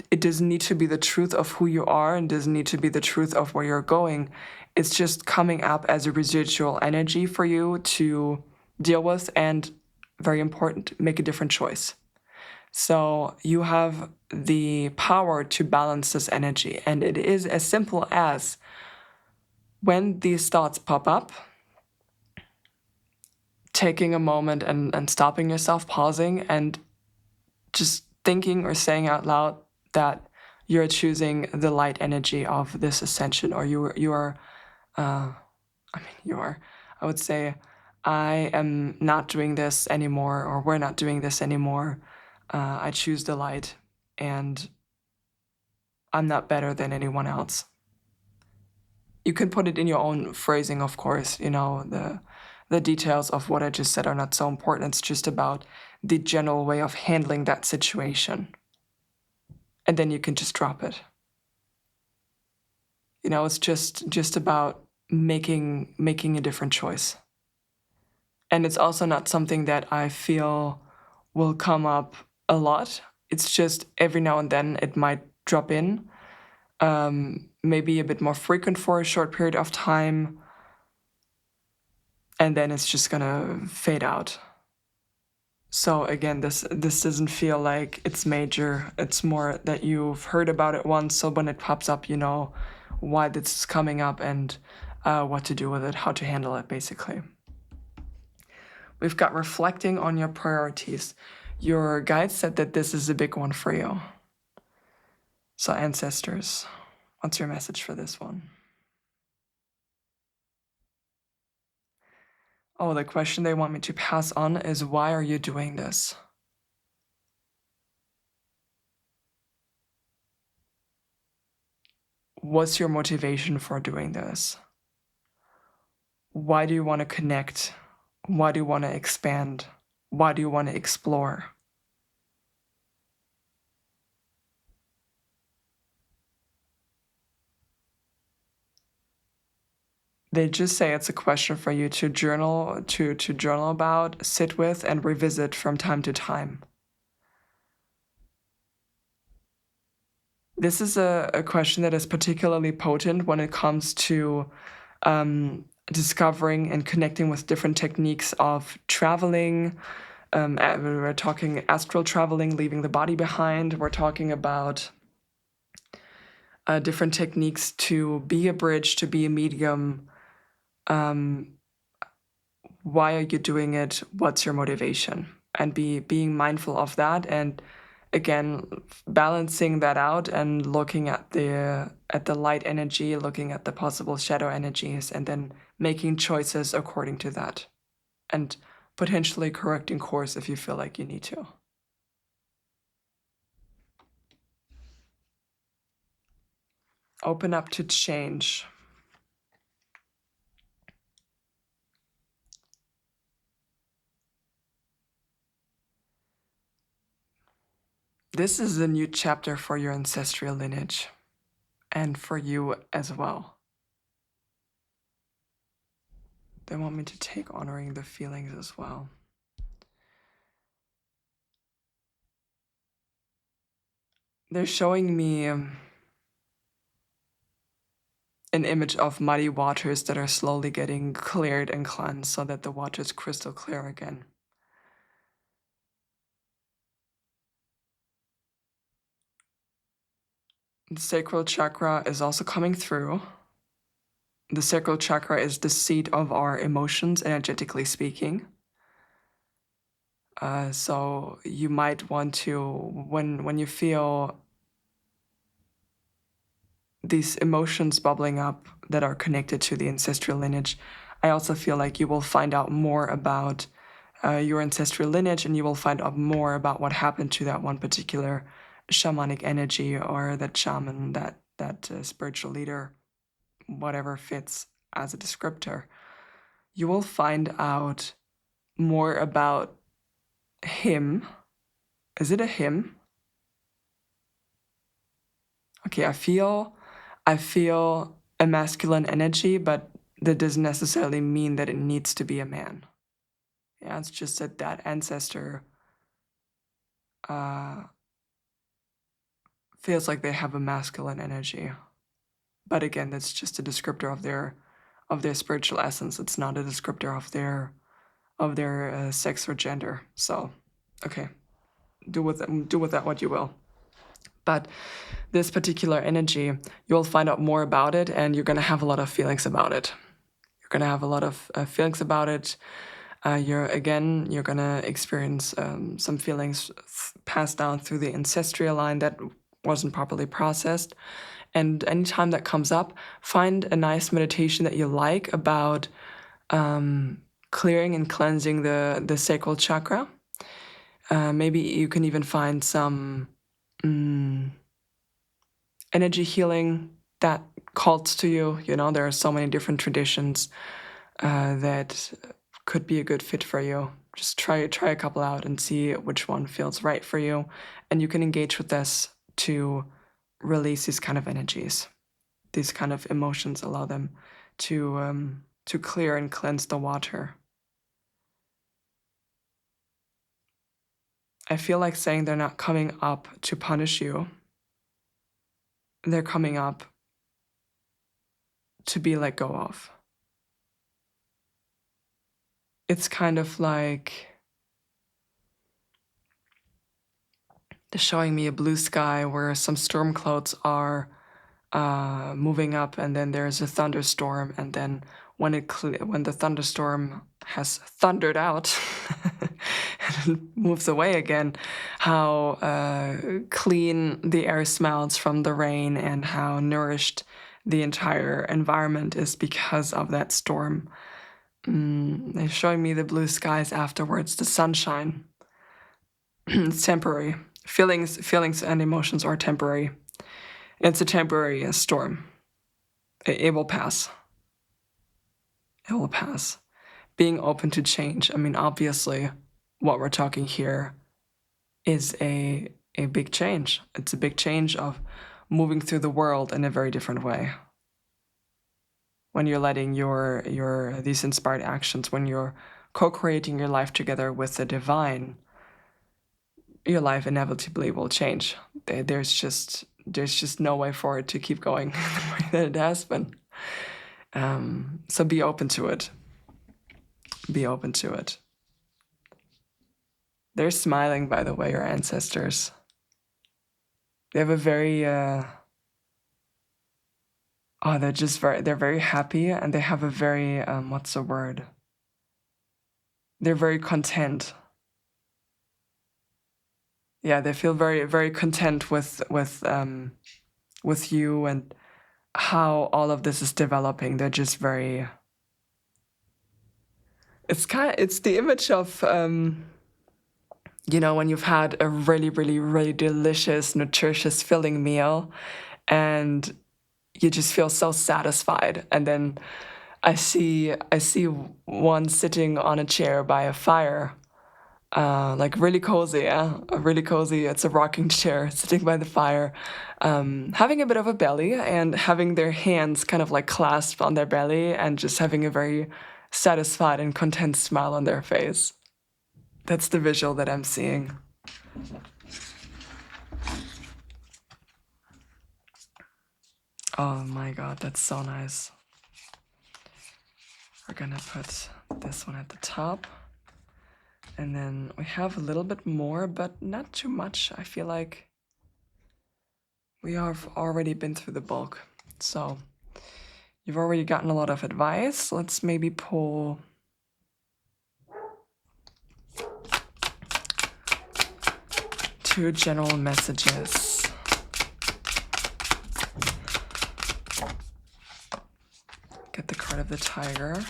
it doesn't need to be the truth of who you are and doesn't need to be the truth of where you're going. It's just coming up as a residual energy for you to deal with and, very important, make a different choice. So you have the power to balance this energy. And it is as simple as when these thoughts pop up, taking a moment and stopping yourself, pausing, and just thinking or saying out loud that you're choosing the light energy of this ascension, or I would say, I am not doing this anymore, or we're not doing this anymore. I choose the light, and I'm not better than anyone else. You can put it in your own phrasing, of course. The details of what I just said are not so important. It's just about the general way of handling that situation. And then you can just drop it. It's just about making a different choice. And it's also not something that I feel will come up a lot. It's just every now and then it might drop in, maybe a bit more frequent for a short period of time, and then it's just gonna fade out. So again, this doesn't feel like it's major. It's more that you've heard about it once, so when it pops up, you know why this is coming up and what to do with it, how to handle it, basically. We've got reflecting on your priorities. Your guide said that this is a big one for you. So ancestors, what's your message for this one? Oh, the question they want me to pass on is, why are you doing this? What's your motivation for doing this? Why do you want to connect? Why do you want to expand? Why do you want to explore? They just say it's a question for you to journal about, sit with, and revisit from time to time. This is a question that is particularly potent when it comes to discovering and connecting with different techniques of traveling. We're talking astral traveling, leaving the body behind. We're talking about different techniques to be a bridge, to be a medium. Why are you doing it? What's your motivation? And being mindful of that, and again, balancing that out and looking at the light energy, looking at the possible shadow energies, and then making choices according to that, and potentially correcting course if you feel like you need to. Open up to change. This is a new chapter for your ancestral lineage and for you as well. They want me to take honoring the feelings as well. They're showing me an image of muddy waters that are slowly getting cleared and cleansed so that the water is crystal clear again. The sacral chakra is also coming through. The sacral chakra is the seat of our emotions, energetically speaking. So you might want to, when you feel these emotions bubbling up that are connected to the ancestral lineage, I also feel like you will find out more about your ancestral lineage, and you will find out more about what happened to that one particular shamanic energy or that shaman, that spiritual leader, whatever fits as a descriptor. You will find out more about him. Is it a him? Okay, I feel a masculine energy, but that doesn't necessarily mean that it needs to be a man. Yeah, it's just that ancestor feels like they have a masculine energy. But again, that's just a descriptor of their spiritual essence. It's not a descriptor of their sex or gender. So, okay, do with that what you will. But this particular energy, you'll find out more about it, and you're gonna have a lot of feelings about it. You're gonna have a lot of feelings about it. You're gonna experience some feelings passed down through the ancestral line that wasn't properly processed. And anytime that comes up, find a nice meditation that you like about clearing and cleansing the sacral chakra. Maybe you can even find some energy healing that calls to you. You know, there are so many different traditions that could be a good fit for you. Just try a couple out and see which one feels right for you. And you can engage with this to release these kind of energies. These kind of emotions, allow them to clear and cleanse the water. I feel like saying they're not coming up to punish you. They're coming up to be let go of. It's kind of like they're showing me a blue sky where some storm clouds are moving up, and then there's a thunderstorm, and then when the thunderstorm has thundered out and it moves away again, how clean the air smells from the rain and how nourished the entire environment is because of that storm. They're showing me the blue skies afterwards, the sunshine. It's temporary. Feelings and emotions are temporary. It's a temporary storm. It will pass. It will pass. Being open to change. I mean, obviously, what we're talking here is a big change. It's a big change of moving through the world in a very different way. When you're letting these inspired actions, when you're co-creating your life together with the divine, your life inevitably will change. There's just no way for it to keep going the way that it has been. So be open to it. Be open to it. They're smiling, by the way, your ancestors. They have a very they're very happy, and they have a very what's the word? They're very content. Yeah, they feel very, very content with you and how all of this is developing. They're just very. It's the image of when you've had a really, really, really delicious, nutritious, filling meal, and you just feel so satisfied. And then I see one sitting on a chair by a fire, like really cozy, really cozy. It's a rocking chair sitting by the fire, having a bit of a belly and having their hands kind of like clasped on their belly and just having a very satisfied and content smile on their face. That's the visual that I'm seeing. Oh my god, that's so nice. We're gonna put this one at the top. And then we have a little bit more, but not too much. I feel like we have already been through the bulk. So you've already gotten a lot of advice. Let's maybe pull two general messages. Get the card of the tiger.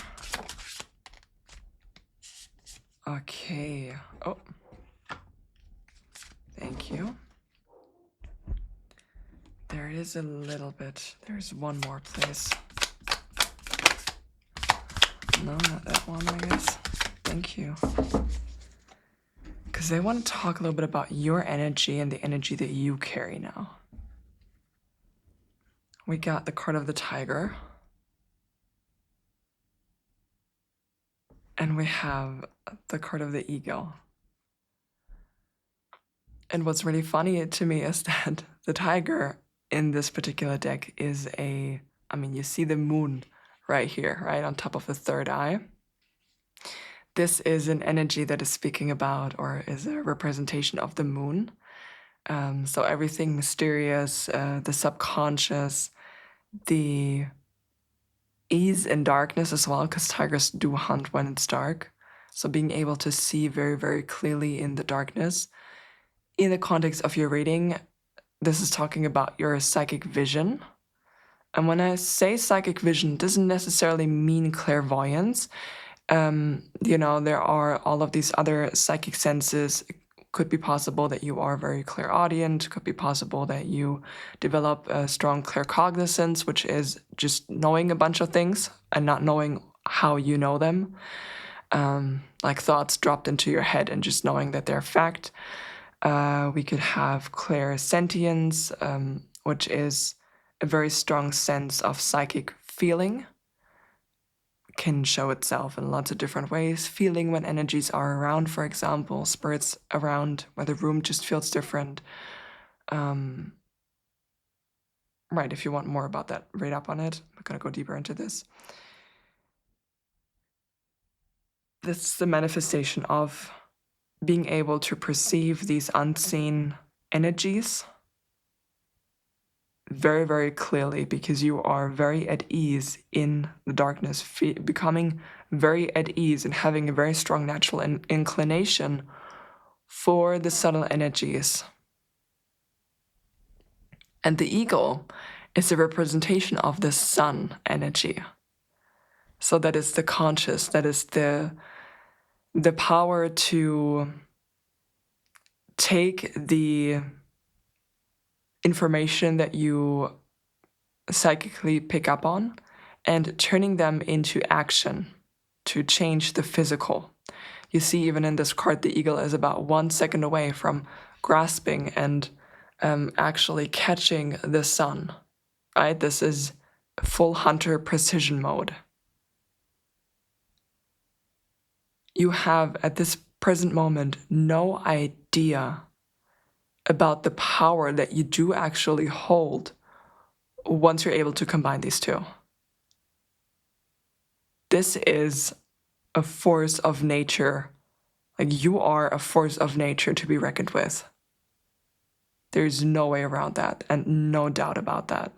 Okay. Oh. Thank you. There is a little bit. There's one more, please. No, not that one, I guess. Thank you. Because I want to talk a little bit about your energy and the energy that you carry now. We got the card of the tiger. And we have the card of the eagle. And what's really funny to me is that the tiger in this particular deck is you see the moon right here, right on top of the third eye. This is an energy that is speaking about or is a representation of the moon. So everything mysterious, the subconscious, the ease in darkness as well, because tigers do hunt when it's dark. So being able to see very, very clearly in the darkness. In the context of your reading, this is talking about your psychic vision. And when I say psychic vision, it doesn't necessarily mean clairvoyance. There are all of these other psychic senses. It could be possible that you are very clairaudient. Could be possible that you develop a strong claircognizance, which is just knowing a bunch of things and not knowing how you know them. Like thoughts dropped into your head and just knowing that they're fact. We could have clairsentience, which is a very strong sense of psychic feeling. Can show itself in lots of different ways. Feeling when energies are around, for example, spirits around, where the room just feels different. Right, if you want more about that, read up on it. I'm going to go deeper into this. This is the manifestation of being able to perceive these unseen energies very, very clearly, because you are very at ease in the darkness, becoming very at ease and having a very strong natural inclination for the subtle energies. And the eagle is a representation of the sun energy. So that is the conscious, that is the power to take the information that you psychically pick up on and turning them into action to change the physical. You see, even in this card, the eagle is about 1 second away from grasping and actually catching the sun, right? This is full hunter precision mode. You have, at this present moment, no idea about the power that you do actually hold once you're able to combine these two. This is a force of nature. Like, you are a force of nature to be reckoned with. There's no way around that, and no doubt about that.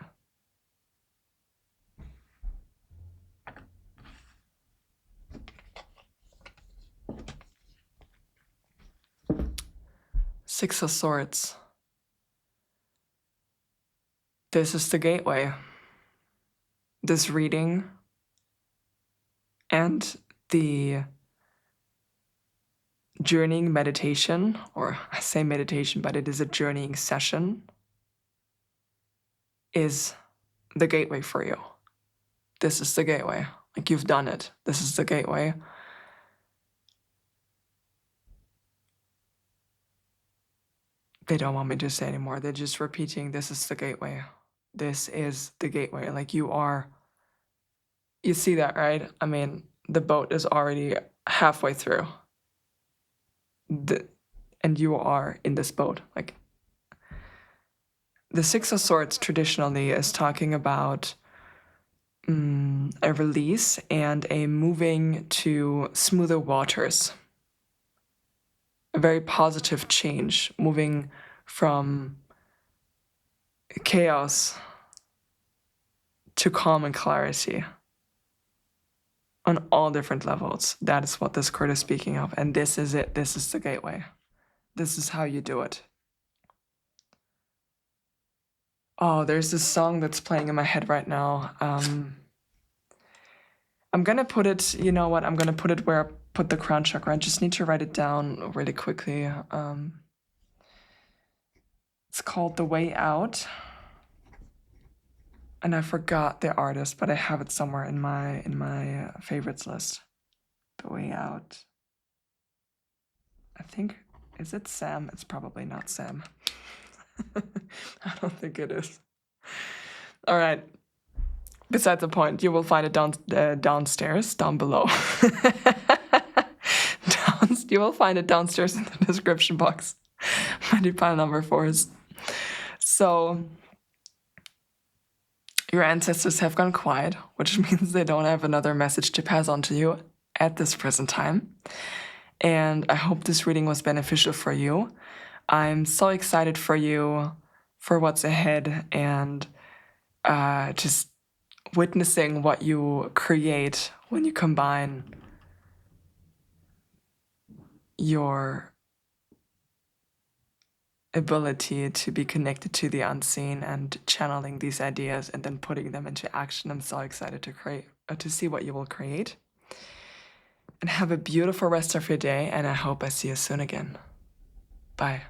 Six of Swords. This is the gateway. This reading and the journeying meditation, or I say meditation, but it is a journeying session, is the gateway for you. This is the gateway. Like, you've done it. This is the gateway. they don't want me to say anymore. They're just repeating, this is the gateway. This is the gateway. Like you see that, right? I mean, the boat is already halfway through. And you are in this boat. Like the Six of Swords traditionally is talking about a release and a moving to smoother waters. A very positive change, moving from chaos to calm and clarity on all different levels. That is what this card is speaking of. And this is it. This is the gateway. This is how you do it. Oh, there's this song that's playing in my head right now. I'm gonna put it, you know what? I'm gonna put it where I put the crown chakra. I just need to write it down really quickly. It's called The Way Out. And I forgot the artist, but I have it somewhere in my favorites list. The Way Out. I think, is it Sam? It's probably not Sam. I don't think it is. All right. Besides the point, you will find it downstairs, down below. You will find it downstairs in the description box. My pile number 4 is. So, your ancestors have gone quiet, which means they don't have another message to pass on to you at this present time. And I hope this reading was beneficial for you. I'm so excited for you, for what's ahead, and just witnessing what you create when you combine your ability to be connected to the unseen and channeling these ideas and then putting them into action. I'm so excited to see what you will create. And have a beautiful rest of your day, and I hope I see you soon again. Bye.